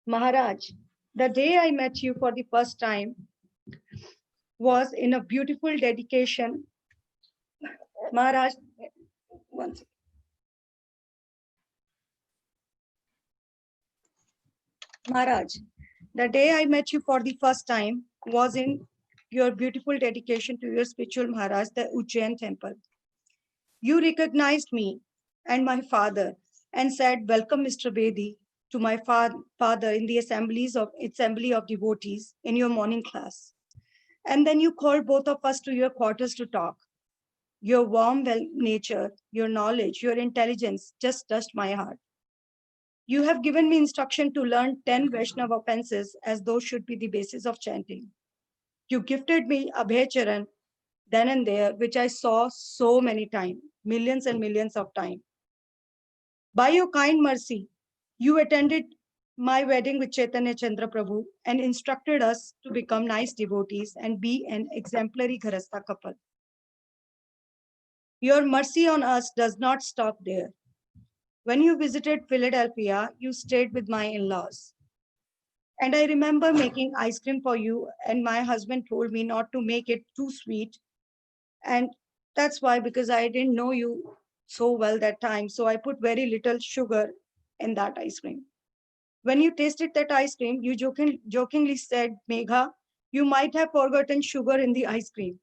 Maharaj, the day I met you for the first time was in a beautiful dedication. Maharaj, one second. Maharaj, the day I met you for the first time was in your beautiful dedication to your spiritual Maharaj, the Ujjain temple. You recognized me and my father and said, "Welcome, Mr. Bedi, to my father in the assembly of devotees in your morning class." And then you called both of us to your quarters to talk. Your warm nature, your knowledge, your intelligence just touched my heart. You have given me instruction to learn 10 Vaishnava offenses as those should be the basis of chanting. You gifted me Abhay Charan then and there, which I saw so many times, millions and millions of times. By your kind mercy, you attended my wedding with Chaitanya Chandra Prabhu and instructed us to become nice devotees and be an exemplary Gharastha couple. Your mercy on us does not stop there. When you visited Philadelphia, you stayed with my in-laws. And I remember making ice cream for you, and my husband told me not to make it too sweet. And that's why, because I didn't know you so well that time, so I put very little sugar in that ice cream. When you tasted that ice cream, you jokingly said, "Megha, you might have forgotten sugar in the ice cream."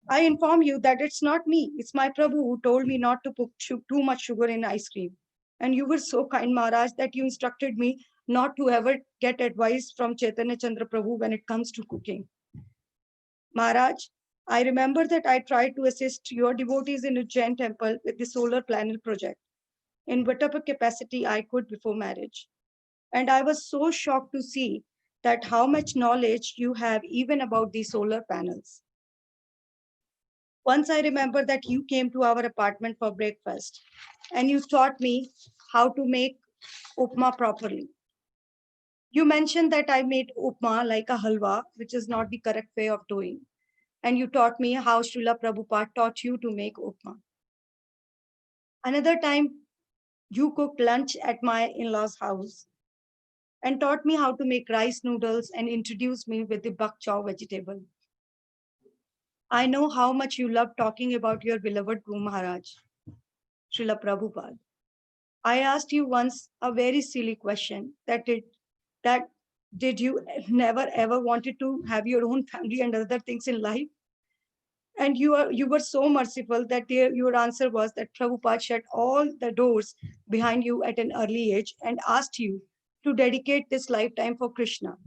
I inform you that it's not me, it's my Prabhu who told me not to put too much sugar in ice cream. And you were so kind, Maharaj, that you instructed me not to ever get advice from Chaitanya Chandra Prabhu when it comes to cooking. Maharaj, I remember that I tried to assist your devotees in Ujjain temple with the solar panel project in whatever capacity I could before marriage. And I was so shocked to see that how much knowledge you have even about the solar panels. Once I remember that you came to our apartment for breakfast and you taught me how to make upma properly. You mentioned that I made upma like a halwa, which is not the correct way of doing. And you taught me how Srila Prabhupada taught you to make upma. Another time, you cooked lunch at my in-laws' house and taught me how to make rice noodles and introduced me with the bak chow vegetable. I know how much you love talking about your beloved Guru Maharaj, Srila Prabhupada. I asked you once a very silly question that did you never ever wanted to have your own family and other things in life? And you were so merciful that your answer was that Prabhupada shut all the doors behind you at an early age and asked you to dedicate this lifetime for Krishna.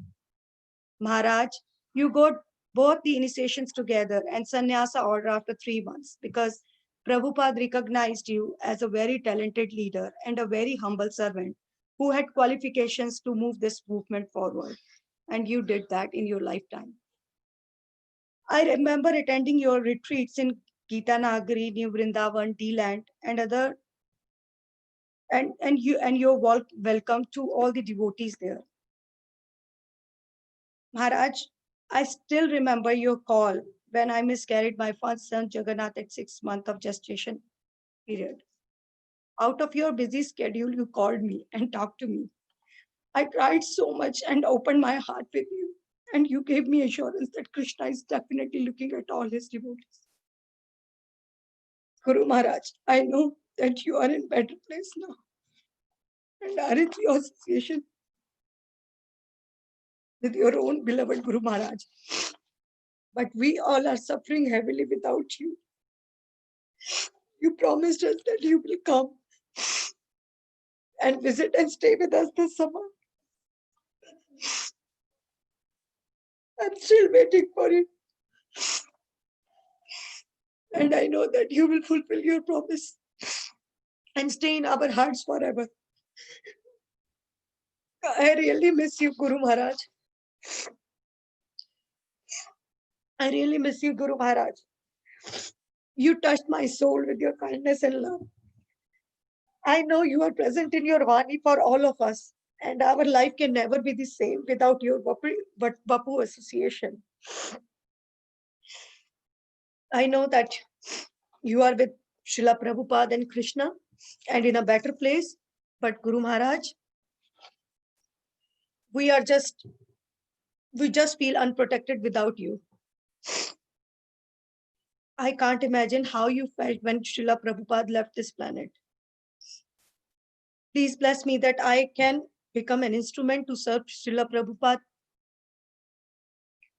Maharaj, you got both the initiations together and sannyasa order after 3 months because Prabhupada recognized you as a very talented leader and a very humble servant who had qualifications to move this movement forward. And you did that in your lifetime. I remember attending your retreats in Gita Nagari, New Vrindavan, D-Land, and other, and your welcome to all the devotees there. Maharaj, I still remember your call when I miscarried my first son, Jagannath, at 6 months of gestation period. Out of your busy schedule, you called me and talked to me. I cried so much and opened my heart with you. And you gave me assurance that Krishna is definitely looking at all his devotees. Guru Maharaj, I know that you are in better place now and are in your association with your own beloved Guru Maharaj. But we all are suffering heavily without you. You promised us that you will come and visit and stay with us this summer. I'm still waiting for it. And I know that you will fulfill your promise and stay in our hearts forever. I really miss you, Guru Maharaj. I really miss you, Guru Maharaj. You touched my soul with your kindness and love. I know you are present in your Vani for all of us, and our life can never be the same without your Bapu association. I know that you are with Srila Prabhupada and Krishna and in a better place, but Guru Maharaj, we just feel unprotected without you. I can't imagine how you felt when Srila Prabhupada left this planet. Please bless me that I can become an instrument to serve Srila Prabhupada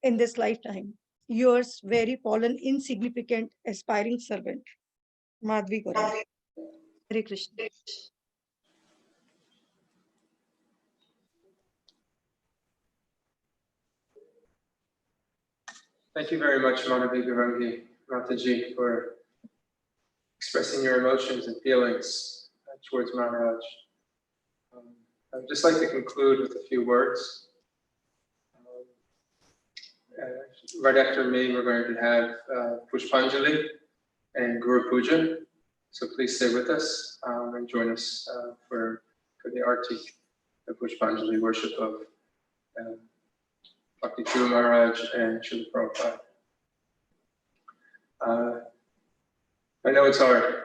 in this lifetime. Yours, very fallen, insignificant, aspiring servant, Madhvi Gauri. Hare Krishna. Thank you very much, Madhavi Garangi Mataji, for expressing your emotions and feelings towards Maharaj. I'd just like to conclude with a few words. Right after me, we're going to have Pushpanjali and Guru Puja. So please stay with us and join us for the Arti, the Pushpanjali worship of Bhakti Charu Maharaj and Srila Prabhupada. I know it's hard.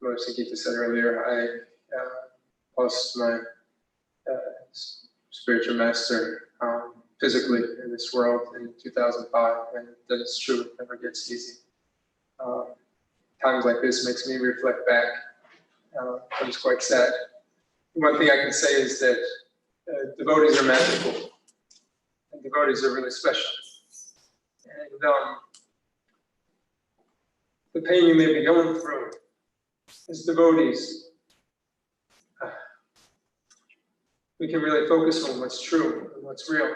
Like Sangeeta said earlier, I lost my spiritual master physically in this world in 2005, and that is true, it never gets easy. Times like this makes me reflect back. I'm just quite sad. One thing I can say is that devotees are magical, and devotees are really special. And the pain you may be going through as devotees, we can really focus on what's true and what's real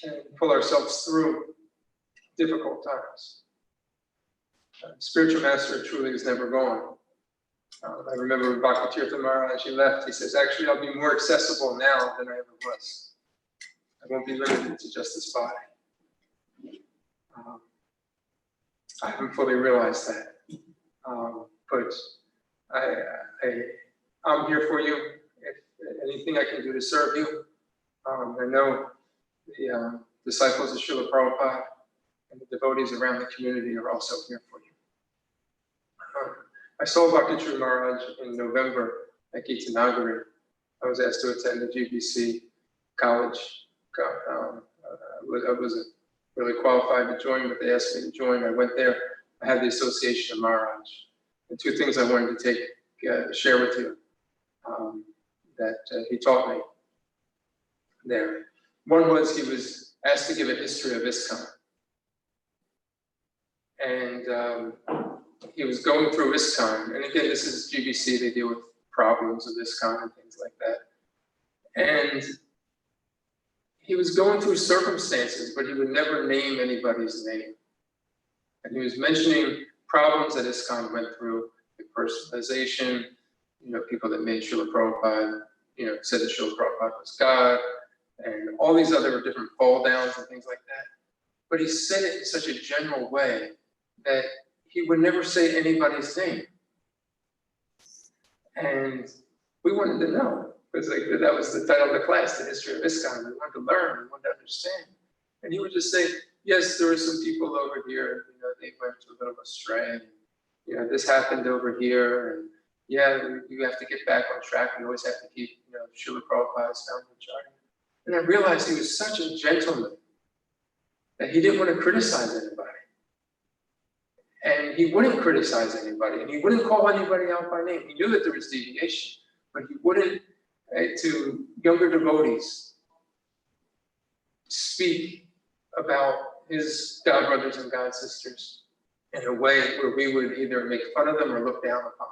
and pull ourselves through difficult times. Spiritual master truly is never gone. I remember when Bhakti Tirtha Maharaj, he left, he says, actually, I'll be more accessible now than I ever was. I won't be limited to just this body. I haven't fully realized that. But I'm here for you. If anything I can do to serve you, I know the disciples of Srila Prabhupada and the devotees around the community are also here for you. I saw Bhakti Charu Maharaj in November at Gitanagari. I was asked to attend the GBC college. I wasn't really qualified to join, but they asked me to join. I went there. I had the association of Maharaj. And two things I wanted to share with you that he taught me there. One was he was asked to give a history of ISKCON. And he was going through ISKCON. And again, this is GBC, they deal with problems of ISKCON and things like that. And he was going through circumstances, but he would never name anybody's name. And he was mentioning problems that ISKCON went through, like personalization, people that made Srila Prabhupada, said that Srila Prabhupada was God, and all these other different fall downs and things like that. But he said it in such a general way that he would never say anybody's name. And we wanted to know, Because like that was the title of the class, the history of ISKCON. We wanted to learn, we wanted to understand. And he would just say, yes, there are some people over here, you know, they went a little astray. You know, this happened over here, and yeah, you have to get back on track. We always have to keep, you know, Srila Prabhupada's founding chart. And I realized he was such a gentleman that he didn't want to criticize anybody. And he wouldn't criticize anybody, and he wouldn't call anybody out by name. He knew that there was deviation, but he wouldn't, to younger devotees, speak about his God brothers and God sisters in a way where we would either make fun of them or look down upon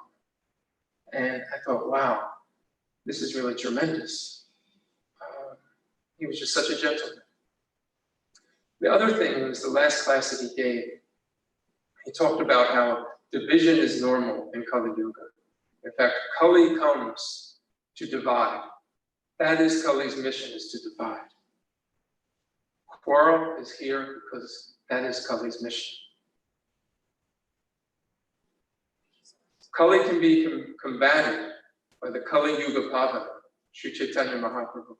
them. And I thought, wow, this is really tremendous. He was just such a gentleman. The other thing was the last class that he gave. He talked about how division is normal in Kali Yuga. In fact, Kali comes to divide. That is Kali's mission, is to divide. Quarrel is here because that is Kali's mission. Kali can be combated by the Kali Yuga Pavana, Sri Chaitanya Mahaprabhu.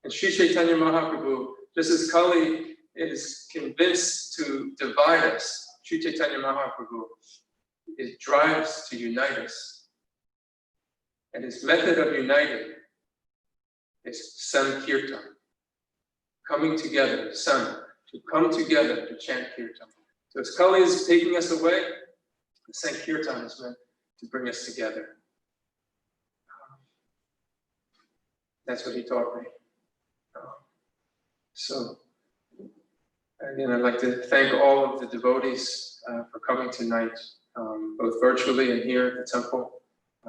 And Sri Chaitanya Mahaprabhu, just as Kali is convinced to divide us, Sri Chaitanya Mahaprabhu, it drives to unite us. And his method of uniting is Sankirtan. Coming together, to come together to chant Kirtan. So as Kali is taking us away, the Sankirtan is meant to bring us together. That's what he taught me. So, again, I'd like to thank all of the devotees for coming tonight, both virtually and here at the temple,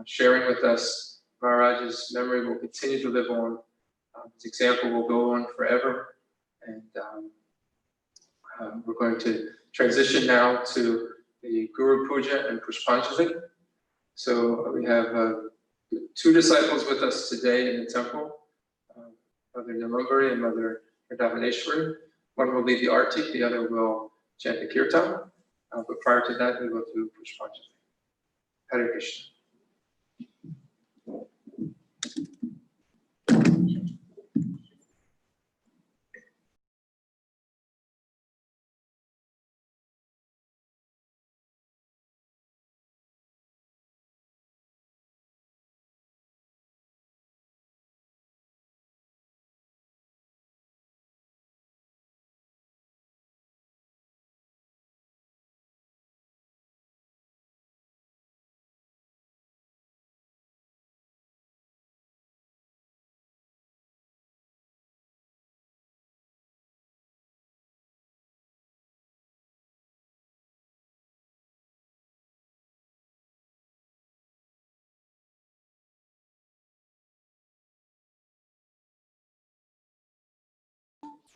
sharing with us. Maharaj's memory will continue to live on. His example will go on forever. And we're going to transition now to the Guru Puja and Pushpanjali. So we have two disciples with us today in the temple, Mother Namambari and Mother Davaneshwari. One will lead the arti, the other will chant the kirtan. But prior to that, we will do Pushpanjali. Hare Krishna.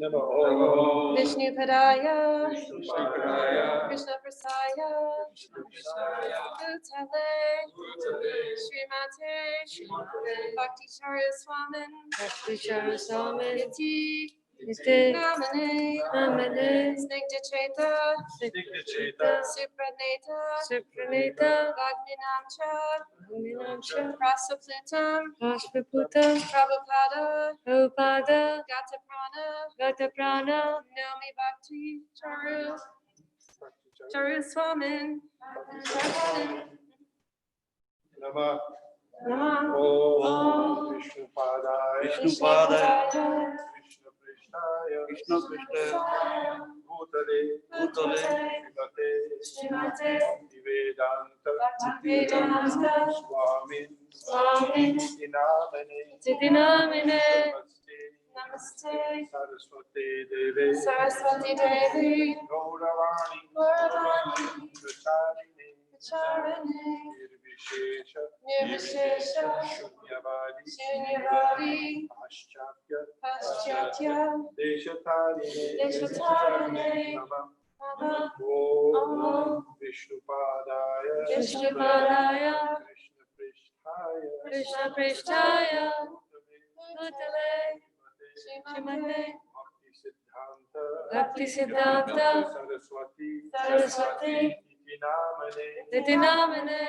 Namo Vishnu Padaya, Padaya, Krishna Prasaya, Bhutale, Srimate, Bhakti Charu Swamin, Bhakti Charu Swami, Niti, Niti, Namane, Namane, Snigdha Chaita, Supraneta, Supraneta, Vagninamcha, Vinamcha, Rasaplutam, Rashtraputam, Prabhupada, Prabhupada, Gata Prana, Prana, Nomi Bhakti Charu, Charu Swamin, Namah Namah Om Vishnu Padaya Vishnu Padaya, Krishna Prasthaya Bhutale Srimate Vedanta Swami Tidinamine, Namaste Namaste, Saraswati Devi Gauravani Charane, Nirvishesha Nirvishesha, Shunyavadi, Paschatya, Deshatarine, Namah Om Vishnu Padaya Vishnu Padaya, Krishna Krishna Prasthaya, Bhutale, Srimate, Bhakti Siddhanta, Saraswati, Nitinamane,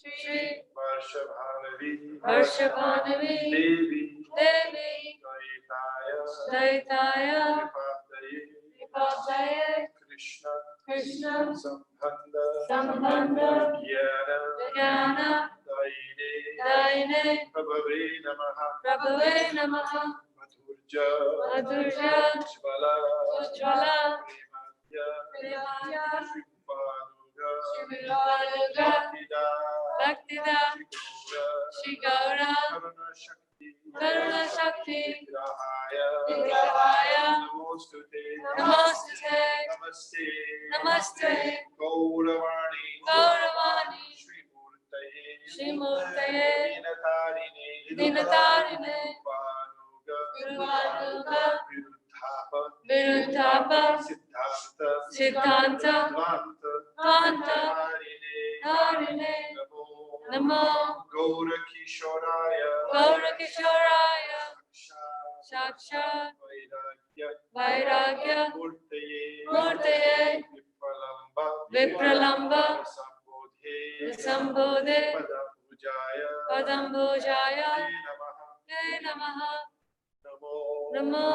Shri Varshabhanavi Varshabhanavi Devi Devi Daitaya Daitaya Kripadaye Vipadaye Krishna Krishna Sambhanda Sambandha Jnana Jnana Daine Daine Prabhave Namaha Prabhave Namaha Madhurja Madhurya Ujjvala Ujjvala Premadya Premadya Shripaduga Shrivivaluga Bhaktida Bhaktida Shri Gaura Karuna Shakti Karuna Shakti Vigrahaya Vigrahaya Namostute Namostute Namaste Namaste Gauravani Gauravani Shri Murtaye Shri Murtaye Dinatarine Dinatarine Panuga Viruvaluga Viruddhapa Viruddhapa Siddhanta Siddhanta Dvanta Dvanta Harine Harine Namo Gaurakishoraya Gaurakishoraya Sakshat Vairagya Vairagya Murtaye Murtaye Vipralamba Vipralamba Sambodhe Sambodhe Padambujaya Padambujaya Te Namaha Te Namaha Namo Namo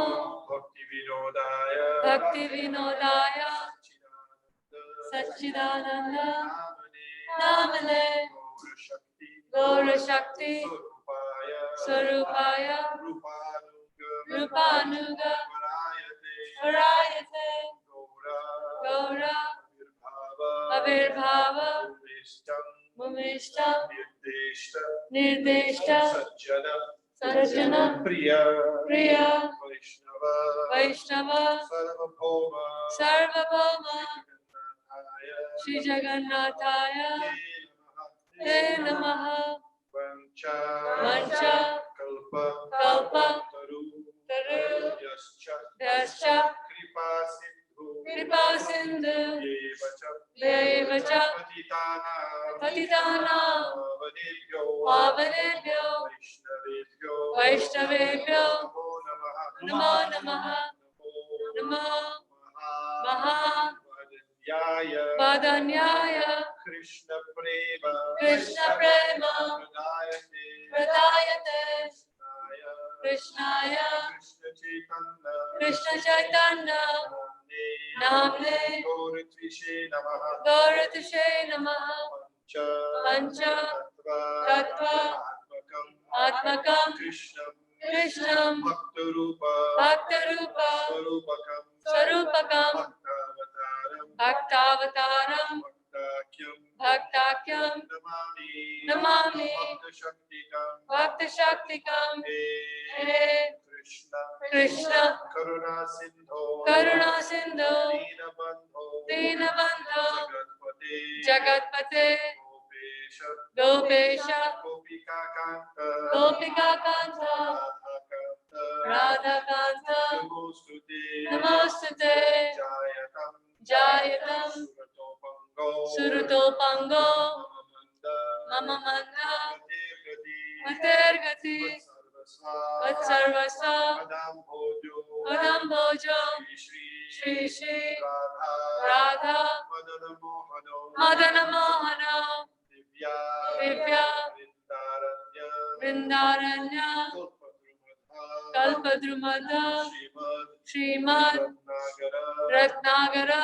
Bhakti Vinodaya Bhakti Vinodaya Satchidananda Satchidananda Namane Namane Gaura Shakti Gaura Shakti Swarupaya Swarupaya Rupanuga Rupanuga Varayate Varayate Gaura Gaura Avirbhava Avirbhava Umishtam Mumishtam Nirdeshta Nirdeshta Sajjana Sajjana Priya Priya Vaishnava Vaishnava Sarvabhauma Sarvabhauma Jagannataya Shri Jagannathaya Te Te Namaha Vancha Vancha Kalpa Kalpa Taru Taru Yascha Yascha Kripa Sindhu Kripa Sindhu Yevacha Devacha Patitana Patitana Pavanebhyo Pavanebhyo Vaishnavebhyo Vaishnavebhyo Namo Namaha Namo Namaha Namo Maha Maha Vadanyaya Vadanyaya Krishna Prema Krishna Prema Pradayate Pradayate Krishnaya Krishnaya Krishna Chaitanya Krishna Chaitanya Namne Gauratvishe Namaha Gauratishe Namaha Pancha Pancha Tattva Atmakam Krishnam Krishnam Bhaktarupa Bhaktarupa Swarupakam Sarupakam Bhaktavataram Bhaktavataram Bhaktakyam Bhaktakyam Namami Namami Bhaktashaktikam Bhaktashaktikam He He Krishna Krishna Karuna Sindho Karuna Sindhu Dinabandho Dinabandho Jagatpate Jagatpate Gopesha Gopesha Gopika Kanta Gopika Kanta Radha Radhakanta Namostute Namostute Jayatam Jayatam Surutopango Mama Manda Matergati Vatsarvasa Padam Bhojo Shri Shri Radha Madana Mohana Divya Vrindaranya Kalpadrumada Srimad Ratnagara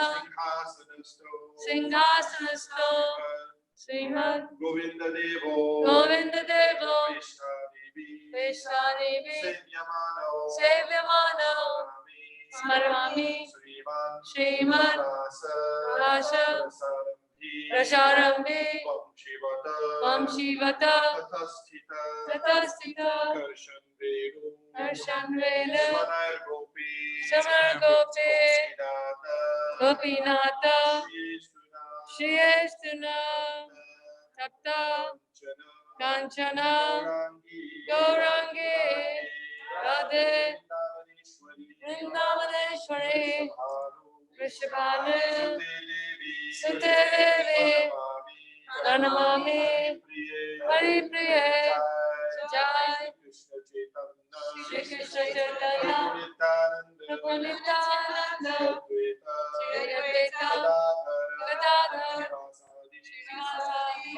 Singhasanasto Srimad Govinda Devo Govinda Devo Vishnadevi Vishnadivi Sevyamano Smarami Srimad Rasa Rasharambi Vamshivata Tatasthita Darshan Vela Samar Gopi Gopinata Shri Estuna Tapta Kanchana Gaurangi Radhe Vrindavaneshwari Vrishabhanu Sute Devi Pranamami Hari Priye Jai Shri Krishna Chaitanya Prabhu Nityananda Shri Advaita Gadadhar Srivasadi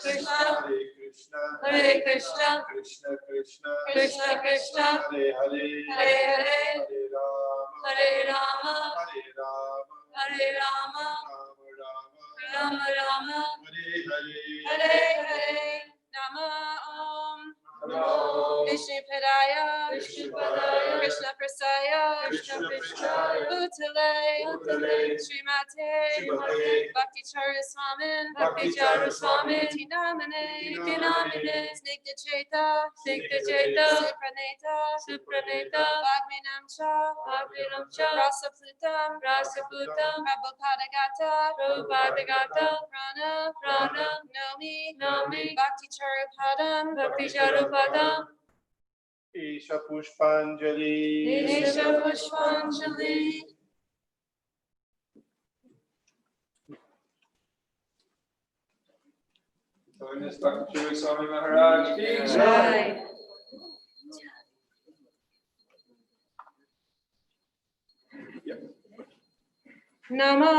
Krishna, Hare Krishna, Krishna Krishna, Krishna Krishna, Hare Hare, Hare Hare, Hare Rama, Hare Rama, Hare Rama, Rama Rama, Rama Rama, Rama Hare Hare, Hare, Hare Hare, Nama Om, Namo Vishnu Padaya, Vishnupadaya, Krishna Prasaya, Krishna Prasthaya, Bhutale, Bhutale, Srimate, Srimate, Bhakti Charu Swamin, Bhakti Charu Swamin, Tinamane, Tinamane, Snigdha Chaita, Snigdha Chaita, Supraneta, Supraneta, Bhagminamcha, Rasa Plutam, Prabhupada Gata, Prana, Nomi, Bhakti Charu Padam, Bhakti Charu Padam, Isha Pushpanjali. Isha Pushpanjali. Holiness Bhakti Charu Swami Maharaj ki jai. Jai. Nama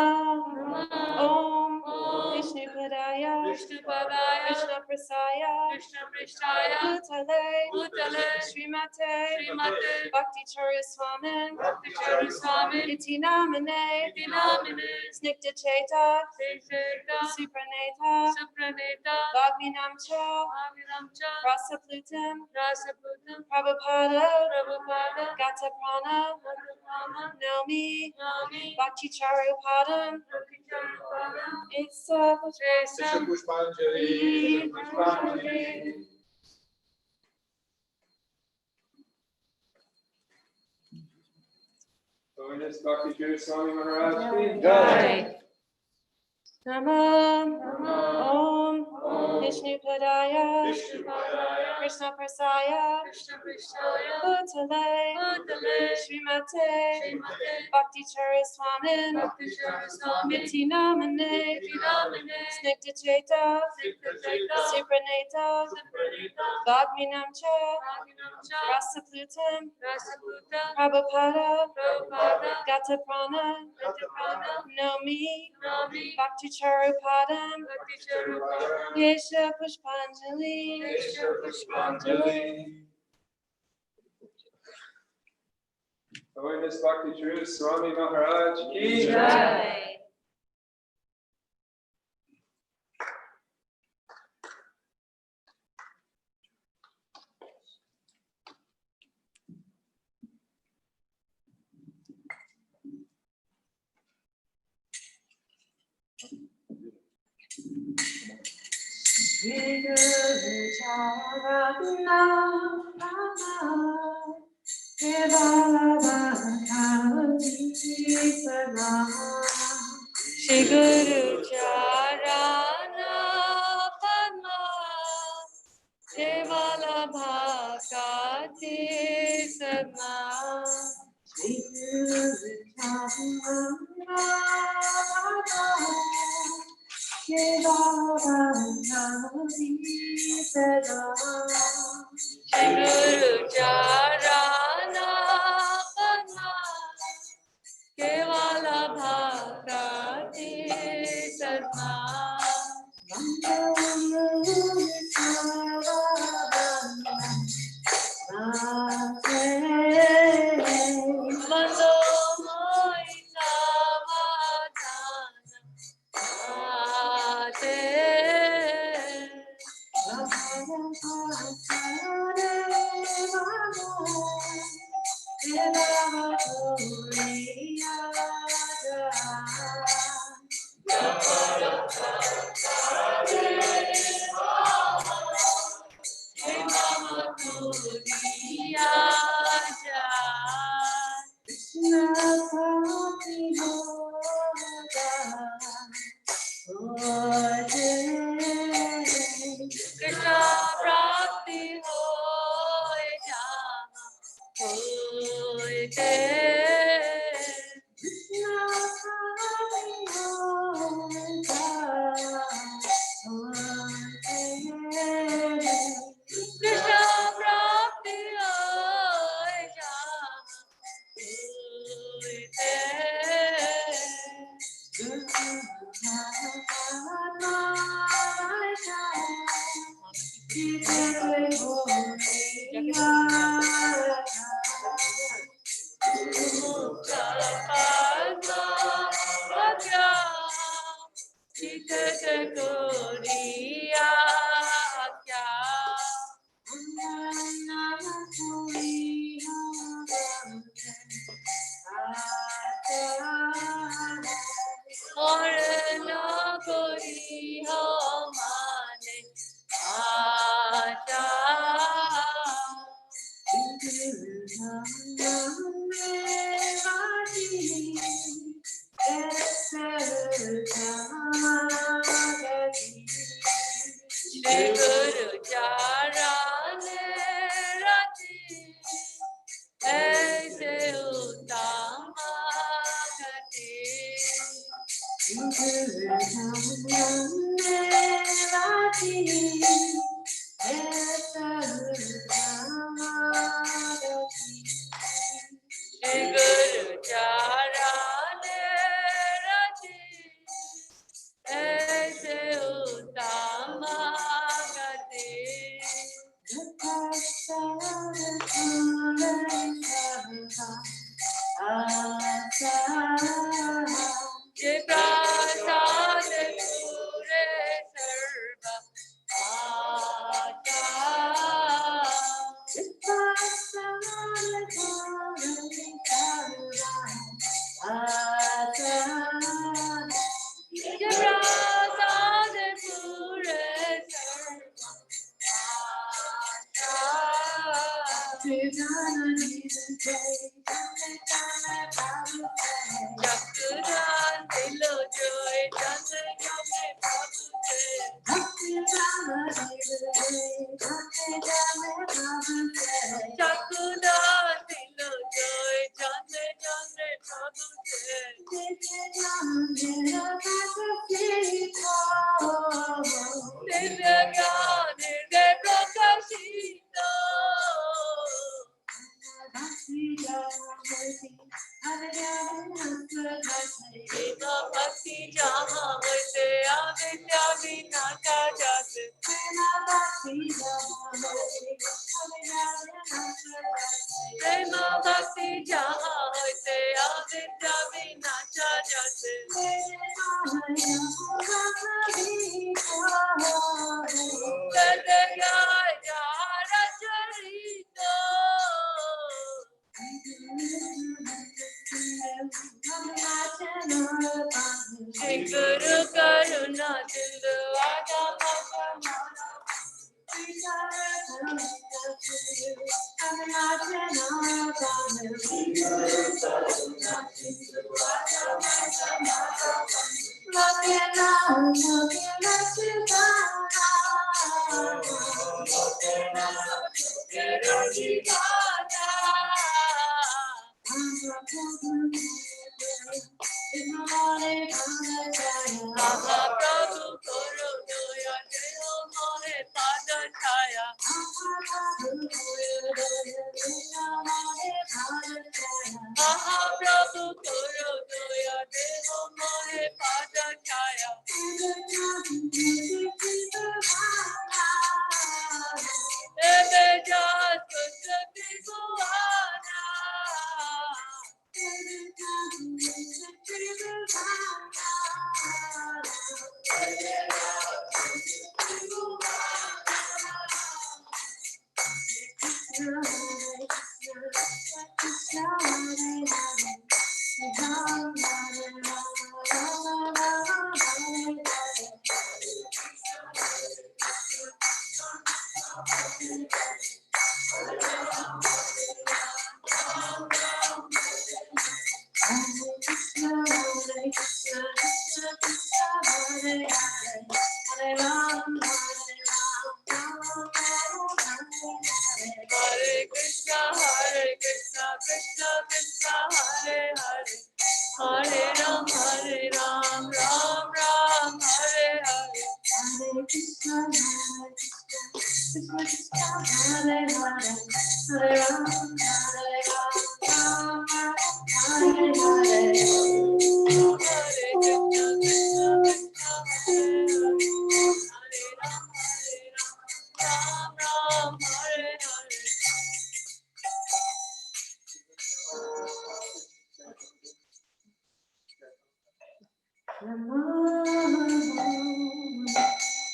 Om Vishnu Padaya Krishna Prasaya Bhutale Srimate Bhakti Charu Swamin Iti Namane Snigdha Chaita Supraneta Bhagminamcha Rasa Plutam Prabhupada Gata Prana Nomi Bhakti Charu Padam Isa Isha Pushpanjali, Isha Pushpanjali. Holiness Bhakti Charu Swami Maharaj ki jai. Nama Om Vishnu Padaya Krishna Prasaya Bhutale Srimate Bhakti Charu Swamin Iti Namane Snigdha Chaita Supraneta Bhagminamcha Rasa Plutam Prabhupada Gata Prana Nomi Bhakti Charu Padam Yesha Pushpanjali. Isha Pushpanjali. Holiness Bhakti Charu Swami Maharaj ki jai. Jai. Shri Guru Charana Kevala Bhakti Sada Shri Guru Charana Padma Kevala Bhakti Sada Shri Guru Charana Kevala Bhakti Sada Shri Guru Charana Padma Kevala Bhakti Sada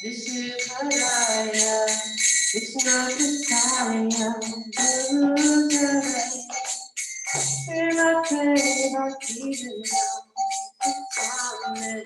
Vishnupadaya, Vishnupadaya, Gurudaya, Srimate Bhakti Vedanta Swami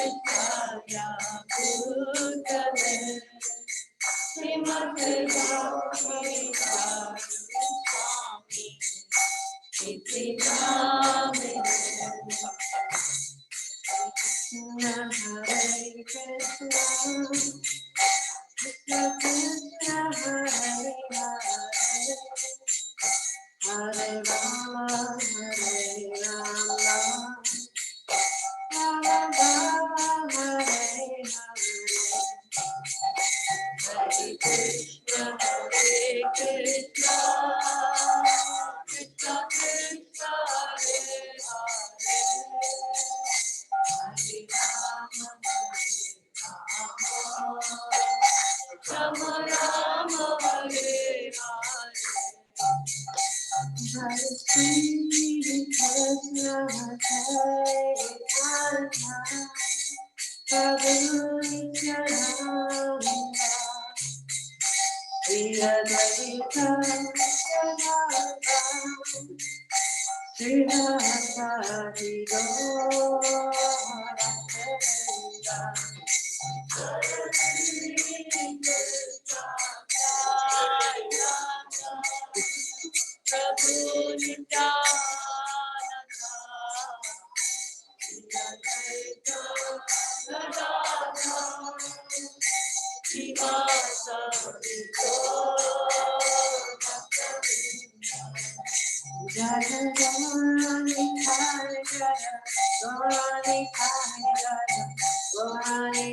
Vishnupadaya, Gurudaya, Srimate Bhakti Vedanta Swami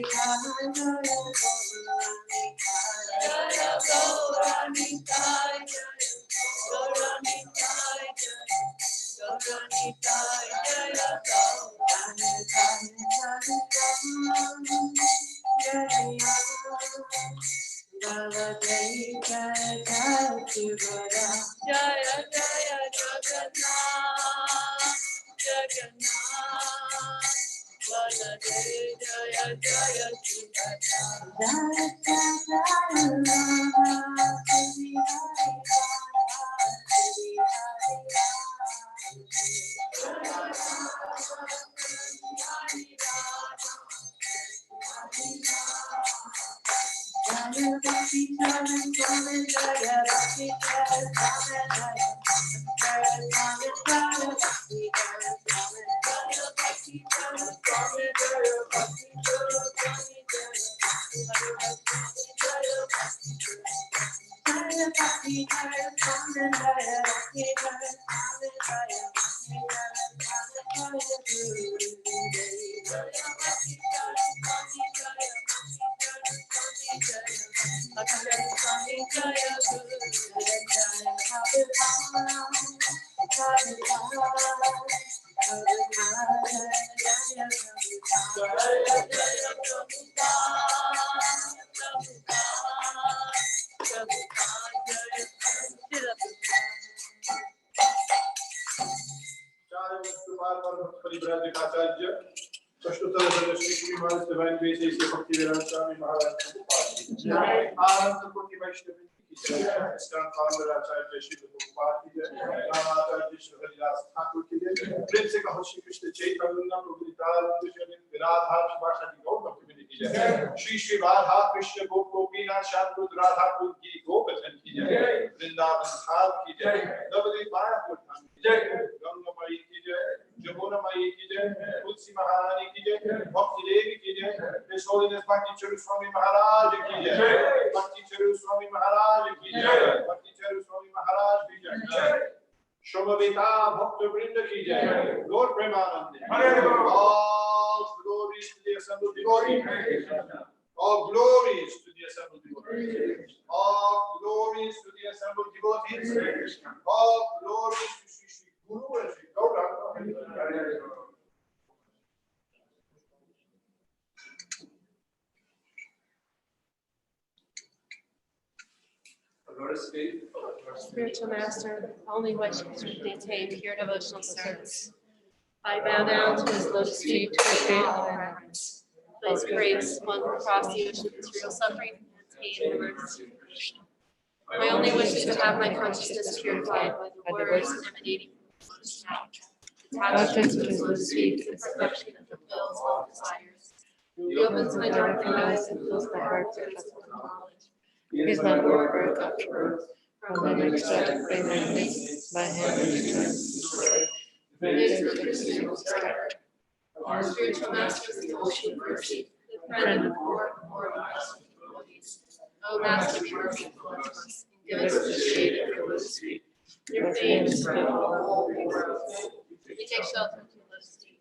Bhakti Bradikacharya, Ashtottara Saraswati Srimad Divine Grace A.C. Bhakti Vedanta Swami Maharaj Prabhupada. Ananta Koti Vaishnava ki jai. Iskan founder Acharya Shri Prabhupada ki jai. Ramacharya Shri Haridas Thakur ki jai. Prem se kaho Shri Krishna Chaitanya Prabhu Nityananda Shri Viradha Shivashadi Gaur Bhakti ki jai. Shri Shri Radha Krishna Gopinath Shantu Radha Kunki Gopathan ki jai. Vrindavan Dham ki jai. Navadvip Mayapur Dham ki jai. Ganga Mai ki jai. Jamuna Mai ki jai. Tulsi Maharani ki jai. Bhakti Devi ki jai. His Holiness Bhakti Charu Swami Maharaj ki jai. Bhakti Charu Swami Maharaj ki jai. Bhakti Charu Swami Maharaj ki jai. Shobhavita Bhakta Vrinda ki jai. Lord Premanande. All glories to the assembled devotees. All glories to the assembled devotees. All glories to the assembled devotees. All glories to Sri Guru and Sri Gauranga. Spiritual Master, only what can attain pure devotional service. I bow down to his lotus feet to create all reverence. By his grace, one can cross the ocean of material suffering and attain an emergency. My only wish is to have my consciousness purified by the words emanating from the lotus mouth. Attached to his lotus feet is the perfection that fulfills all desires. He opens my darkened eyes and fills my heart with trustful knowledge. He is my Lord, birth after birth. From my next step to bring my face, my hand and strength. Our spiritual master is the ocean of mercy, the friend of poor and poor devotees. O Master, be merciful unto us, and give us the shade of your lotus feet. Your fame is filled all the whole world. We take shelter from the lotus feet.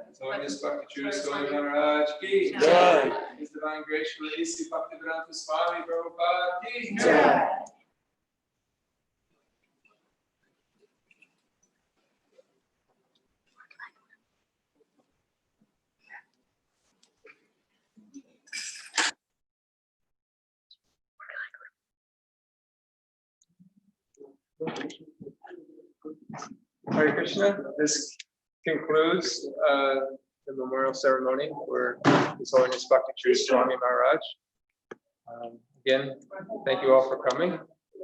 His Holiness Bhakti Charu Swami Maharaj ki jai. His Divine Grace Shri A.C. Bhakti Vedanta Swami Prabhupada ki jai. Hare Krishna. This concludes the memorial ceremony for His Holiness Bhakti Charu Swami Maharaj. Again, thank you all for coming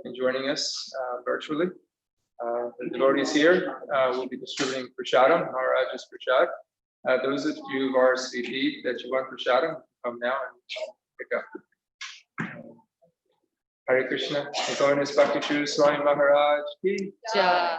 and joining us virtually. The devotees here will be distributing prasadam, Maharaj's prasad. Those of you who are RSVP'd that you want prasadam, come now and pick up. Hare Krishna. His Holiness Bhakti Charu Swami Maharaj ki Jai.